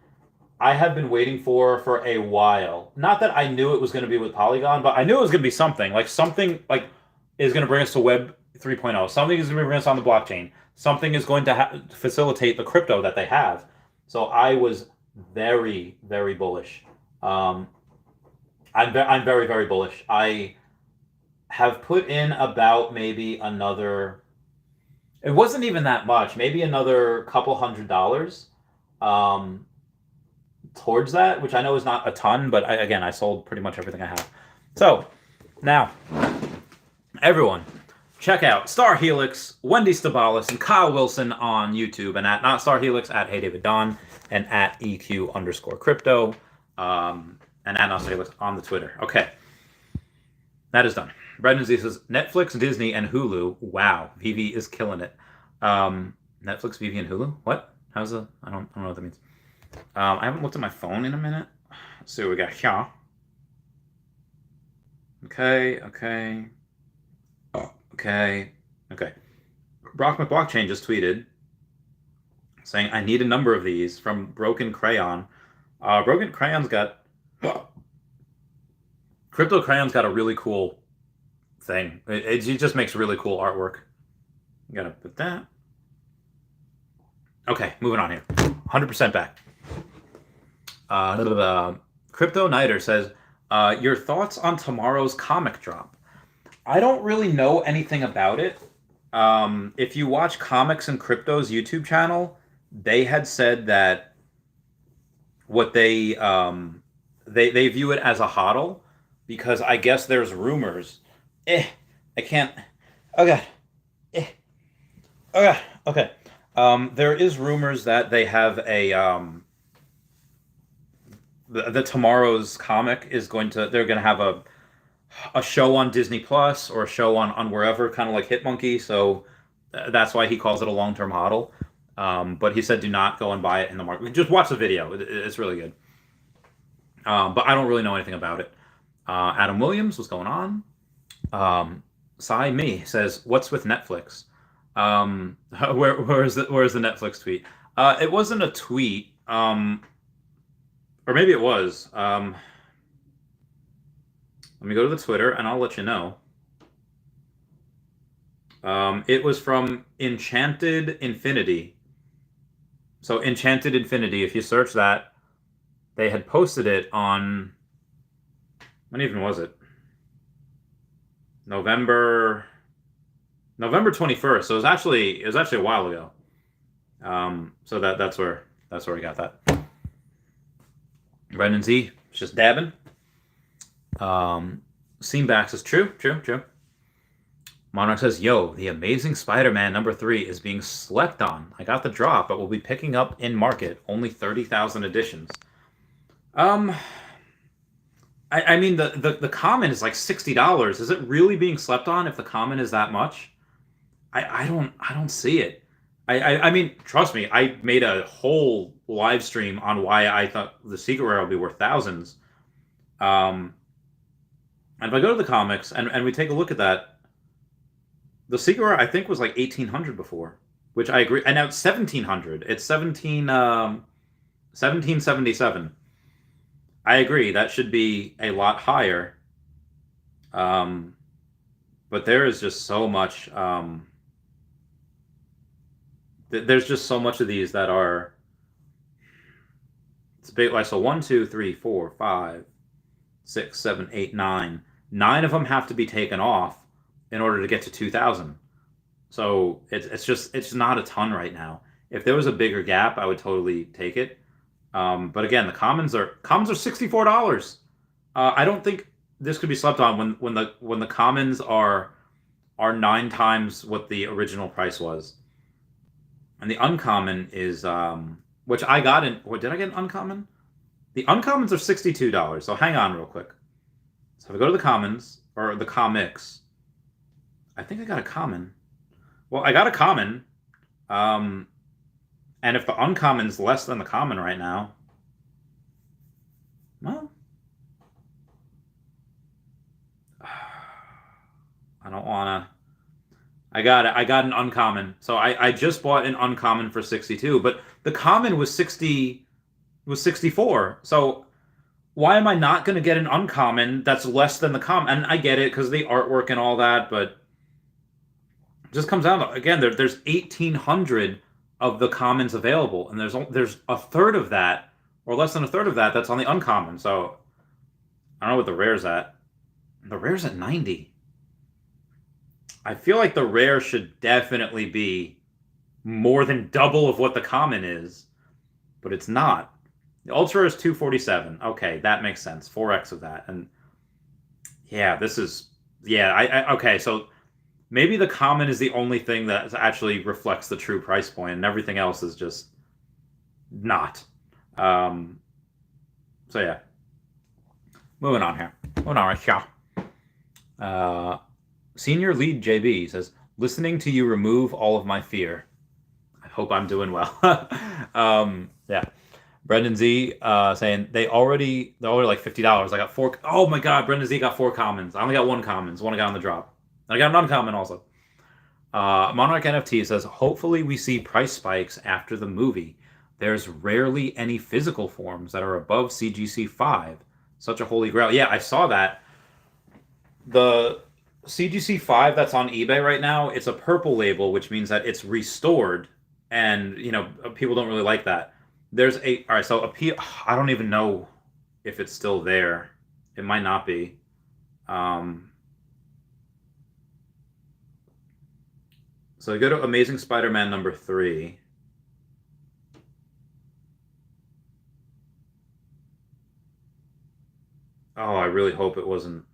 Speaker 1: I have been waiting for a while. Not that I knew it was going to be with Polygon, but I knew it was going to be something. Something is going to bring us to Web 3.0. Something is going to bring us on the blockchain. Something is going to facilitate the crypto that they have. So I was very, very bullish. I'm very, very bullish. I have put in about maybe another, it wasn't even that much, maybe another couple $100 towards that, which I know is not a ton, but I sold pretty much everything I have. So now, everyone, check out Star Helix, Wendy Stibalis, and Kyle Willson on YouTube, and at Not Star Helix, at Hey David Don, and at EQ_crypto. and at Nostradamus on the Twitter. Okay. That is done. Brendan Z says Netflix, Disney, and Hulu. Wow, veve is killing it. Netflix, veve, and Hulu. What? How's the? I don't know what that means. I haven't looked at my phone in a minute. Let's see what we got here. Okay. Brock McBlockchain just tweeted saying, "I need a number of these from Broken Crayon." Broken Crayon's got Crypto Crayon's got a really cool thing. It just makes really cool artwork. You gotta put that. Okay, moving on here. 100% back. Crypto Nighter says, your thoughts on tomorrow's comic drop? I don't really know anything about it. If you watch Comics and Crypto's YouTube channel, they had said that what they view it as a hodl, because I guess there's rumors. I can't. Okay. Okay. There is rumors that they have a the tomorrow's comic is they're going to have a show on Disney Plus or a show on wherever, kind of like Hitmonkey. So that's why he calls it a long-term hodl. But he said do not go and buy it in the market. Just watch the video. It's really good. But I don't really know anything about it. Adam Williams, what's going on? Sai Me says, what's with Netflix? Where's the Netflix tweet? It wasn't a tweet. Or maybe it was. Let me go to the Twitter and I'll let you know. It was from Enchanted Infinity. So Enchanted Infinity, if you search that, they had posted it on, when even was it? November 21st. So it was actually a while ago. So that's where we got that. Brendan Z, just dabbing. Seamback says true. Monarch says, yo, the Amazing Spider-Man #3 is being slept on. I got the drop, but will be picking up in market. Only 30,000 editions. I mean, the common is like $60. Is it really being slept on if the common is that much? I don't see it. I mean, trust me, I made a whole live stream on why I thought the secret rare will be worth thousands. And if I go to the comics and we take a look at that, the secret rare I think was like 1,800 before, which I agree. And now it's 1,700. It's 1777. I agree. That should be a lot higher. But there is just so much. There's just so much of these that are. It's big. Like, so 1, 2, 3, 4, 5, 6, 7, 8, 9. 9 of them have to be taken off in order to get to 2,000. So it's not a ton right now. If there was a bigger gap, I would totally take it. But again, the commons are $64. I don't think this could be slept on when the commons are 9 times what the original price was. And the uncommon is which I got in. What did I get an uncommon? The uncommons are $62. So hang on real quick. So if I go to the commons or the comics, I think I got a common. Well, I got a common. And if the uncommon's less than the common right now, well, I don't want to. I got an uncommon. So I just bought an uncommon for 62, but the common was 64. So why am I not going to get an uncommon that's less than the common? And I get it because of the artwork and all that, but it just comes down to, again, there's 1,800 of the commons available, and there's a third of that, or less than a third of that, that's on the uncommon. So I don't know what the rare's at. The rare's at 90. I feel like the rare should definitely be more than double of what the common is, but it's not. The ultra is 247. Okay, that makes sense. 4x of that. And yeah, this is, yeah, okay, so maybe the common is the only thing that actually reflects the true price point, and everything else is just not. So yeah. Moving on here. Moving on, right? Senior Lead JB says, listening to you remove all of my fear. I hope I'm doing well. Yeah. Brendan Z saying they're already like $50. I got 4. Oh my God, Brendan Z got 4 commons. I only got 1 commons. One I got on the drop. And I got an uncommon also. Monarch NFT says, hopefully we see price spikes after the movie. There's rarely any physical forms that are above CGC 5. Such a holy grail. Yeah, I saw that. The CGC 5 that's on eBay right now, it's a purple label, which means that it's restored, and people don't really like that. There's a all right, so I don't even know if it's still there. It might not be. So go to Amazing Spider-Man number 3. Oh, I really hope it wasn't.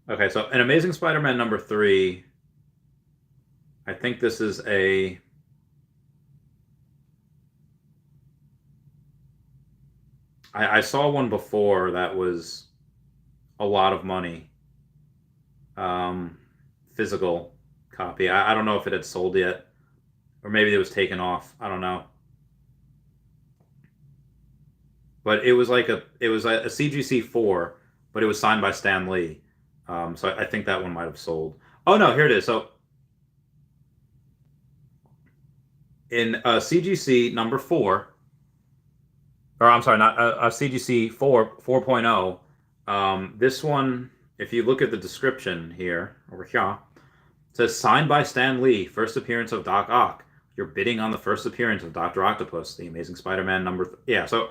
Speaker 1: Okay, so an Amazing Spider-Man number 3. I think this is a. I saw one before that was a lot of money. Physical copy. I don't know if it had sold yet, or maybe it was taken off. I don't know. But it was like a CGC 4, but it was signed by Stan Lee. So I think that one might have sold. Oh no, here it is. So in CGC number 4, or I'm sorry, not CGC 4.0. This one, if you look at the description here over here, it says signed by Stan Lee, first appearance of Doc Ock. You're bidding on the first appearance of Dr. Octopus, the Amazing Spider-Man number. Yeah, so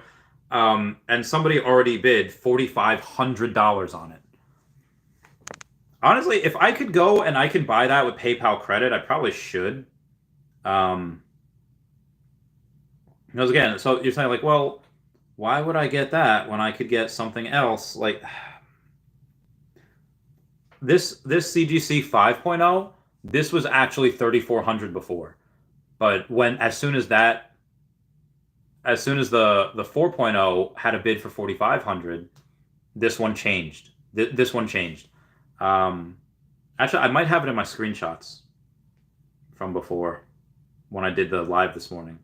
Speaker 1: and somebody already bid $4,500 on it. Honestly, if I could go and I could buy that with PayPal credit, I probably should. Because again, so you're saying like, well, why would I get that when I could get something else? Like this CGC 5.0, this was actually 3,400 before, but as soon as the 4.0 had a bid for 4,500, this one changed. This one changed. Actually, I might have it in my screenshots from before when I did the live this morning.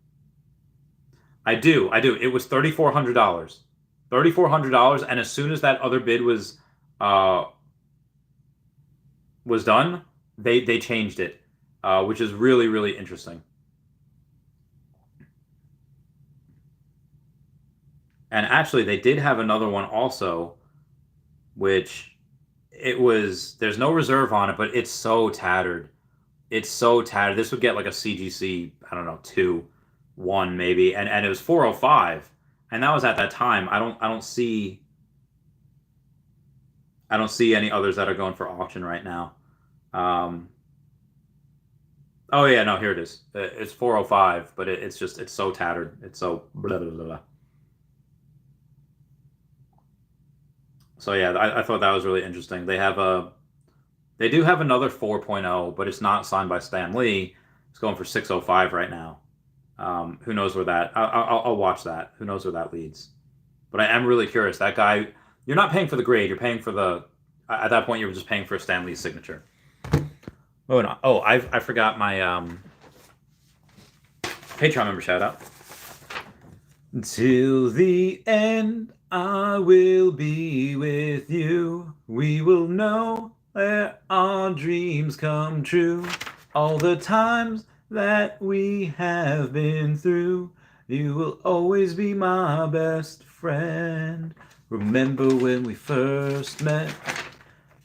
Speaker 1: I do. It was $3,400. $3,400, and as soon as that other bid was done, they changed it, which is really, really interesting. And actually, they did have another one also, which there's no reserve on it, but it's so tattered. It's so tattered. This would get like a CGC, I don't know, 2, 1 maybe, and it was 405, and that was at that time. I don't see any others that are going for auction right now. Oh yeah, no, here it is. It's 405, but it's so tattered. It's so blah, blah, blah, blah. So yeah, I thought that was really interesting. They do have another 4.0, but it's not signed by Stan Lee. It's going for 605 right now. Who knows where that? I'll watch that. Who knows where that leads? But I am really curious. That guy, you're not paying for the grade. You're paying for at that point, you were just paying for Stan Lee's signature. Oh no! Oh, I forgot my Patreon member shout out. Till the end, I will be with you. We will know where our dreams come true. All the times that we have been through, you will always be my best friend. Remember when we first met?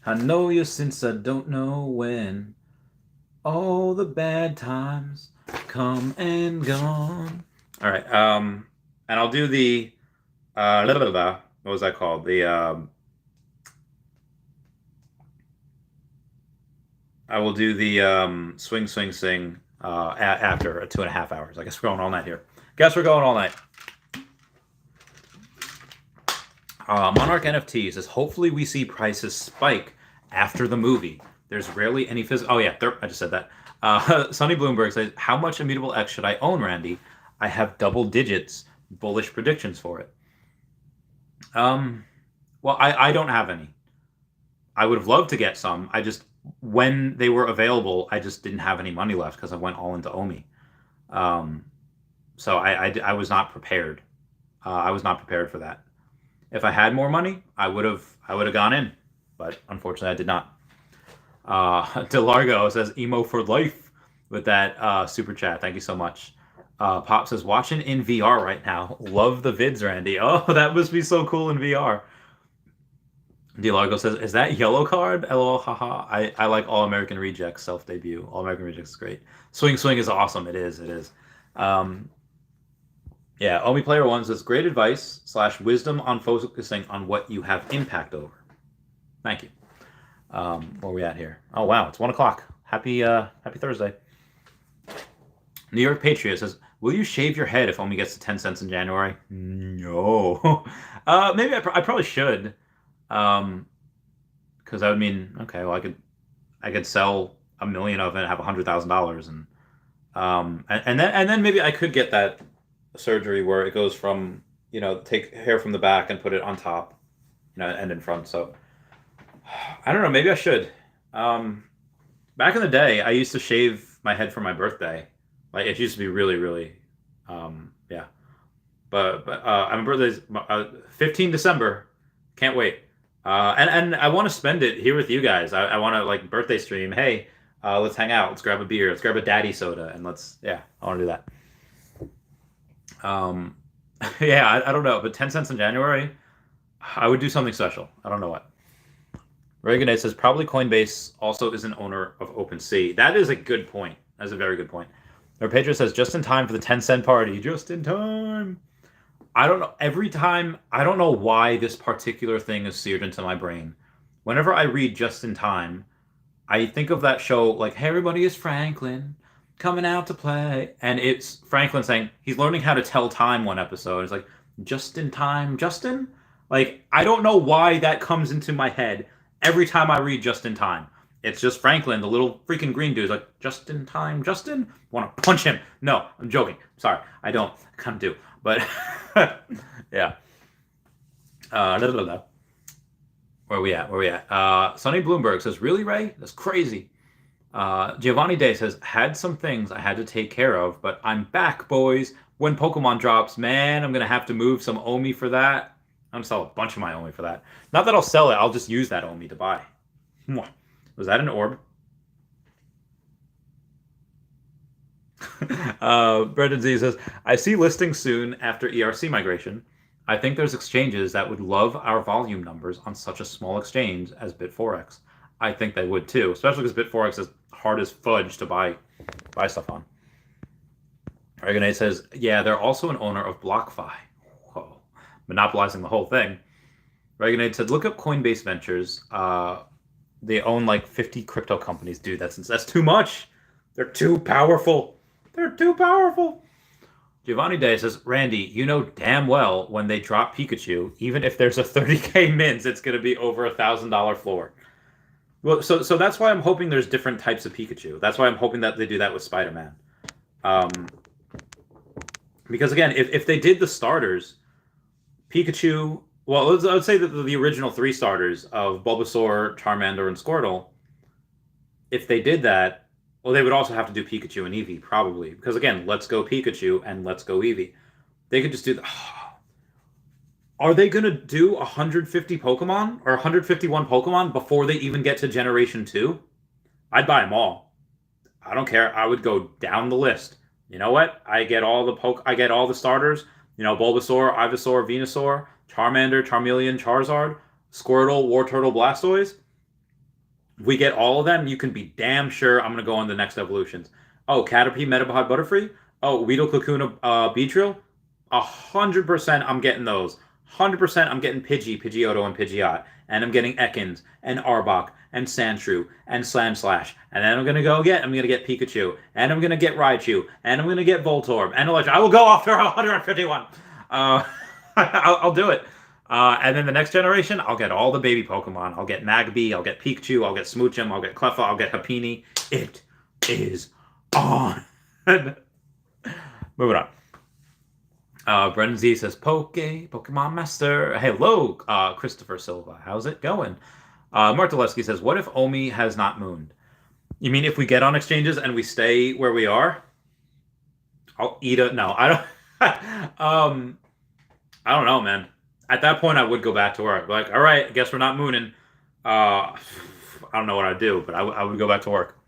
Speaker 1: I know you since I don't know when. All the bad times come and gone. All right, and I'll do the what was that called? The I will do the swing sing after 2.5 hours. I guess we're going all night here. Guess we're going all night. Monarch NFT says, hopefully we see prices spike after the movie. There's rarely any physical. Oh yeah, I just said that. Sonny Bloomberg says, how much Immutable X should I own, Randy? I have double digits bullish predictions for it. Well, I don't have any. I would have loved to get some. I just, when they were available, I just didn't have any money left because I went all into OMI. So I was not prepared. I was not prepared for that. If I had more money, I would have gone in, but unfortunately, I did not. DeLargo says emo for life with that super chat. Thank you so much. Pop says watching in VR right now. Love the vids, Randy. Oh, that must be so cool in VR. DeLargo says, is that yellow card? LOL, haha. I like All American Rejects self debut. All American Rejects is great. Swing is awesome. It is. Yeah, OMI Player 1 says, great advice / wisdom on focusing on what you have impact over. Thank you. Where are we at here? Oh, wow, it's 1 o'clock. Happy Thursday. New York Patriot says, will you shave your head if OMI gets to 10 cents in January? No. Maybe I probably should. Because that would mean, okay, well, I could sell 1 million of it and have $100,000, and then maybe I could get that surgery where it goes from, take hair from the back and put it on top, and in front. So I don't know, maybe I should. Back in the day, I used to shave my head for my birthday. Like, it used to be really, really, yeah. But my birthday's 15 December. Can't wait. And I want to spend it here with you guys. I want to, birthday stream. Hey, let's hang out. Let's grab a beer. Let's grab a daddy soda, and I want to do that. Yeah, I don't know, but 10 cents in January, I would do something special. I don't know what. Reagan says probably Coinbase also is an owner of OpenSea. That is a good point. That's a very good point. Our Pedro says just in time for the 10-cent party. Just in time. I don't know. Every time, I don't know why this particular thing is seared into my brain. Whenever I read Just in Time, I think of that show like, hey, everybody, is Franklin coming out to play. And it's Franklin saying he's learning how to tell time one episode. It's like, just in time, Justin? Like, I don't know why that comes into my head every time I read Just in Time. It's just Franklin, the little freaking green dude, like, just in time, Justin? Want to punch him. No, I'm joking. Sorry, I don't. I kind of do. But, yeah. Where are we at? Sonny Bloomberg says, really, Ray? That's crazy. Giovanni Day says, had some things I had to take care of, but I'm back, boys. When Pokemon drops, man, I'm going to have to move some OMI for that. I'm going to sell a bunch of my OMI for that. Not that I'll sell it. I'll just use that OMI to buy. Was that an orb? Brendan Z says, I see listings soon after ERC migration. I think there's exchanges that would love our volume numbers on such a small exchange as Bit4X. I think they would too, especially because Bit4X is hard as fudge to buy stuff on. Reagan says, yeah, they're also an owner of BlockFi. Whoa, monopolizing the whole thing. Reagan said, look up Coinbase Ventures. They own like 50 crypto companies. Dude, that's too much. They're too powerful. They're too powerful. Giovanni Day says, Randy, you know damn well when they drop Pikachu, even if there's a 30K mins, it's going to be over $1,000 floor. Well, so that's why I'm hoping there's different types of Pikachu. That's why I'm hoping that they do that with Spider-Man. Because again, if they did the starters, Pikachu, well, I would say that the original 3 starters of Bulbasaur, Charmander, and Squirtle, if they did that, well, they would also have to do Pikachu and Eevee, probably. Because again, let's go Pikachu and let's go Eevee. They could just do Are they going to do 150 Pokemon or 151 Pokemon before they even get to Generation 2? I'd buy them all. I don't care. I would go down the list. You know what? I get all the starters. Bulbasaur, Ivysaur, Venusaur, Charmander, Charmeleon, Charizard, Squirtle, Wartortle, Blastoise. If we get all of them, you can be damn sure I'm going to go on the next evolutions. Oh, Caterpie, Metapod, Butterfree. Oh, Weedle, Kakuna, Beedrill. 100% I'm getting those. 100% I'm getting Pidgeotto, and Pidgeot. And I'm getting Ekans, and Arbok, and Sandshrew, and Sandslash. And then I'm going to get Pikachu. And I'm going to get Raichu. And I'm going to get Voltorb. And Electro. I will go after 151. I'll do it. And then the next generation, I'll get all the baby Pokemon. I'll get Magby, I'll get Pikachu, I'll get Smoochum, I'll get Cleffa, I'll get Happiny. It is on. Moving on. Brendan Z says, Pokemon Master. Hello, Christopher Silva. How's it going? Mark Dulesky says, what if OMI has not mooned? You mean if we get on exchanges and we stay where we are? I'll eat it. No, I don't. I don't know, man. At that point, I would go back to work. Like, all right, I guess we're not mooning. I don't know what I'd do, but I would go back to work.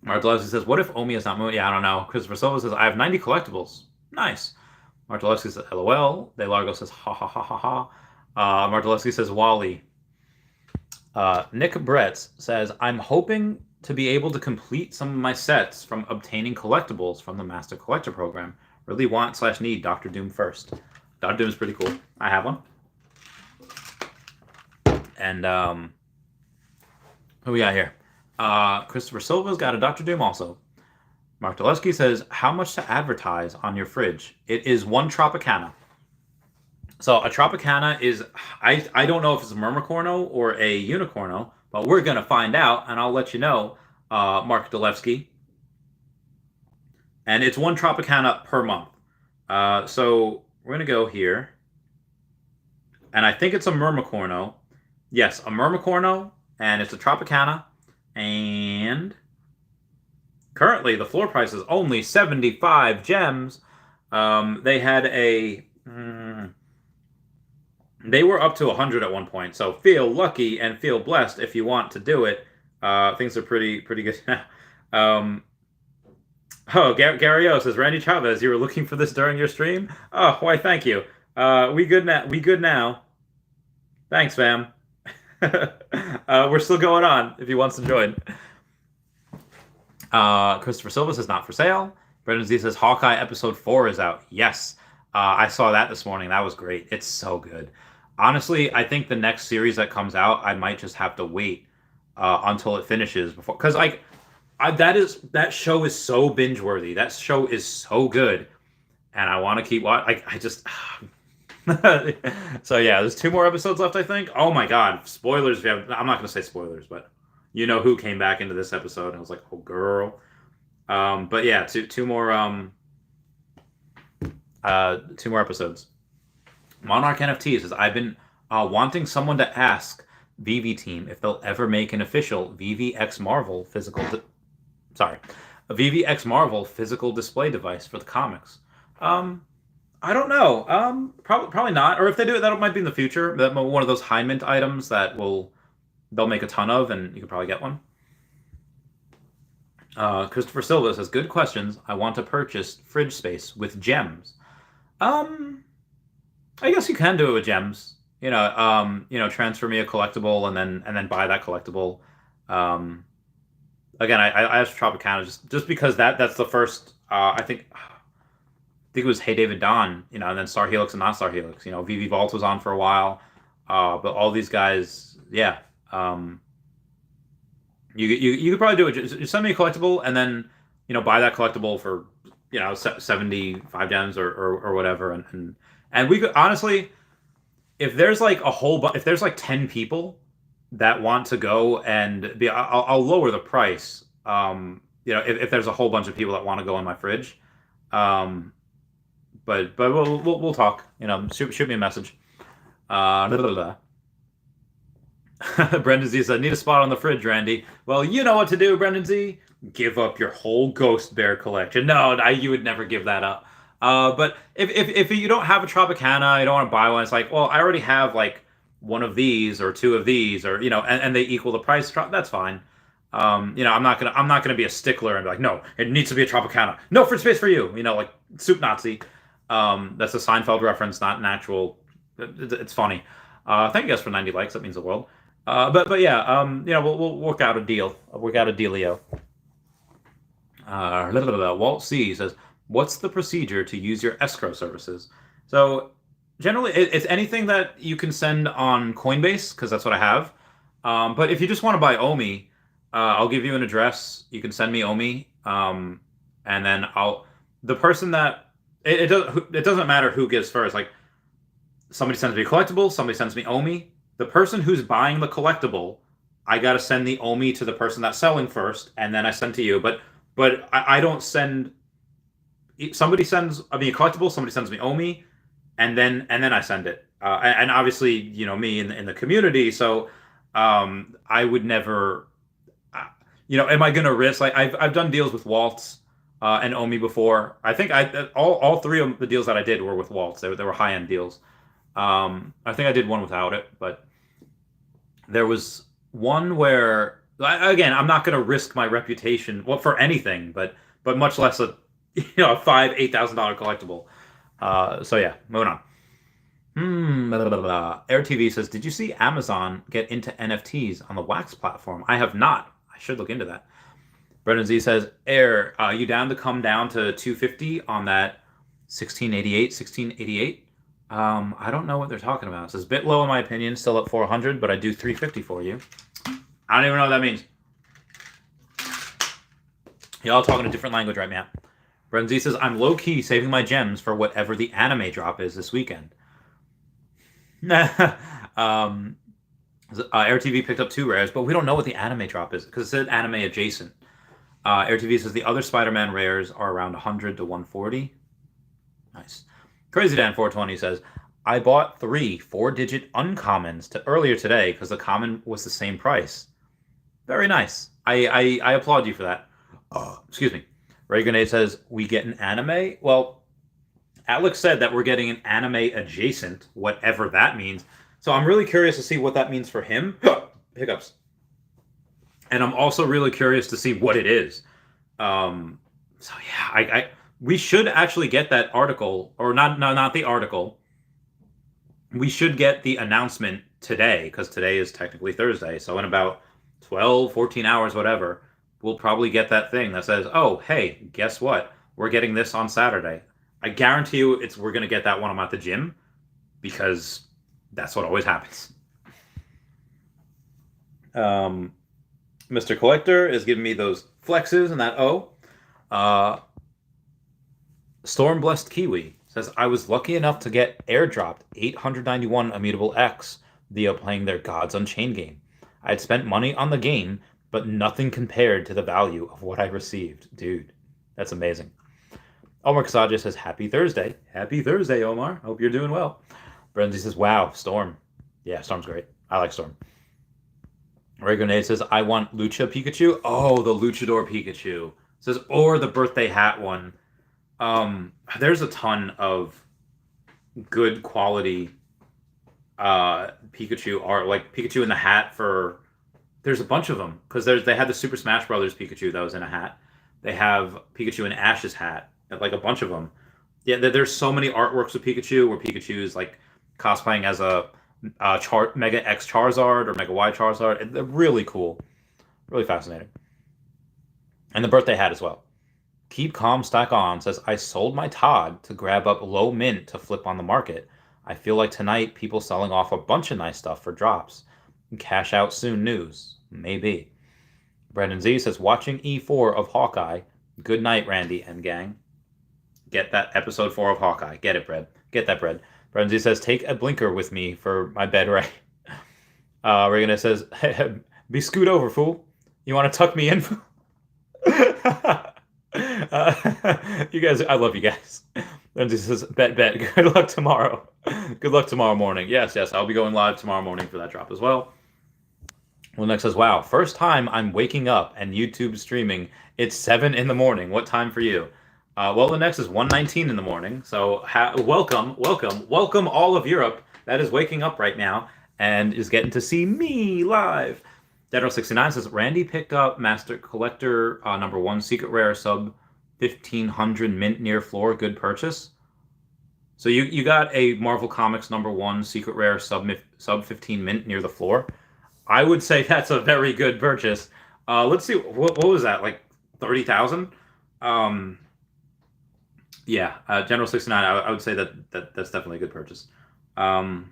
Speaker 1: Martellowski says, what if OMI is not mooning? Yeah, I don't know. Christopher Silva says, I have 90 collectibles. Nice. Martellowski says, LOL. De Largo says, ha ha ha ha ha. Martellowski says, Wally. Nick Bretz says, I'm hoping to be able to complete some of my sets from obtaining collectibles from the Master Collector program. Really want/need Dr. Doom first. Dr. Doom is pretty cool. I have one. And who we got here? Christopher Silva's got a Dr. Doom also. Mark Dulesky says, how much to advertise on your fridge? It is one Tropicana. So a Tropicana is, I don't know if it's a Mermicorno or a Unicorno, but we're going to find out, and I'll let you know, Mark Dulesky. And it's one Tropicana per month. So we're going to go here. And I think it's a Mermicorno. Yes, a Mermicorno, and it's a Tropicana. And currently the floor price is only 75 gems. They had a... they were up to 100 at one point, so feel lucky and feel blessed if you want to do it. Things are pretty good now. Gary O says, Randy Chavez, you were looking for this during your stream? Oh, why, thank you. We good now. Thanks, fam. We're still going on if he wants to join. Christopher Silva says, not for sale. Brendan Z says, Hawkeye episode 4 is out. Yes. I saw that this morning. That was great. It's so good. Honestly, I think the next series that comes out, I might just have to wait until it finishes before, because that show is so binge worthy. That show is so good, and I want to keep watching. I just so yeah, there's 2 more episodes left, I think. Oh my god, spoilers! If you have, I'm not going to say spoilers, but you know who came back into this episode, and I was like, oh girl. But yeah, two more episodes. Monarch NFT says, I've been wanting someone to ask veve team if they'll ever make an official veve X Marvel physical a veve X Marvel physical display device for the comics. I don't know. Probably not. Or if they do it, that might be in the future. That one of those high mint items that they'll make a ton of, and you could probably get one. Christopher Silva says, good questions. I want to purchase fridge space with gems. I guess you can do it with gems. Transfer me a collectible and then buy that collectible. Again, I asked Tropicana just because that's the first. I think it was Hey David Don, and then Star Helix and not Star Helix. VV Vault was on for a while, but all these guys, yeah. You could probably do it. Just send me a collectible and then buy that collectible for 75 gems or whatever, and we could honestly, if there's like if there's like 10 people that want to go and be, I'll lower the price. If there's a whole bunch of people that want to go in my fridge, but we'll talk. Shoot me a message. Brendan Z said, need a spot on the fridge, Randy. Well, you know what to do, Brendan Z. Give up your whole Ghost Bear collection. No, you would never give that up. But if you don't have a Tropicana, you don't want to buy one, it's like, well, I already have like one of these or 2 of these, or and they equal the price. That's fine. I'm not gonna be a stickler and be like, no, it needs to be a Tropicana. No fridge space for you. Like Soup Nazi. That's a Seinfeld reference, not an actual. It's funny. Thank you guys for 90 likes. That means the world. But yeah, we'll work out a deal. Work out a dealio. Walt C says, what's the procedure to use your escrow services? So generally, it's anything that you can send on Coinbase, because that's what I have. But if you just want to buy OMI, I'll give you an address. You can send me OMI, and then the person that it doesn't matter who gives first. Like, somebody sends me a collectible, somebody sends me OMI. The person who's buying the collectible, I got to send the OMI to the person that's selling first, and then I send to you. But I don't send, somebody sends me a collectible, somebody sends me OMI, and then I send it. And obviously, me in the community, so I would never, am I going to risk? Like I've done deals with Waltz and OMI before. I think all three of the deals that I did were with Waltz. They were high end deals. I think I did one without it, but there was one where, again, I'm not going to risk my reputation for anything, but much less a $8,000 collectible. So yeah, moving on. Blah, blah, blah. Air TV says, did you see Amazon get into NFTs on the Wax platform? I have not. I should look into that. Brendan Z says, Air, you down to come down to 250 on that 1688? I don't know what they're talking about. It says, bit low in my opinion, still at 400, but I do 350 for you. I don't even know what that means. Y'all talking a different language right now. Brendan Z says, I'm low-key saving my gems for whatever the anime drop is this weekend. AirTV picked up 2 rares, but we don't know what the anime drop is because it said anime adjacent. AirTV says the other Spider-Man rares are around 100 to 140. Nice. Crazy Dan 420 says, I bought 3 4-digit uncommons earlier today because the common was the same price. Very nice. I applaud you for that. Excuse me. Ray Grenade says, we get an anime? Well, Alex said that we're getting an anime adjacent, whatever that means. So I'm really curious to see what that means for him. Hiccups. And I'm also really curious to see what it is. So yeah, we should actually get that article, or not the article. We should get the announcement today, because today is technically Thursday. So in about 12, 14 hours, whatever, we'll probably get that thing that says, oh, hey, guess what? We're getting this on Saturday. I guarantee you we're going to get that when I'm at the gym, because that's what always happens. Mr. Collector is giving me those flexes and that Stormblessed Kiwi says, I was lucky enough to get airdropped 891 Immutable X via playing their Gods Unchained game. I'd spent money on the game, but nothing compared to the value of what I received. Dude, that's amazing. Omar Kasaja says, happy Thursday. Happy Thursday, Omar. Hope you're doing well. Brendan says, wow, Storm. Yeah, Storm's great. I like Storm. Ray Grenade says, I want Lucha Pikachu. Oh, the Luchador Pikachu. Says, or the birthday hat one. There's a ton of good quality Pikachu art, like Pikachu in the hat there's a bunch of them, because they had the Super Smash Brothers Pikachu that was in a hat. They have Pikachu in Ash's hat, like a bunch of them. Yeah, there's so many artworks of Pikachu where Pikachu is like cosplaying as a Mega X Charizard or Mega Y Charizard. They're really cool, really fascinating. And the birthday hat as well. Keep Calm Stack On says, I sold my Todd to grab up low mint to flip on the market. I feel like tonight people selling off a bunch of nice stuff for drops. Cash out soon news. Maybe. Brandon Z says, watching E4 of Hawkeye. Good night, Randy and gang. Get that episode 4 of Hawkeye. Get it, Bread. Get that, Bread. Brandon Z says, take a blinker with me for my bed, right? Regan says, hey, be scoot over, fool. You want to tuck me in, fool? You guys, I love you guys. And he says, bet. Good luck tomorrow. Good luck tomorrow morning. Yes, I'll be going live tomorrow morning for that drop as well. Well, next says, wow, first time I'm waking up and YouTube streaming. It's 7 in the morning. What time for you? Well, the next is 1:19 in the morning. So welcome all of Europe that is waking up right now and is getting to see me live. Deadro69 says, Randy picked up Master Collector number 1 Secret Rare sub 1500 mint near floor. Good purchase. So you got a Marvel Comics number 1 Secret Rare sub 15 mint near the floor. I would say that's a very good purchase. Let's see, what was that, like 30,000? Yeah, General 69. I would say that's definitely a good purchase. And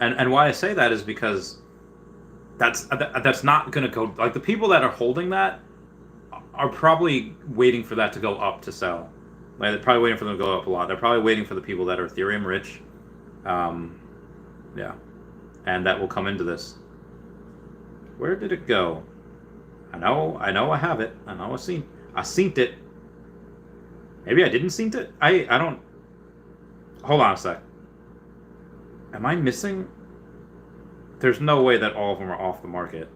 Speaker 1: why I say that is because that's not going to go, like, the people that are holding that are probably waiting for that to go up to sell. Like, they're probably waiting for them to go up a lot. They're probably waiting for the people that are Ethereum rich. Yeah. And that will come into this. Where did it go? I know I have it. I know I seen it. Maybe I didn't see it. I don't. Hold on a sec. Am I missing? There's no way that all of them are off the market.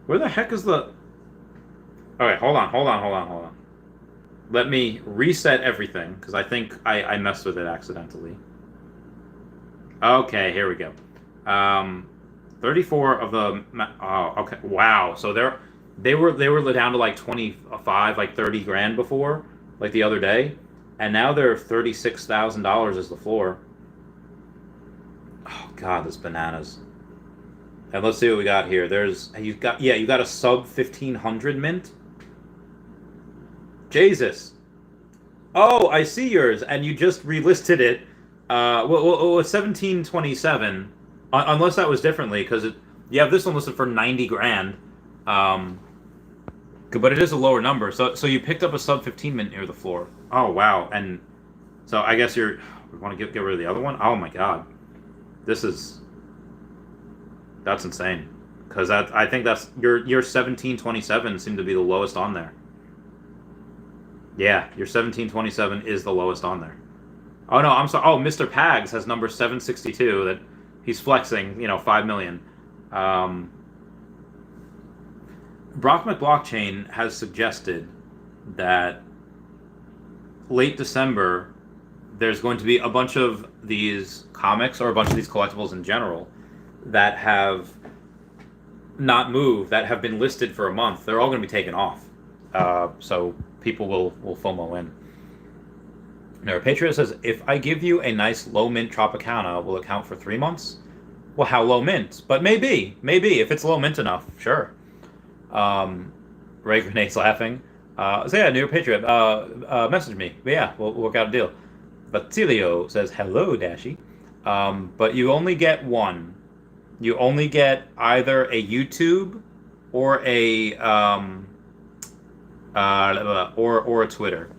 Speaker 1: Where the heck is the... Okay, hold on. Let me reset everything, because I think I messed with it accidentally. Okay, here we go. 34 of the... Oh, okay. Wow. So they were down to like 25, like 30 grand before, like the other day. And now they're $36,000 as the floor. Oh, God, this bananas. And let's see what we got here. You got a sub 1500 mint. Jesus. Oh, I see yours, and you just relisted it. Well, 1727. Unless that was differently, because you have this one listed for 90 grand. But it is a lower number. So you picked up a sub 15 mint near the floor. Oh wow. And so I guess we want to get rid of the other one. Oh my God. That's insane. Because I think that's your 1727 seemed to be the lowest on there. Yeah, your 1727 is the lowest on there. Oh no, I'm sorry. Oh, Mr. Pags has number 762 that he's flexing, 5 million. Brock McBlockchain has suggested that late December there's going to be a bunch of these comics, or a bunch of these collectibles in general, that have not moved, that have been listed for a month. They're all going to be taken off. So people will FOMO in. Now, Patriot says, if I give you a nice low mint Tropicana, will it count for 3 months? Well, how low mint? But maybe. If it's low mint enough, sure. Ray Grenade's laughing. So yeah, New York Patriot, message me. But yeah, we'll work out a deal. Batilio says, hello, Dashi. But you only get one. You only get either a YouTube or a or a Twitter.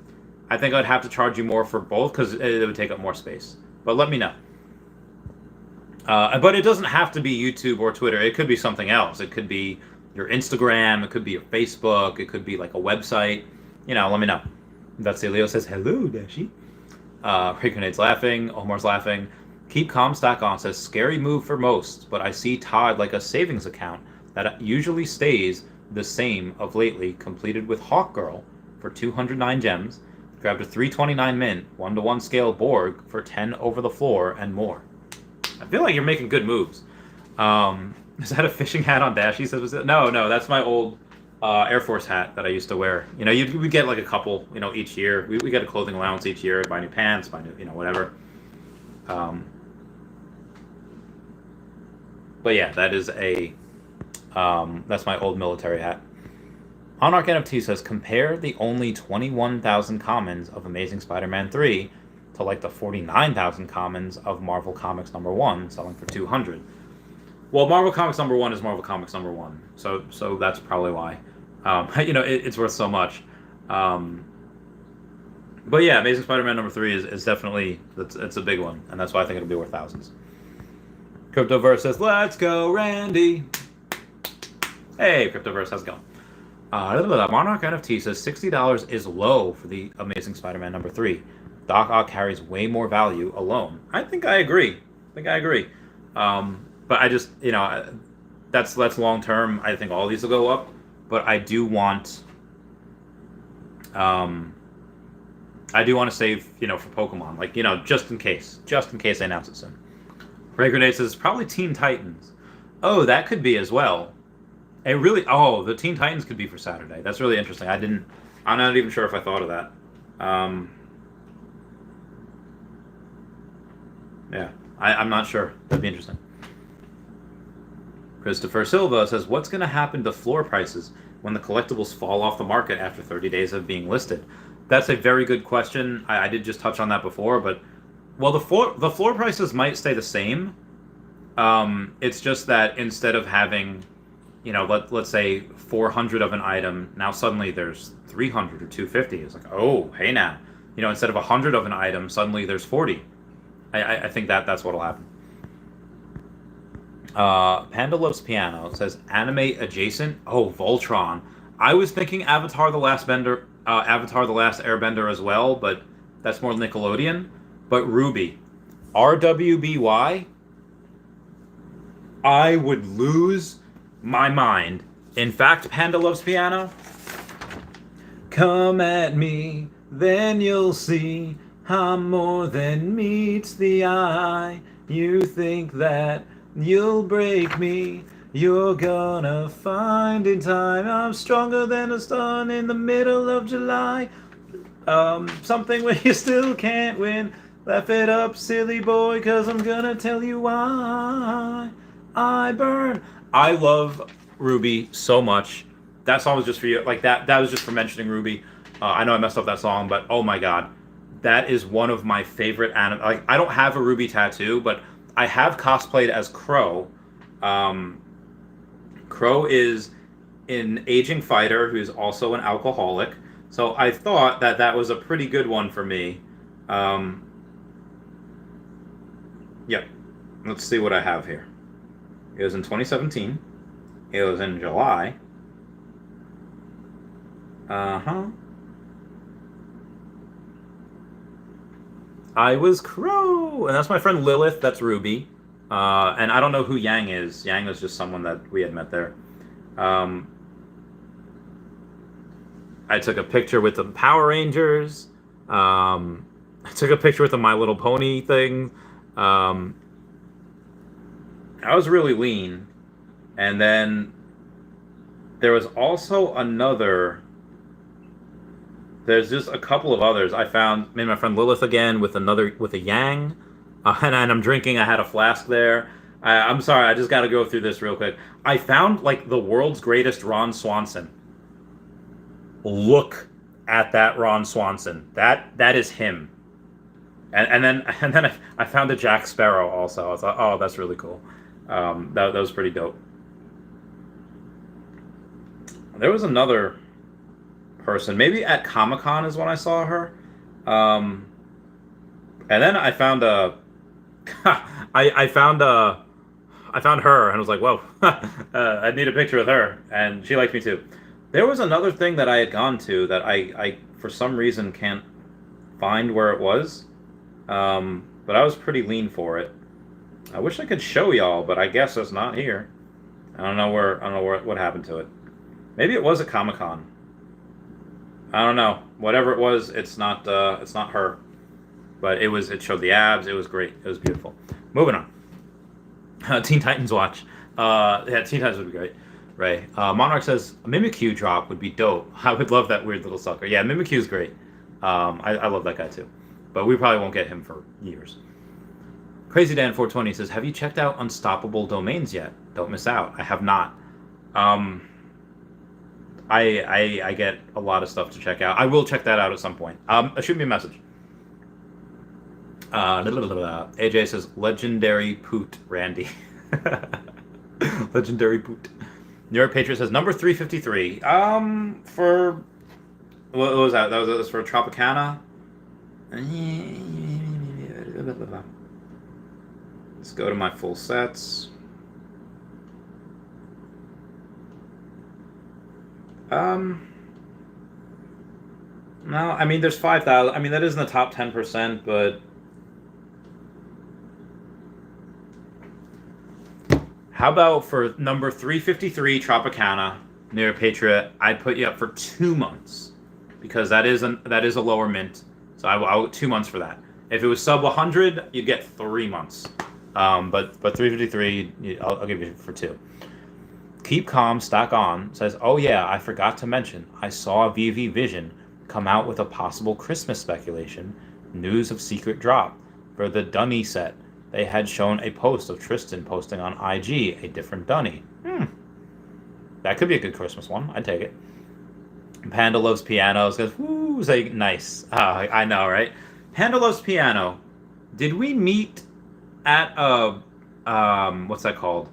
Speaker 1: I think I'd have to charge you more for both because it would take up more space. But let me know. But it doesn't have to be YouTube or Twitter. It could be something else. It could be your Instagram. It could be your Facebook. It could be like a website. Let me know. That's Leo says, hello, Dashi. Ray Grenade's laughing. Omar's laughing. Keep calm stack on says, scary move for most, but I see Todd like a savings account that usually stays the same of lately, completed with Hawk Girl for 209 gems, grabbed a 329 mint, 1-to-1 scale Borg for 10 over the floor, and more. I feel like you're making good moves. Is that a fishing hat on Dash? He says, no, that's my old Air Force hat that I used to wear. We get like a couple, each year. We get a clothing allowance each year, buy new pants, buy new, whatever. But yeah, that is that's my old military hat. Monarch NFT says, compare the only 21,000 commons of Amazing Spider-Man 3 to like the 49,000 commons of Marvel Comics #1 selling for 200. Well, Marvel Comics #1 is Marvel Comics #1, so that's probably why. It's worth so much. But yeah, Amazing Spider-Man #3 is definitely it's a big one, and that's why I think it'll be worth thousands. Cryptoverse says, let's go, Randy. Hey, Cryptoverse, how's it going? Monarch NFT says $60 is low for the Amazing Spider-Man #3. Doc Ock carries way more value alone. I think I agree. But I just, that's long term. I think all these will go up. But I do want, to save, for Pokemon. Like, just in case they announce it soon. Ray Grenade says, probably Teen Titans. Oh, that could be as well. The Teen Titans could be for Saturday. That's really interesting. I'm not even sure if I thought of that. Yeah, I'm not sure. That'd be interesting. Christopher Silva says, what's going to happen to floor prices when the collectibles fall off the market after 30 days of being listed? That's a very good question. I did just touch on that before, but the floor prices might stay the same. It's just that instead of having, let's say 400 of an item, now suddenly there's 300 or 250. It's like, oh, hey now. Instead of 100 of an item, suddenly there's 40. I think that's what'll happen. Panda Loves Piano says, anime adjacent? Oh, Voltron. I was thinking Avatar: The Last Bender, Avatar: The Last Airbender as well, but that's more Nickelodeon. But Ruby, RWBY, I would lose my mind. In fact, Panda Loves Piano. Come at me, then you'll see I'm more than meets the eye. You think that you'll break me, you're gonna find in time I'm stronger than a sun in the middle of July. Something where you still can't win. Laugh it up, silly boy, cause I'm gonna tell you why I burn. I love Ruby so much. That song was just for you. Like that was just for mentioning Ruby. I know I messed up that song, but oh my god. That is one of my favorite anime. Like, I don't have a Ruby tattoo, but I have cosplayed as Crow. Crow is an aging fighter who's also an alcoholic. So I thought that that was a pretty good one for me. Yep. Let's see what I have here. It was in 2017. It was in July. I was Crow, and that's my friend Lilith. That's Ruby, and I don't know who Yang is. Yang was just someone that we had met there. I took a picture with the Power Rangers. I took a picture with the My Little Pony thing. I was really lean, and then there was also another. There's just a couple of others. I found me and my friend Lilith again with a Yang, and I'm drinking. I had a flask there. I'm sorry, I just got to go through this real quick. I found like the world's greatest Ron Swanson. Look at that Ron Swanson. That is him. And then I found a Jack Sparrow also. I thought, oh, that's really cool. That was pretty dope. There was another person, maybe at Comic-Con is when I saw her, and then I found I found her and was like, whoa. I need a picture with her, and she liked me too. There was another thing that I had gone to that I for some reason can't find where it was, but I was pretty lean for it. I wish I could show y'all, but I guess it's not here. I don't know what happened to it. Maybe it was at Comic-Con. I don't know. Whatever it was, it's not her. But it showed the abs. It was great. It was beautiful. Moving on. Teen Titans watch. Yeah, Teen Titans would be great. Right. Monarch says a Mimikyu drop would be dope. I would love that weird little sucker. Yeah, Mimikyu's great. I love that guy too. But we probably won't get him for years. Crazy Dan 420 says, have you checked out Unstoppable Domains yet? Don't miss out. I have not. I get a lot of stuff to check out. I will check that out at some point. Shoot me a message. AJ says, legendary poot, Randy. Legendary poot. New York Patriot says, number 353. For... What was that? That was for Tropicana? Let's go to my full sets. No, I mean, there's 5,000. I mean, that is in the top 10%, but how about for number 353, Tropicana, near Patriot, I'd put you up for 2 months because that is a lower mint. So I'll 2 months for that. If it was sub 100, you'd get 3 months. But 353, I'll give you for 2. Keep Calm, Stock On says, oh yeah, I forgot to mention, I saw veve Vision come out with a possible Christmas speculation, news of secret drop for the Dunny set. They had shown a post of Tristan posting on IG a different Dunny. That could be a good Christmas one. I'd take it. Panda Loves Piano says, woo, say nice. I know, right? Panda Loves Piano. Did we meet at a, what's that called?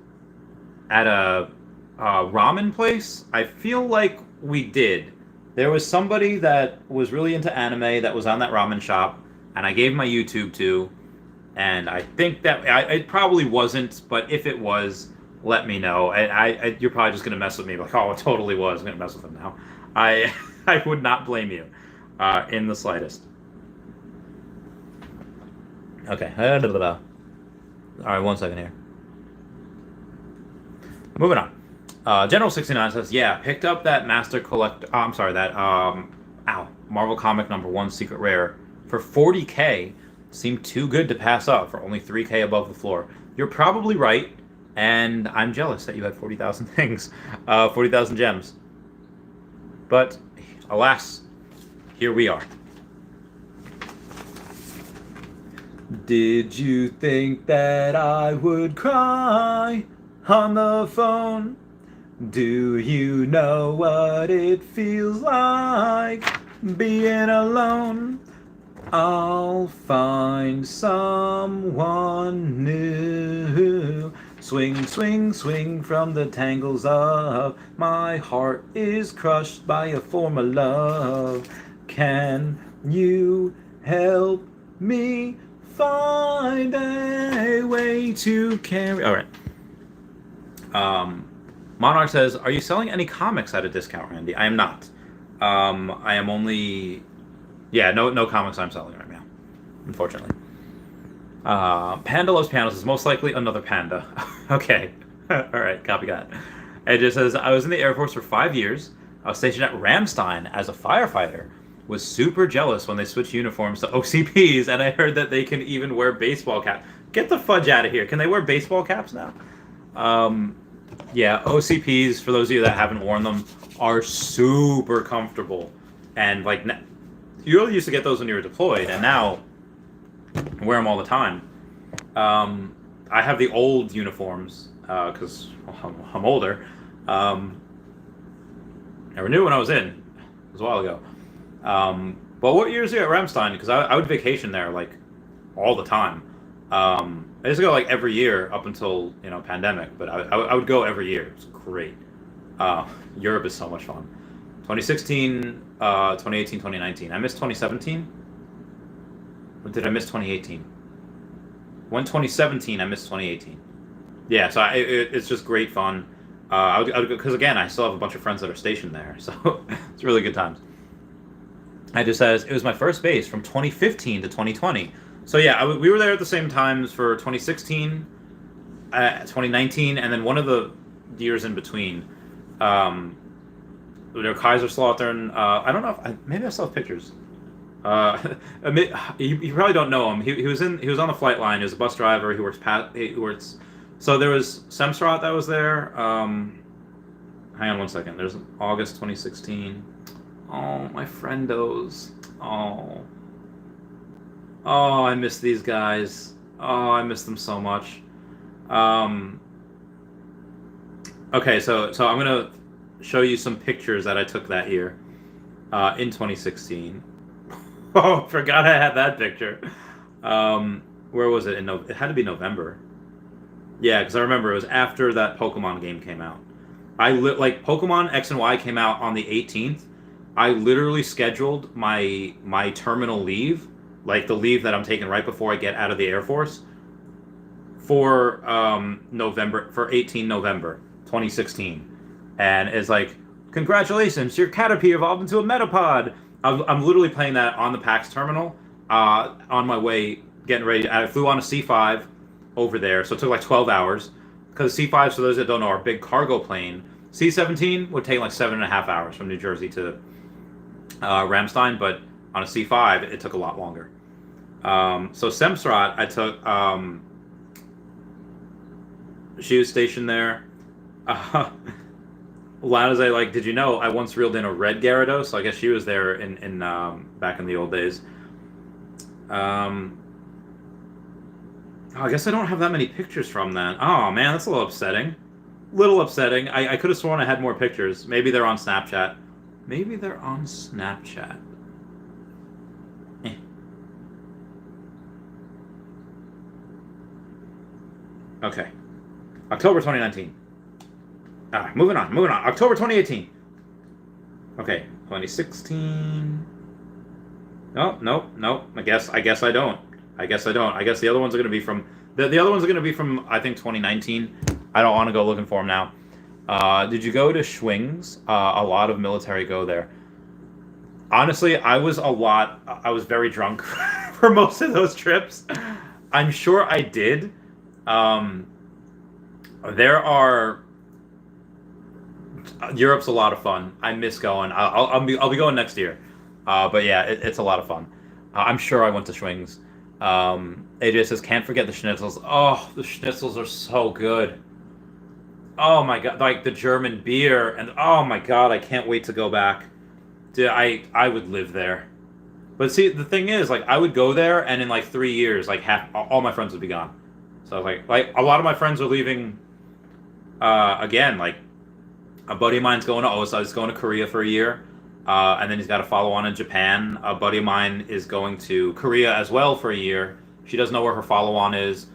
Speaker 1: At a ramen place? I feel like we did. There was somebody that was really into anime that was on that ramen shop, and I gave my YouTube to, and I think that it probably wasn't, but if it was, let me know. You're probably just gonna mess with me, like, oh, it totally was. I'm gonna mess with him now. I would not blame you, in the slightest. Okay. All right, 1 second here. Moving on. General 69 says, yeah, picked up that Master Collect. I'm sorry, that Marvel Comic #1 Secret Rare for $40K. Seemed too good to pass up for only $3K above the floor. You're probably right, and I'm jealous that you had 40,000 things, 40,000 gems. But alas, here we are. Did you think that I would cry on the phone? Do you know what it feels like being alone? I'll find someone new. Swing, swing, swing from the tangles of my heart is crushed by a former love. Can you help me find a way to carry? All right. Monarch says, "Are you selling any comics at a discount, Randy?" I am not. I am only. Yeah, no comics I'm selling right now, unfortunately. Panda Loves Pianos is most likely another panda. Okay. All right, copy that. It just says, I was in the Air Force for 5 years. I was stationed at Ramstein as a firefighter. Was super jealous when they switched uniforms to OCPs, and I heard that they can even wear baseball caps. Get the fudge out of here. Can they wear baseball caps now? Yeah, OCPs, for those of you that haven't worn them, are super comfortable. And, like, you really used to get those when you were deployed, and now I wear them all the time. I have the old uniforms, because I'm older. I renewed when I was in. It was a while ago. But what years are you at Ramstein? Because I would vacation there, like, all the time. I used to go, like, every year up until, pandemic. But I would go every year. It's great. Europe is so much fun. 2016, 2018, 2019. I missed 2017? Or did I miss 2018? When 2017, I missed 2018. Yeah, so it's just great fun. I would go, because again, I still have a bunch of friends that are stationed there, so it's really good times. It just says, it was my first base from 2015 to 2020. So yeah, we were there at the same times for 2016, 2019, and then one of the years in between. Kaiserslautern. I don't know if maybe I still have pictures. You probably don't know him. He was on the flight line. He was a bus driver. He works. So there was Semstrat that was there. Hang on 1 second. There's August 2016. Oh, my friendos. Oh, I miss these guys. Oh, I miss them so much. Okay, so I'm gonna show you some pictures that I took that year, in 2016. Oh, forgot I had that picture. Where was it? It had to be November. Yeah, because I remember it was after that Pokemon game came out. Pokemon X and Y came out on the 18th. I literally scheduled my terminal leave, like the leave that I'm taking right before I get out of the Air Force, for for 18 November 2016, and it's like, congratulations, your Caterpie evolved into a Metapod. I'm literally playing that on the PAX terminal, on my way getting ready. I flew on a C5 over there, so it took like 12 hours. Because C5s, for those that don't know, are a big cargo plane. C-17 would take like 7.5 hours from New Jersey to Ramstein, but on a C5, it took a lot longer. So Semstrat, I took, she was stationed there. Lanazay, did you know I once reeled in a red Gyarados? So I guess she was there in back in the old days. I guess I don't have that many pictures from that. Oh man, that's a little upsetting. I could have sworn I had more pictures. Maybe they're on Snapchat. Okay. October 2019. Moving on. October 2018. Okay, 2016. No. I guess I don't. I guess the other ones are going to be from the other ones are going to be from, I think, 2019. I don't want to go looking for them now. Did you go to Schwings? A lot of military go there. Honestly, I was very drunk for most of those trips. I'm sure I did. Um, there are Europe's a lot of fun. I miss going. I'll be going next year. But yeah, it's a lot of fun. I'm sure I went to Schwings. AJ says can't forget the schnitzels. Oh, the schnitzels are so good. Oh my god, like the German beer, and oh my god, I can't wait to go back. Dude, I would live there. But see, the thing is, like, I would go there, and in like 3 years, like half all my friends would be gone. So like a lot of my friends are leaving. Again, like a buddy of mine's going to Osaka. He's going to Korea for a year, and then he's got to follow on in Japan. A buddy of mine is going to Korea as well for a year. She doesn't know where her follow on is.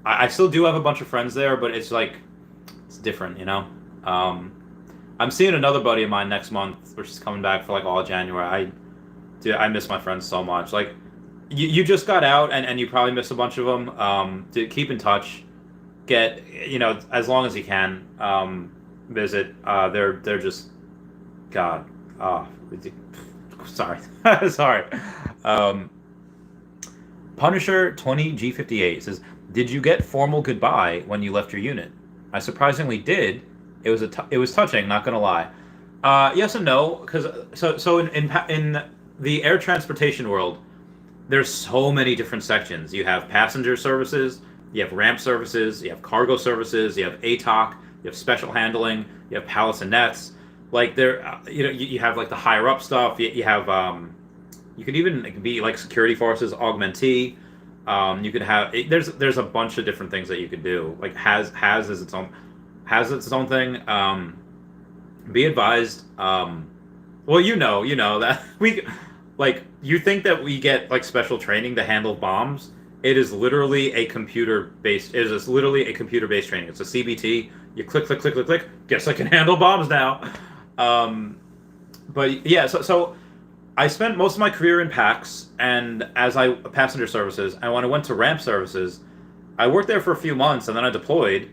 Speaker 1: I still do have a bunch of friends there, but it's like it's different, you know. I'm seeing another buddy of mine next month, which is coming back for like all of January. Dude, I miss my friends so much. Like, you just got out, and you probably miss a bunch of them. Dude, keep in touch. Get, you know, as long as you can. Visit. They're just, God. Oh, sorry. Sorry. Punisher 20G58 says, did you get formal goodbye when you left your unit? I surprisingly did. It was touching, not gonna lie. Yes and no, because so in the air transportation world, there's so many different sections. You have passenger services, you have ramp services, you have cargo services, you have ATOC, you have special handling, you have pallets and nets. Like there, you have like the higher up stuff. You have you could even be like security forces, augmentee. You could have there's a bunch of different things that you could do. Like has its own thing. Be advised. Well, you know that we like you think that we get like special training to handle bombs. It is literally a computer-based. It is literally a computer-based training. It's a CBT. You click, click, click, click, click. Guess I can handle bombs now. But yeah, so I spent most of my career in PAX and passenger services. And when I went to ramp services, I worked there for a few months, and then I deployed.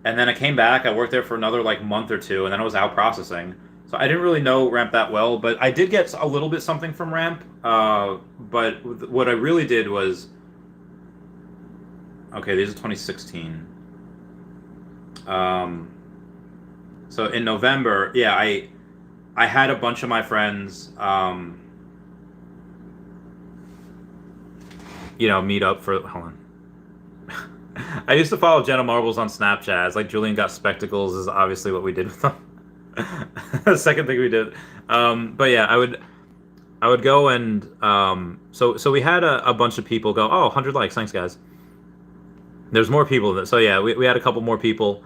Speaker 1: And then I came back. I worked there for another like month or two, and then I was out processing. So I didn't really know ramp that well, but I did get a little bit something from ramp. But what I really did was, okay, these are 2016. So in November, yeah, I had a bunch of my friends, meet up for. Hold on. I used to follow Jenna Marbles on Snapchat. It's like Julian got spectacles is obviously what we did with them. The second thing we did. But yeah, I would go and so we had a bunch of people go, 100 likes, thanks guys. There's more people so yeah, we had a couple more people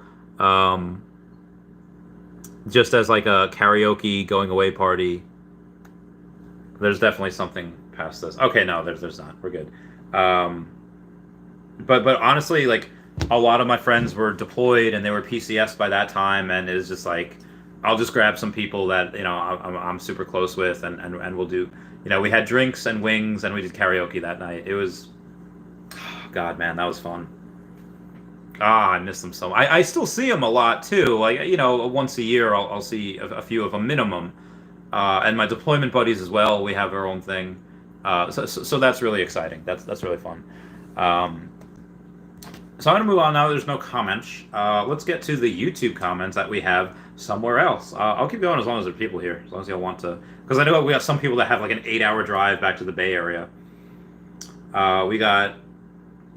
Speaker 1: just as like a karaoke going away party. There's definitely something past this. Okay, no, there's not. We're good. But honestly, like a lot of my friends were deployed and they were PCS by that time, and it was just like I'll just grab some people that I'm super close with, and we'll do. We had drinks and wings, and we did karaoke that night. It was, God, man, that was fun. I miss them so much. I still see them a lot too. Like once a year, I'll see a few of them minimum, and my deployment buddies as well. We have our own thing, so that's really exciting. That's really fun. So I'm gonna move on now. There's no comments. Let's get to the YouTube comments that we have somewhere else. I'll keep going as long as there are people here, as long as y'all want to, because I know we got some people that have like an 8-hour drive back to the Bay Area. We got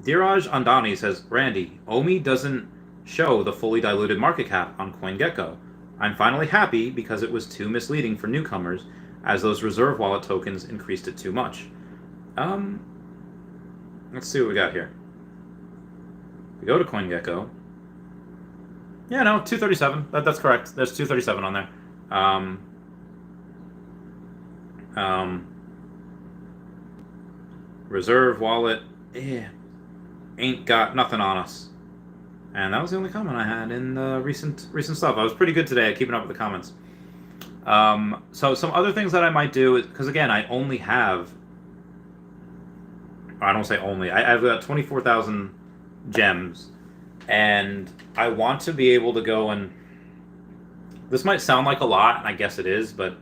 Speaker 1: Diraj Andani says, Randy, OMI doesn't show the fully diluted market cap on CoinGecko. I'm finally happy because it was too misleading for newcomers, as those reserve wallet tokens increased it too much. Let's see what we got here. We go to CoinGecko. Yeah, no, 237. That's correct. There's 237 on there. Reserve wallet. Yeah. Ain't got nothing on us. And that was the only comment I had in the recent stuff. I was pretty good today at keeping up with the comments. So some other things that I might do, because again, I only have, I don't say only, I've got 24,000 gems. and I want to be able to go and. This might sound like a lot, and I guess it is, but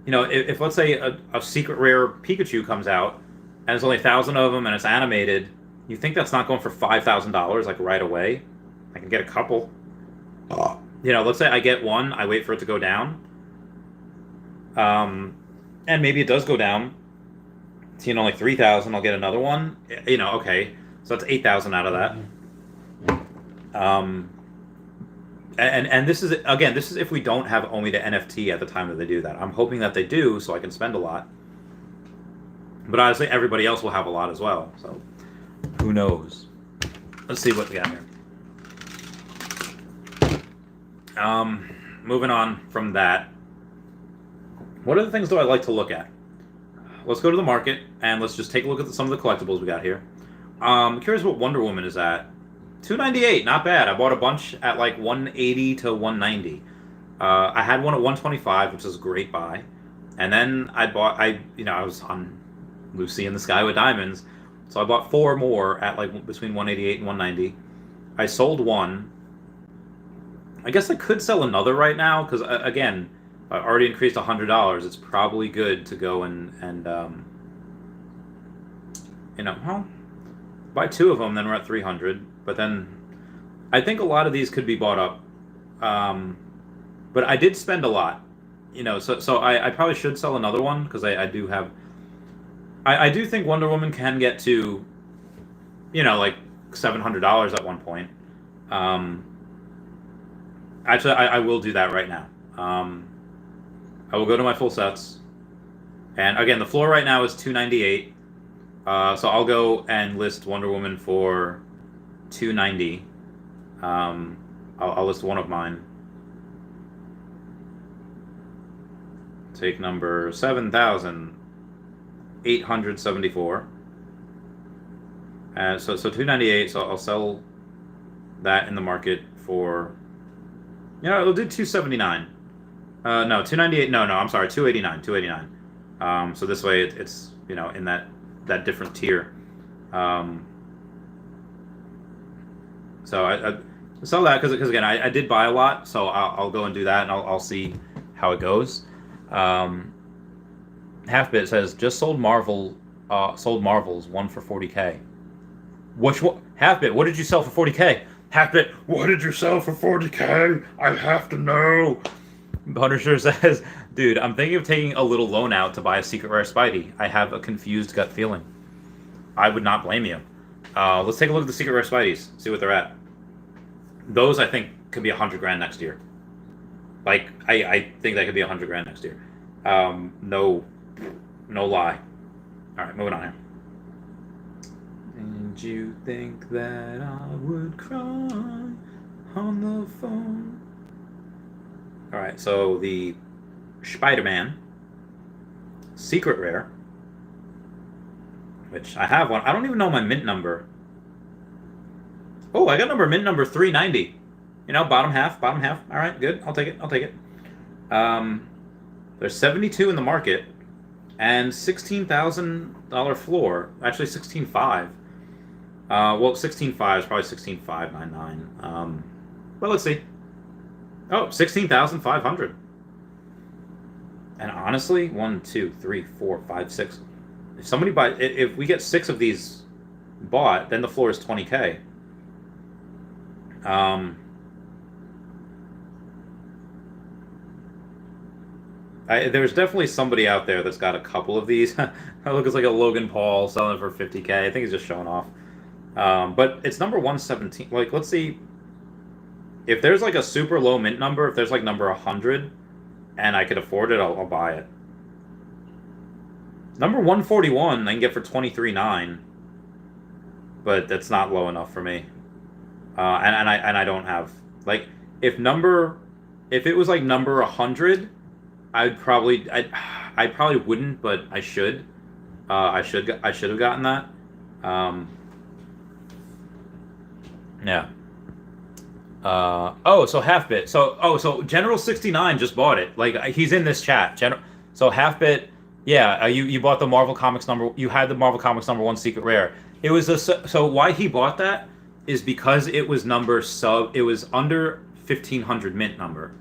Speaker 1: if let's say a secret rare Pikachu comes out, and there's only 1,000 of them, and it's animated, you think that's not going for $5,000 like right away? I can get a couple. Let's say I get one, I wait for it to go down, and maybe it does go down. Seeing only 3,000, I'll get another one. Okay, so that's 8,000 out of that. And this is if we don't have OMI to NFT at the time that they do that. I'm hoping that they do, so I can spend a lot. But honestly, everybody else will have a lot as well. So who knows? Let's see what we got here. Moving on from that, what other things do I like to look at? Let's go to the market and let's just take a look at some of the collectibles we got here. I'm curious what Wonder Woman is at. $298, not bad. I bought a bunch at like $180 to $190. I had one at $125, which is a great buy. And then I was on Lucy in the Sky with Diamonds, so I bought 4 more at like between $188 and $190. I sold one. I guess I could sell another right now because again, I already increased $100. It's probably good to go and buy 2 of them. Then we're at 300. But then I think a lot of these could be bought up. But I did spend a lot, so I probably should sell another one because I do have. I do think Wonder Woman can get to, like $700 at one point. Actually, I will do that right now. I will go to my full sets, and again, the floor right now is $298. So I'll go and list Wonder Woman for $290. I'll list one of mine. Take number 7,874. So $298. So I'll sell that in the market for. It'll do $279. No, $298. No, I'm sorry, $289. $289. So this way it's in that different tier. So I sell that because again I did buy a lot, so I'll go and do that, and I'll see how it goes. Halfbit says just sold Marvels, one for 40K. Which one? Halfbit, what did you sell for 40K? Halfbit, what did you sell for 40K? I have to know. Punisher says, dude, I'm thinking of taking a little loan out to buy a secret rare Spidey. I have a confused gut feeling. I would not blame you. Let's take a look at the secret rare Spideys, see what they're at. Those I think could be $100,000 next year. Like I think that could be $100,000 next year. No lie. All right, moving on here. Did you think that I would cry on the phone? All right, so the Spider-Man secret rare, which I have one. I don't even know my mint number. Oh, I got mint number 390. Bottom half. All right, good. I'll take it. There's 72 in the market and $16,000 floor. Actually, 16.5. Well, 16.5 is probably 16.599. But let's see. Oh, 16,500. And honestly, 1, 2, 3, 4, 5, 6. If somebody if we get 6 of these bought, then the floor is 20K. There's definitely somebody out there that's got a couple of these. It looks like a Logan Paul selling for 50K. I think he's just showing off. But it's number 117. Like, let's see. If there's like a super low mint number, if there's like number 100, and I could afford it, I'll buy it. Number 141, I can get for 23.9, but that's not low enough for me. And I don't have like if it was like number 100, I probably wouldn't, but I should. I should have gotten that. Yeah. So Halfbit. So General 69 just bought it. Like he's in this chat. So Halfbit, yeah. You bought the Marvel Comics number. You had the Marvel Comics number 1 secret rare. It was so why he bought that is because it was it was under 1,500 mint number.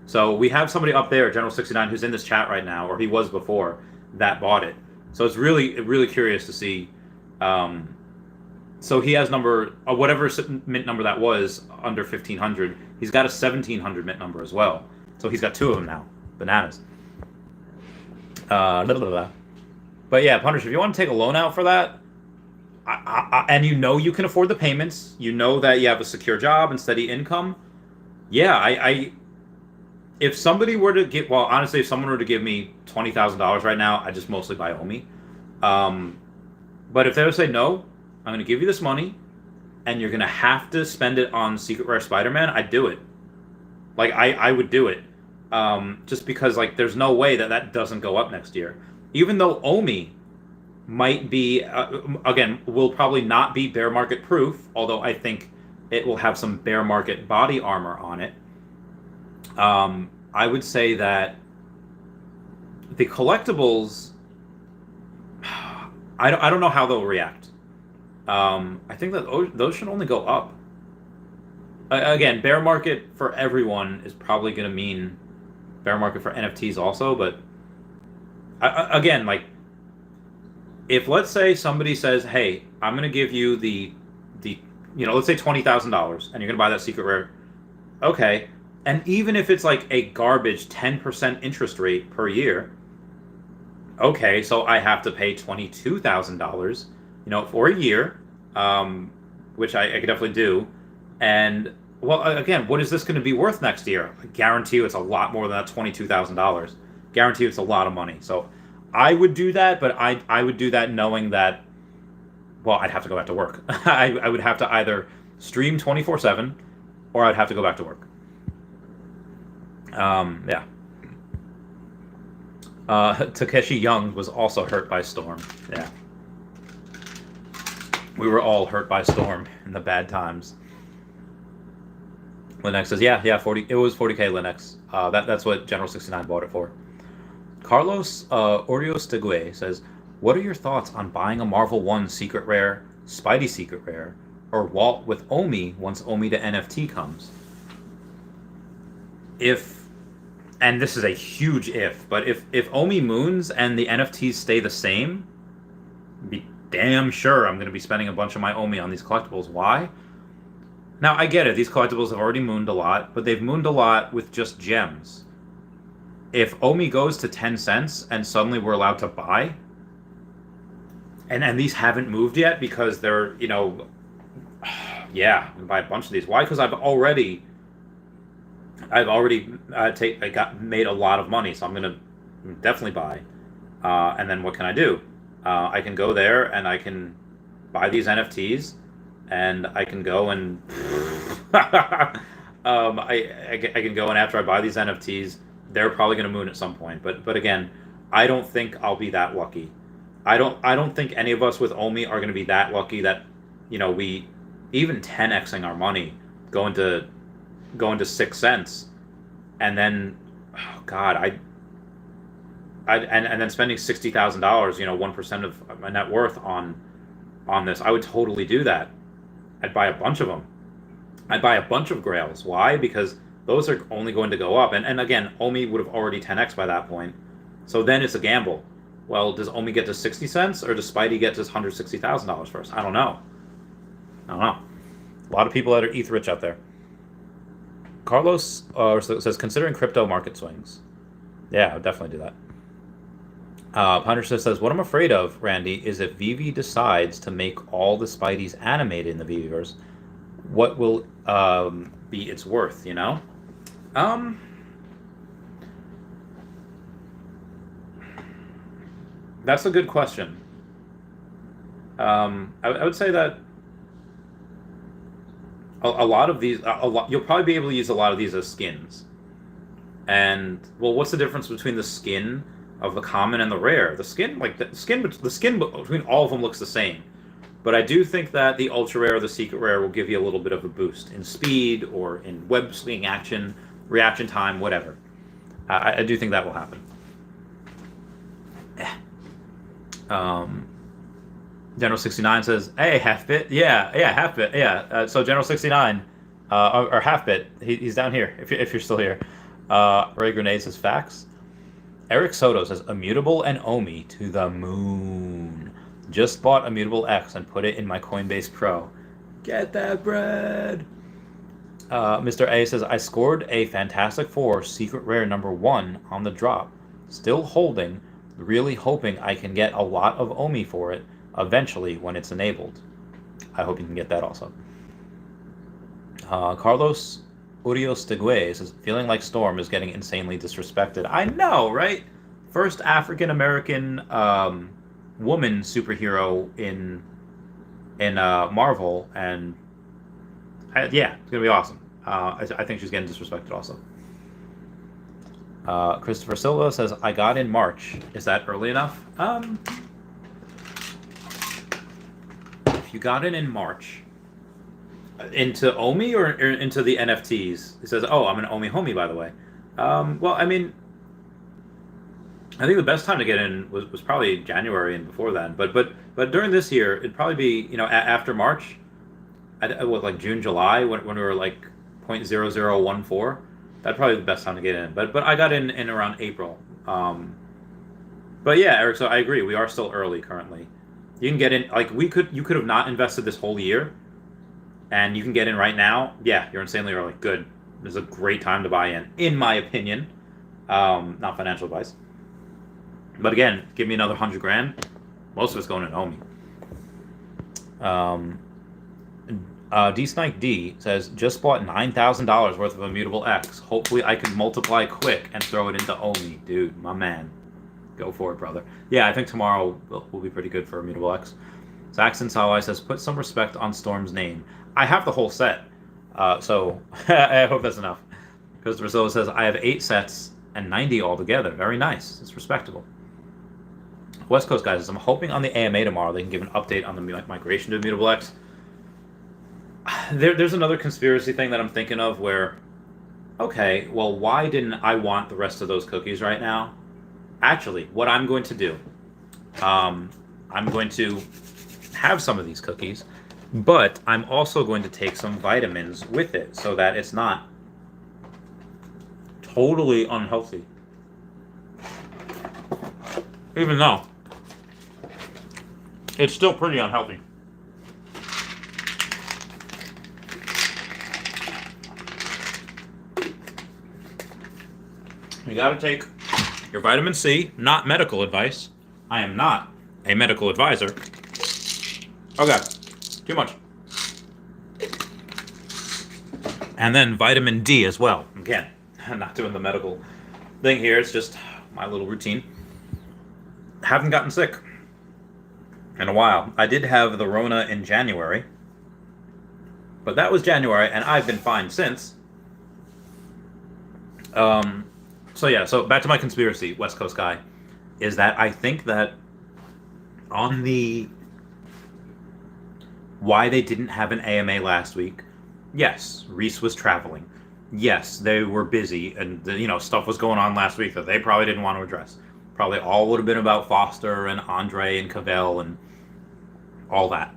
Speaker 1: So we have somebody up there, General 69, who's in this chat right now, or he was before, that bought it. So it's really curious to see. So he has number, whatever mint number that was, under 1,500. He's got a 1,700 mint number as well. So he's got two of them now. Bananas. But yeah, Punisher, if you want to take a loan out for that, and you know you can afford the payments, you know that you have a secure job and steady income, yeah, if somebody were to get, well, honestly, if someone were to give me $20,000 right now, I just mostly buy OMI. But if they would say, no, I'm going to give you this money, and you're going to have to spend it on Secret Rare Spider-Man, I'd do it. Like, I would do it. Just because, like, there's no way that doesn't go up next year. Even though OMI might be, again, will probably not be bear market proof, although I think it will have some bear market body armor on it. I would say that the collectibles, I don't know how they'll react. I think that those should only go up. Again, bear market for everyone is probably going to mean bear market for NFTs also, but again, like, if let's say somebody says, hey, I'm going to give you the let's say $20,000 and you're going to buy that secret rare. Okay. And even if it's like a garbage 10% interest rate per year, okay, so I have to pay $22,000, for a year, which I could definitely do. And, well, again, what is this going to be worth next year? I guarantee you it's a lot more than that $22,000. Guarantee you it's a lot of money. So I would do that, but I would do that knowing that, well, I'd have to go back to work. I would have to either stream 24/7 or I'd have to go back to work. Yeah. Takeshi Young was also hurt by Storm. Yeah. We were all hurt by Storm in the bad times. Linux says, yeah, 40. It was 40K Linux. That's what General 69 bought it for. Carlos Oriostegue says, what are your thoughts on buying a Marvel 1 secret rare, Spidey secret rare, or Walt with OMI once OMI to NFT comes? And this is a huge if, but if OMI moons and the NFTs stay the same, be damn sure I'm going to be spending a bunch of my OMI on these collectibles. Why? Now, I get it. These collectibles have already mooned a lot, but they've mooned a lot with just gems. If OMI goes to 10 cents and suddenly we're allowed to buy, and these haven't moved yet because they're, yeah, I'm gonna buy a bunch of these. Why? Because I've already made a lot of money, so I'm gonna definitely buy. And then what can I do? I can go there and I can buy these NFTs, and I can go and I can go and after I buy these NFTs, they're probably gonna moon at some point. But again, I don't think I'll be that lucky. I don't think any of us with OMI are gonna be that lucky that we even 10xing our money going to 6 cents, and then, oh God, and then spending $60,000, 1% of my net worth on this. I would totally do that. I'd buy a bunch of them. I'd buy a bunch of grails. Why? Because those are only going to go up. And again, OMI would have already 10x by that point. So then it's a gamble. Well, does OMI get to 60 cents or does Spidey get to $160,000 first? I don't know. A lot of people that are ETH rich out there. Carlos says, considering crypto market swings. Yeah, I would definitely do that. Punisher says, what I'm afraid of, Randy, is if veve decides to make all the Spideys animated in the veveverse, what will be its worth, That's a good question. I would say that a lot of these, you'll probably be able to use a lot of these as skins. And, well, what's the difference between the skin of the common and the rare? The skin between all of them looks the same. But I do think that the ultra rare or the secret rare will give you a little bit of a boost in speed or in web swinging action, reaction time, whatever. I do think that will happen. General 69 says, "Hey, half bit, yeah, half bit, yeah." So General 69, or half bit, he's down here. If you're still here, Ray Grenade says facts. Eric Soto says Immutable and OMI to the moon. Just bought Immutable X and put it in my Coinbase Pro. Get that bread. Mr. A says I scored a Fantastic Four Secret Rare #1 on the drop. Still holding, really hoping I can get a lot of OMI for it eventually when it's enabled. I hope you can get that also. Carlos Urios Tegue says, feeling like Storm is getting insanely disrespected. I know, right? First African American woman superhero in Marvel, and yeah, it's gonna be awesome. I think she's getting disrespected also. Christopher Silva says, I got in March. Is that early enough? If you got in March, into OMI or into the NFTs? He says, oh, I'm an OMI homie, by the way. Well, I mean, I think the best time to get in was probably January and before then. But during this year, it'd probably be, after March, like June, July, when we were like 0.0014. That'd probably be the best time to get in. But I got in around April. But yeah, Eric, so I agree. We are still early currently. You can get in, like you could have not invested this whole year, and you can get in right now. Yeah, you're insanely early. Good. This is a great time to buy in my opinion. Not financial advice. But again, give me another $100,000. Most of it's going in OMI. D-Snike D says, just bought $9,000 worth of Immutable X. Hopefully I can multiply quick and throw it into OMI. Dude, my man. Go for it, brother. Yeah, I think tomorrow will be pretty good for Immutable X. Saxon Sawai says, put some respect on Storm's name. I have the whole set, so I hope that's enough. Christopher Silva says, I have 8 sets and 90 altogether. Very nice. It's respectable. West Coast guys, I'm hoping on the AMA tomorrow they can give an update on the migration to Immutable X. There's another conspiracy thing that I'm thinking of where, okay, well, why didn't I want the rest of those cookies right now? Actually, what I'm going to do, I'm going to have some of these cookies, but I'm also going to take some vitamins with it so that it's not totally unhealthy. Even though it's still pretty unhealthy. You gotta take your vitamin C, not medical advice. I am not a medical advisor. Okay, too much. And then vitamin D as well. Again, I'm not doing the medical thing here. It's just my little routine. Haven't gotten sick in a while. I did have the Rona in January, but that was January, and I've been fine since. So yeah, so back to my conspiracy, West Coast guy, is that I think that on the why they didn't have an AMA last week, yes, Reese was traveling. Yes, they were busy, and stuff was going on last week that they probably didn't want to address. Probably all would have been about Foster and Andre and Cavell and all that.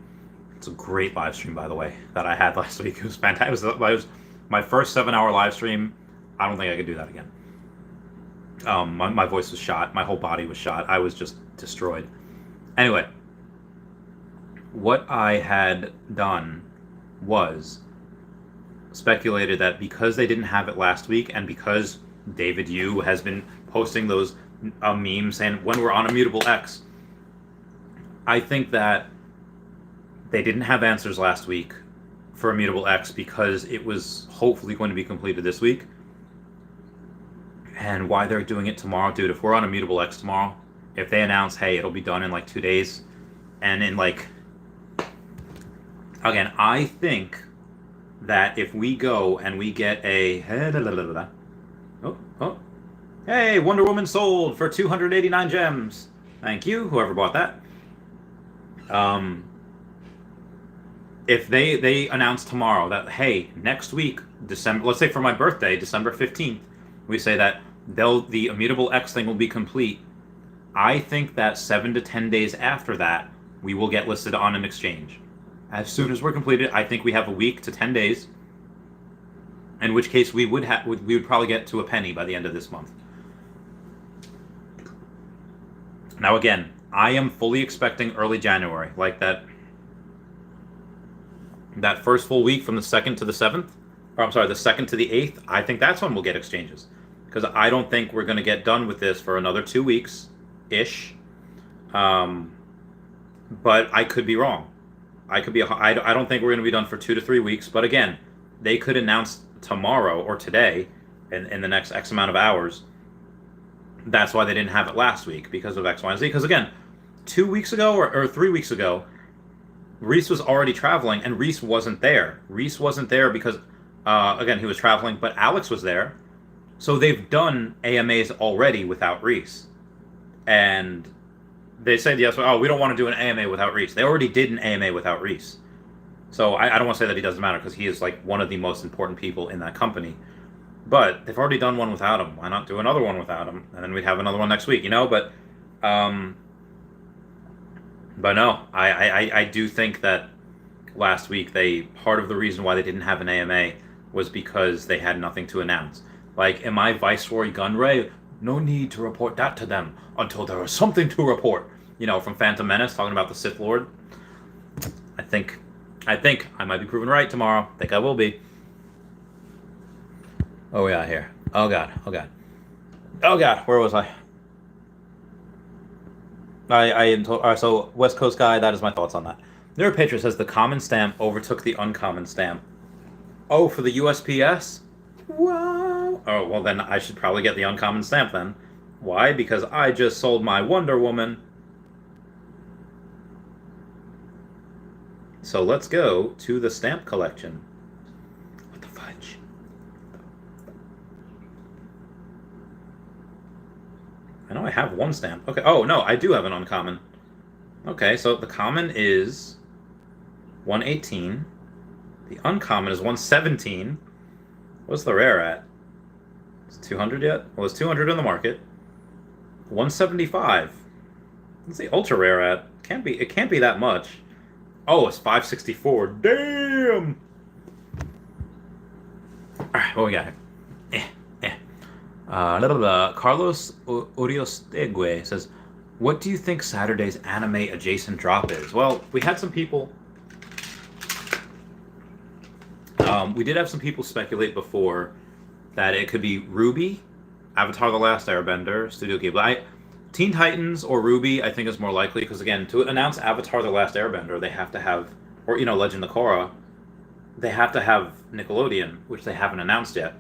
Speaker 1: It's a great live stream, by the way, that I had last week. It was fantastic. It was my first 7-hour live stream. I don't think I could do that again. My voice was shot. My whole body was shot. I was just destroyed. Anyway, what I had done was speculated that because they didn't have it last week, and because David Yu has been posting those memes saying when we're on Immutable X, I think that they didn't have answers last week for Immutable X because it was hopefully going to be completed this week. And why they're doing it tomorrow, dude, if we're on Immutable X tomorrow, if they announce, hey, it'll be done in like 2 days, and in like, again, I think that if we go and we get a, hey, Wonder Woman sold for 289 gems. Thank you, whoever bought that. If they announce tomorrow that, hey, next week, December, let's say for my birthday, December 15th, we say that the Immutable X thing will be complete. I think that 7 to 10 days after that, we will get listed on an exchange. As soon as we're completed, I think we have a week to 10 days, in which case we would probably get to a penny by the end of this month. Now again, I am fully expecting early January, like that first full week from the 2nd to the 7th, or I'm sorry, the 2nd to the 8th, I think that's when we'll get exchanges. Because I don't think we're going to get done with this for another 2 weeks-ish. But I could be wrong. I don't think we're going to be done for 2 to 3 weeks. But again, they could announce tomorrow or today, in the next X amount of hours. That's why they didn't have it last week, because of X, Y, and Z. Because again, 2 weeks ago or 3 weeks ago, Reese was already traveling, and Reese wasn't there. Reese wasn't there because, again, he was traveling, but Alex was there. So they've done AMAs already without Reese. And they said, yes, oh, we don't want to do an AMA without Reese. They already did an AMA without Reese. So I don't want to say that he doesn't matter, because he is like one of the most important people in that company. But they've already done one without him. Why not do another one without him? And then we'd have another one next week, you know? But no, I do think that last week part of the reason why they didn't have an AMA was because they had nothing to announce. Like, am I Viceroy Gunray? No need to report that to them until there is something to report. You know, from Phantom Menace, talking about the Sith Lord. I think I might be proven right tomorrow. I think I will be. Oh, yeah, here. Oh, God. Where was I? I am told. So, West Coast guy, that is my thoughts on that. NeuroPatriot says the common stamp overtook the uncommon stamp. Oh, for the USPS? Wow. Oh, well, then I should probably get the uncommon stamp then. Why? Because I just sold my Wonder Woman. So let's go to the stamp collection. What the fudge? I know I have one stamp. Okay. Oh, no, I do have an uncommon. Okay, so the common is 118. The uncommon is 117. What's the rare at? Is it 200 yet? Well, it's 200 in the market. 175. What's the ultra rare at? It can't be that much. Oh, it's 564. Damn! Alright, what we got here? Carlos Uriostegue says, what do you think Saturday's anime adjacent drop is? Well, we had some people... we did have some people speculate before that it could be Ruby, Avatar: The Last Airbender, Studio Ghibli. Teen Titans or Ruby, I think, is more likely, because again, to announce Avatar: The Last Airbender, they have to have, or Legend of Korra, they have to have Nickelodeon, which they haven't announced yet.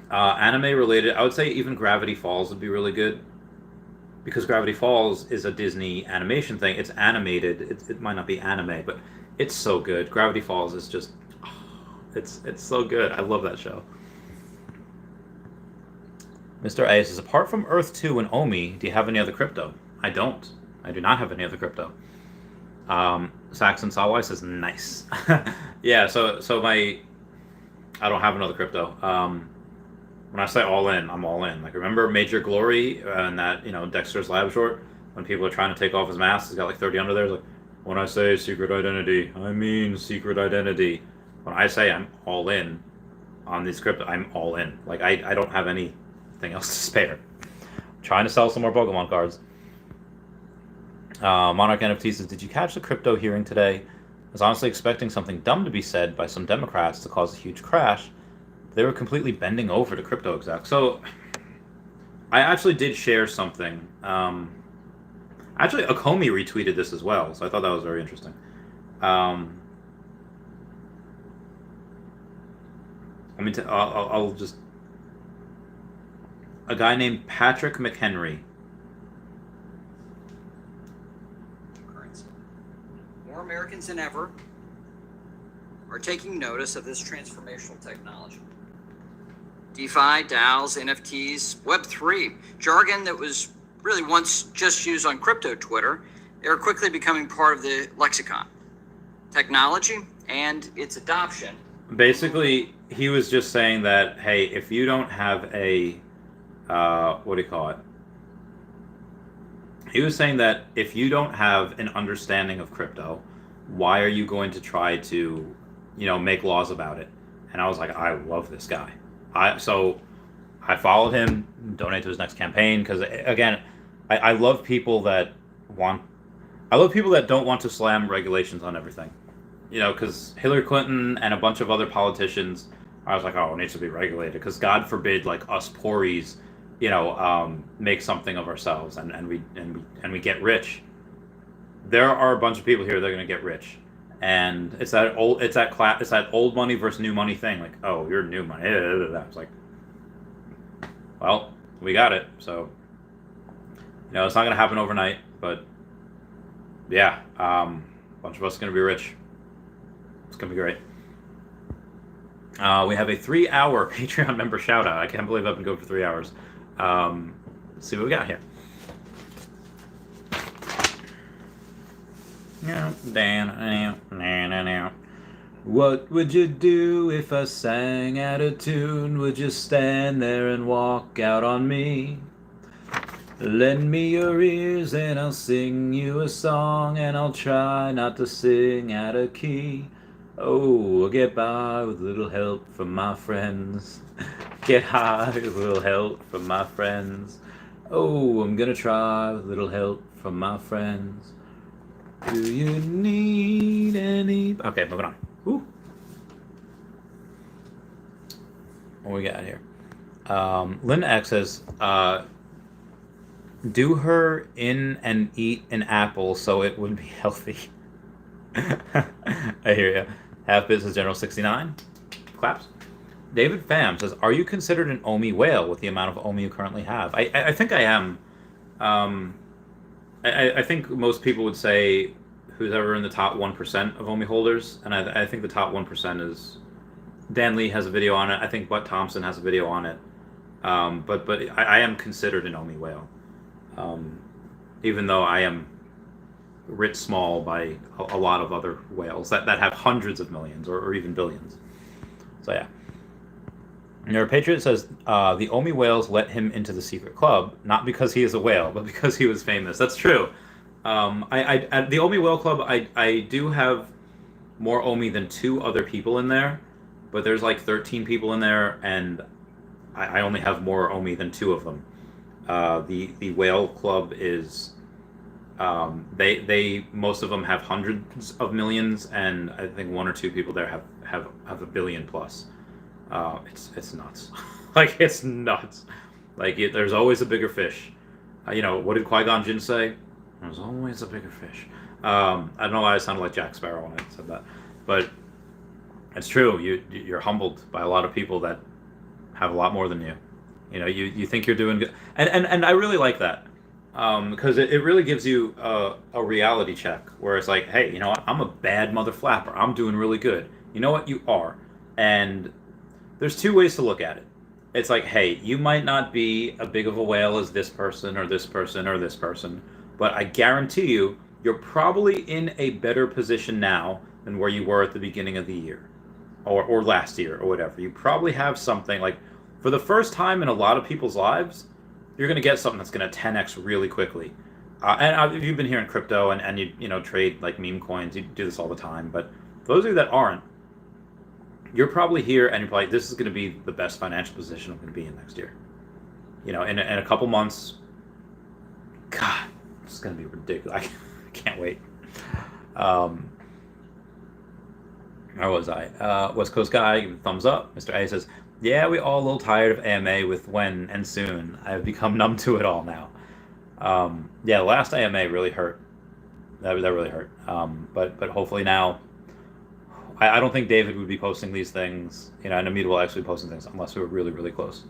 Speaker 1: Anime related, I would say even Gravity Falls would be really good, because Gravity Falls is a Disney animation thing. It's animated. It might not be anime, but it's so good. Gravity Falls is just, it's so good. I love that show. Mr. A says, apart from Earth 2 and OMI, do you have any other crypto? I don't. I do not have any other crypto. Saxon Sawai says, nice. Yeah, so I don't have another crypto. When I say all in, I'm all in. Like, remember Major Glory and that, Dexter's Lab short? When people are trying to take off his mask, he's got like 30 under there. It's like, when I say secret identity, I mean secret identity. When I say I'm all in on these crypto, I'm all in. Like, I don't have anything else to spare. I'm trying to sell some more Pokemon cards. Monarch NFT says, did you catch the crypto hearing today? I was honestly expecting something dumb to be said by some Democrats to cause a huge crash. They were completely bending over to crypto execs. So I actually did share something. Actually, Akomi retweeted this as well, so I thought that was very interesting. I'll just... A guy named Patrick McHenry.
Speaker 2: More Americans than ever are taking notice of this transformational technology. DeFi, DAOs, NFTs, Web3, jargon that was really once just used on crypto Twitter, they are quickly becoming part of the lexicon. Technology and its adoption.
Speaker 1: Basically, he was just saying that, hey, if you don't have a, He was saying that if you don't have an understanding of crypto, why are you going to try to, make laws about it? And I was like, I love this guy. So I followed him, donate to his next campaign, because again, I love people that want. I love people that don't want to slam regulations on everything. Because Hillary Clinton and a bunch of other politicians, I was like, oh, it needs to be regulated, because God forbid, like us poories, make something of ourselves and we get rich. There are a bunch of people here that are going to get rich, and it's that old money versus new money thing. Like, oh, you're new money. I was like, well, we got it, so it's not going to happen overnight, but yeah, a bunch of us are going to be rich. It's going to be great. We have a 3-hour Patreon member shout out. I can't believe I've been going for 3 hours. Let's see what we got here. What would you do if I sang out of tune? Would you stand there and walk out on me? Lend me your ears and I'll sing you a song, and I'll try not to sing out of key. Oh, I'll get by with a little help from my friends. Get high with a little help from my friends. Oh, I'm gonna try with a little help from my friends. Do you need any... Okay, moving on. Ooh. What we got here? Linda X says, do her in and eat an apple so it would be healthy. I hear you. Half Business General 69. Claps. David Pham says, are you considered an OMI whale with the amount of OMI you currently have? I think I am. I think most people would say who's ever in the top 1% of OMI holders, and I think the top 1% is... Dan Lee has a video on it. I think Butt Thompson has a video on it. But I am considered an OMI whale. Even though I am writ small by a lot of other whales that have hundreds of millions or even billions. So yeah. Your Patriot says, the OMI whales let him into the secret club, not because he is a whale, but because he was famous. That's true. At the OMI Whale Club, I do have more OMI than 2 other people in there, but there's like 13 people in there, and I only have more OMI than 2 of them. The Whale Club is... they most of them have hundreds of millions, and I think 1 or 2 people there have a billion plus. It's nuts. Like, it's nuts. Like, there's always a bigger fish. What did Qui-Gon Jinn say? There's always a bigger fish. I don't know why I sounded like Jack Sparrow when I said that, but it's true. You're humbled by a lot of people that have a lot more than you. You think you're doing good, and I really like that. Because it really gives you a reality check where it's like, hey, you know what? I'm a bad mother flapper. I'm doing really good. You know what? You are. And there's 2 ways to look at it. It's like, hey, you might not be as big of a whale as this person or this person or this person, but I guarantee you, you're probably in a better position now than where you were at the beginning of the year or last year or whatever. You probably have something like, for the first time in a lot of people's lives, you're going to get something that's going to 10x really quickly. And you've been here in crypto and you trade like meme coins, you do this all the time. But those of you that aren't, you're probably here and you're probably, this is going to be the best financial position I'm going to be in next year. In a couple months, God, it's going to be ridiculous. I can't wait. Where was I? West Coast guy, give a thumbs up. Mr. A says, yeah, we all a little tired of AMA with when and soon. I've become numb to it all now. Yeah, the last AMA really hurt. That really hurt. But hopefully now, I don't think David would be posting these things, and Amita will actually be posting things unless we were really, really close.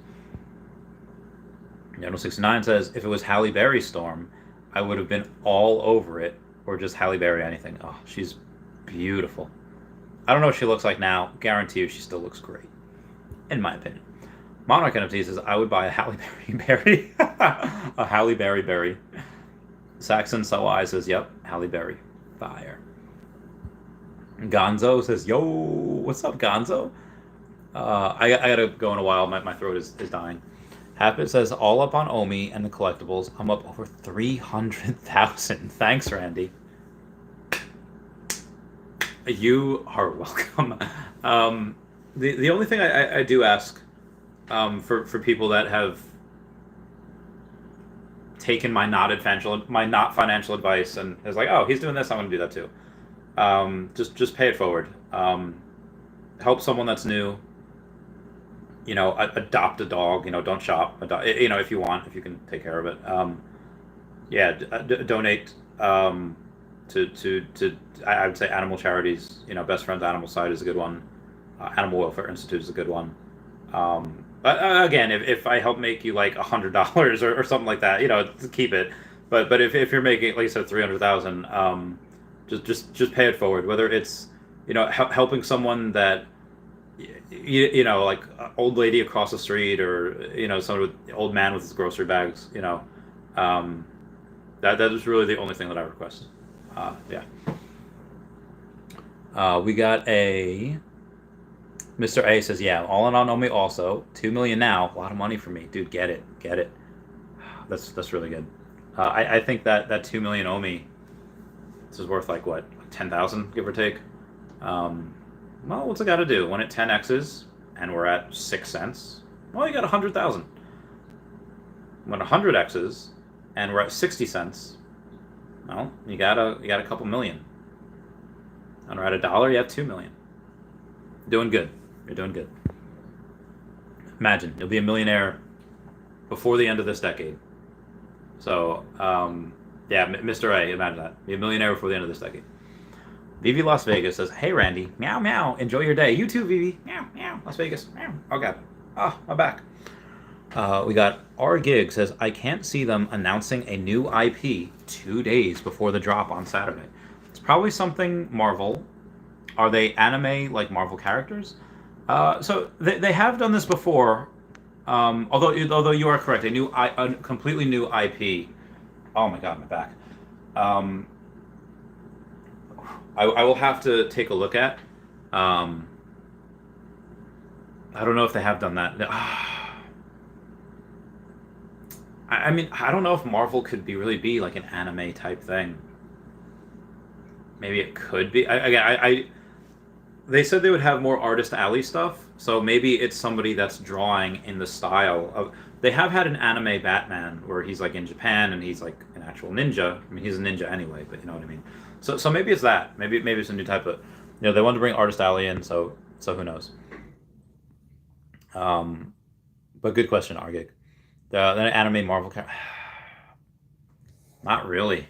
Speaker 1: General 69 says, if it was Halle Berry's storm, I would have been all over it, or just Halle Berry anything. Oh, she's beautiful. I don't know what she looks like now. Guarantee you she still looks great, in my opinion. Monarch NFT says, I would buy a Halle Berry. A Halle Berry. Saxon So I says, yep, Halle Berry. Fire. Gonzo says, yo, what's up, Gonzo? I gotta go in a while. My throat is dying. Happett says, all up on OMI and the collectibles. I'm up over 300,000. Thanks, Randy. You are welcome. The only thing I do ask for people that have taken my not financial advice and is like, oh, he's doing this, I'm going to do that too. Just pay it forward. Help someone that's new. Adopt a dog. Don't shop. If you want, if you can take care of it. Donate to I would say animal charities. Best Friends Animal Side is a good one. Animal Welfare Institute is a good one. But again, if I help make you like $100 or something like that, keep it. But if you're making, like I said, 300,000, just pay it forward. Whether it's helping someone that like an old lady across the street, or someone with old man with his grocery bags. That is really the only thing that I request. We got a Mr. A says, yeah, all in on OMI also. 2 million now. A lot of money for me. Dude, get it. That's really good. I think that 2 million OMI, this is worth like what, 10,000, give or take. Well, what's it got to do? When it 10x's and we're at 6 cents, well, you got 100,000. When 100x's and we're at 60 cents, well, you got a couple million. And we're at $1, you have 2 million. Doing good. You're doing good. Imagine, you'll be a millionaire before the end of this decade. So, Mr. A, imagine that. Be a millionaire before the end of this decade. Vivi Las Vegas says, hey, Randy. Meow, meow. Enjoy your day. You too, Vivi. Meow, meow. Las Vegas. Meow. Okay. My back. We got R Gig says, I can't see them announcing a new IP 2 days before the drop on Saturday. It's probably something Marvel. Are they anime like Marvel characters? So they have done this before. Although you are correct, a completely new IP. Oh my God, my back. I will have to take a look at. I don't know if they have done that. I mean, I don't know if Marvel could really be like an anime type thing. Maybe it could be. They said they would have more artist alley stuff, so maybe it's somebody that's drawing in the style of. They have had an anime Batman where he's like in Japan and he's like an actual ninja. I mean, he's a ninja anyway, but you know what I mean. So maybe it's that. Maybe it's a new type of. They wanted to bring artist alley in, so who knows. But good question, Argig. The anime Marvel character. Not really.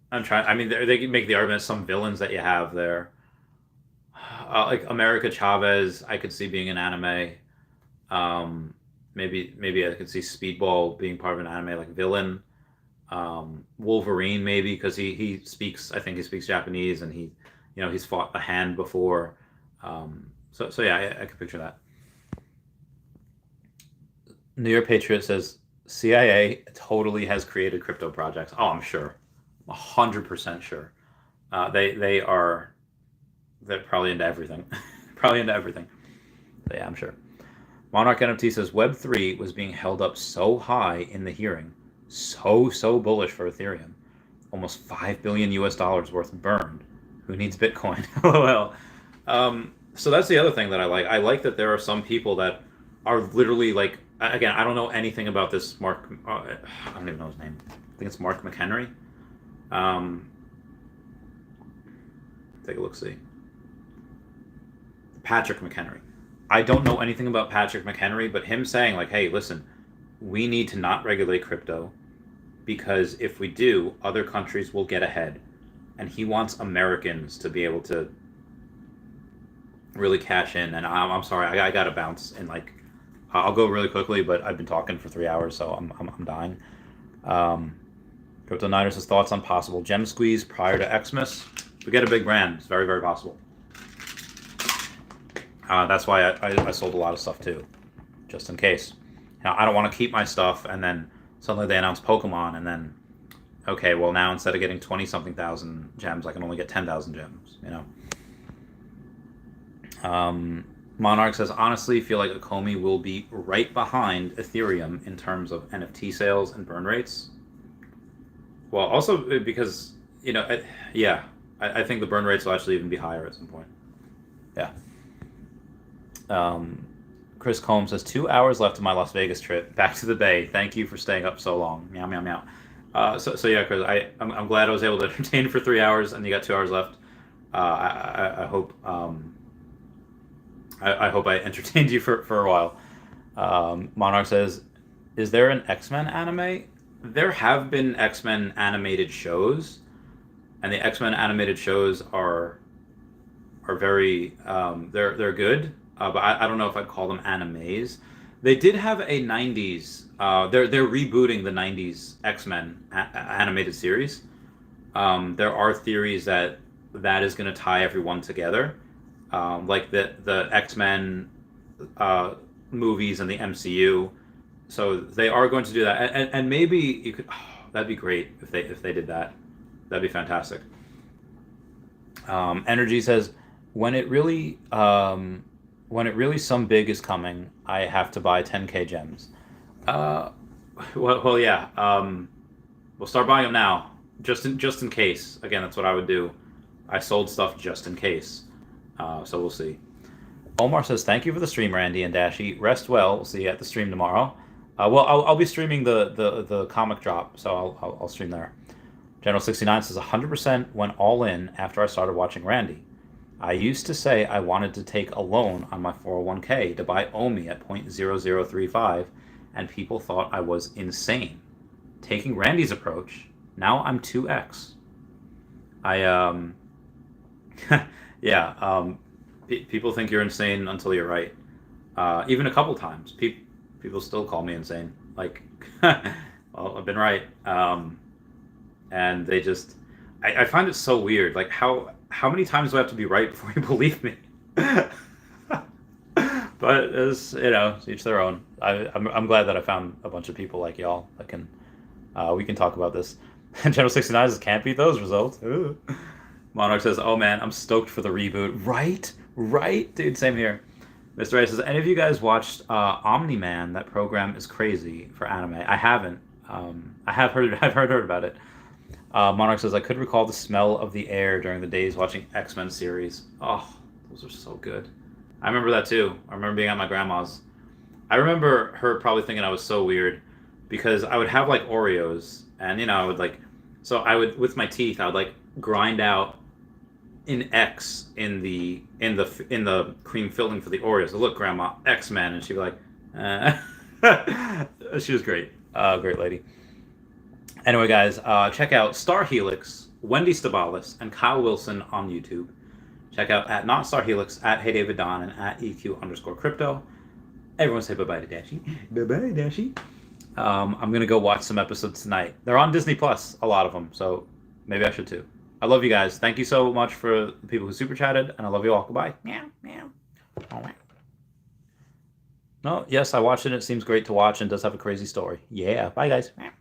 Speaker 1: I'm trying. I mean, they can make the argument some villains that you have there, like America Chavez. I could see being an anime. Maybe I could see Speedball being part of an anime like villain. Wolverine maybe because he speaks. I think he speaks Japanese and he's fought a hand before. So yeah, I could picture that. New York Patriot says CIA totally has created crypto projects. Oh, I'm sure. 100% sure. They're probably into everything. Probably into everything. But yeah, I'm sure. Monarch NFT says Web3 was being held up so high in the hearing. So bullish for Ethereum. Almost $5 billion worth burned. Who needs Bitcoin? LOL. So that's the other thing that I like. I like that there are some people that are literally like, again, I don't know anything about this Mark. I don't even know his name. I think it's Mark McHenry. Take a look, see. Patrick McHenry. I don't know anything about Patrick McHenry, but him saying like, hey, listen, we need to not regulate crypto because if we do, other countries will get ahead. And he wants Americans to be able to really cash in. And I'm sorry, I got to bounce. And like, I'll go really quickly, but I've been talking for 3 hours, so I'm dying. Crypto Niners' thoughts on possible gem squeeze prior to Xmas. If we get a big brand, it's very, very possible. That's why I sold a lot of stuff too, just in case. Now, I don't want to keep my stuff and then suddenly they announce Pokemon and then, okay, well now instead of getting 20-something thousand gems, I can only get 10,000 gems, Monarch says, honestly, feel like Akomi will be right behind Ethereum in terms of NFT sales and burn rates. Well, also because, yeah, I think the burn rates will actually even be higher at some point. Yeah. Chris Combs says, 2 hours left of my Las Vegas trip. Back to the Bay. Thank you for staying up so long. Meow, meow, meow. So yeah, Chris, I'm glad I was able to entertain for 3 hours, and you got 2 hours left. I hope I hope I entertained you for a while. Monarch says, is there an X-Men anime? There have been X-Men animated shows, and the X-Men animated shows are very they're good, but I don't know if I'd call them animes. They did have a '90s. They're rebooting the '90s X-Men animated series. There are theories that is going to tie everyone together, like the X-Men movies and the MCU. So they are going to do that, and maybe you could. Oh, that'd be great if they did that. That'd be fantastic. Energy says, when it really some big is coming, I have to buy 10K gems. Well, yeah. We'll start buying them now, just in case. Again, that's what I would do. I sold stuff just in case. So we'll see. Omar says, thank you for the stream, Randy and Dashy. Rest well. We'll see you at the stream tomorrow. Well, I'll be streaming the comic drop, so I'll stream there. General 69 says, 100% went all in after I started watching Randy. I used to say I wanted to take a loan on my 401k to buy OMI at 0.0035, and people thought I was insane. Taking Randy's approach, now I'm 2x. People think you're insane until you're right. Even a couple times, people still call me insane. Like, well, I've been right. And they just, I find it so weird. Like, how many times do I have to be right before you believe me? But it's, each their own. I'm glad that I found a bunch of people like y'all that can, we can talk about this. General 69 says, can't beat those results. Monarch says, oh man, I'm stoked for the reboot. Right, dude, same here. Mr. Ray says, any of you guys watched Omni-Man? That program is crazy for anime. I haven't. I've heard about it. Monarch says, I could recall the smell of the air during the days watching X-Men series. Oh, those are so good. I remember that too. I remember being at my grandma's. I remember her probably thinking I was so weird because I would have like Oreos and I would with my teeth I would like grind out an X in the cream filling for the Oreos. So, look, Grandma, X-Men, and she'd be like, she was great. Great lady. Anyway, guys, check out Star Helix, Wendy Stibalis, and Kyle Willson on YouTube. Check out at Not Star Helix, at Hey David Don, and at EQ_crypto. Everyone say bye-bye to Dashy. Bye-bye, Dashy. I'm going to go watch some episodes tonight. They're on Disney Plus, a lot of them, so maybe I should too. I love you guys. Thank you so much for the people who super chatted, and I love you all. Goodbye. Meow, meow. All right. No, yes, I watched it. It seems great to watch and does have a crazy story. Yeah. Bye, guys. Meow.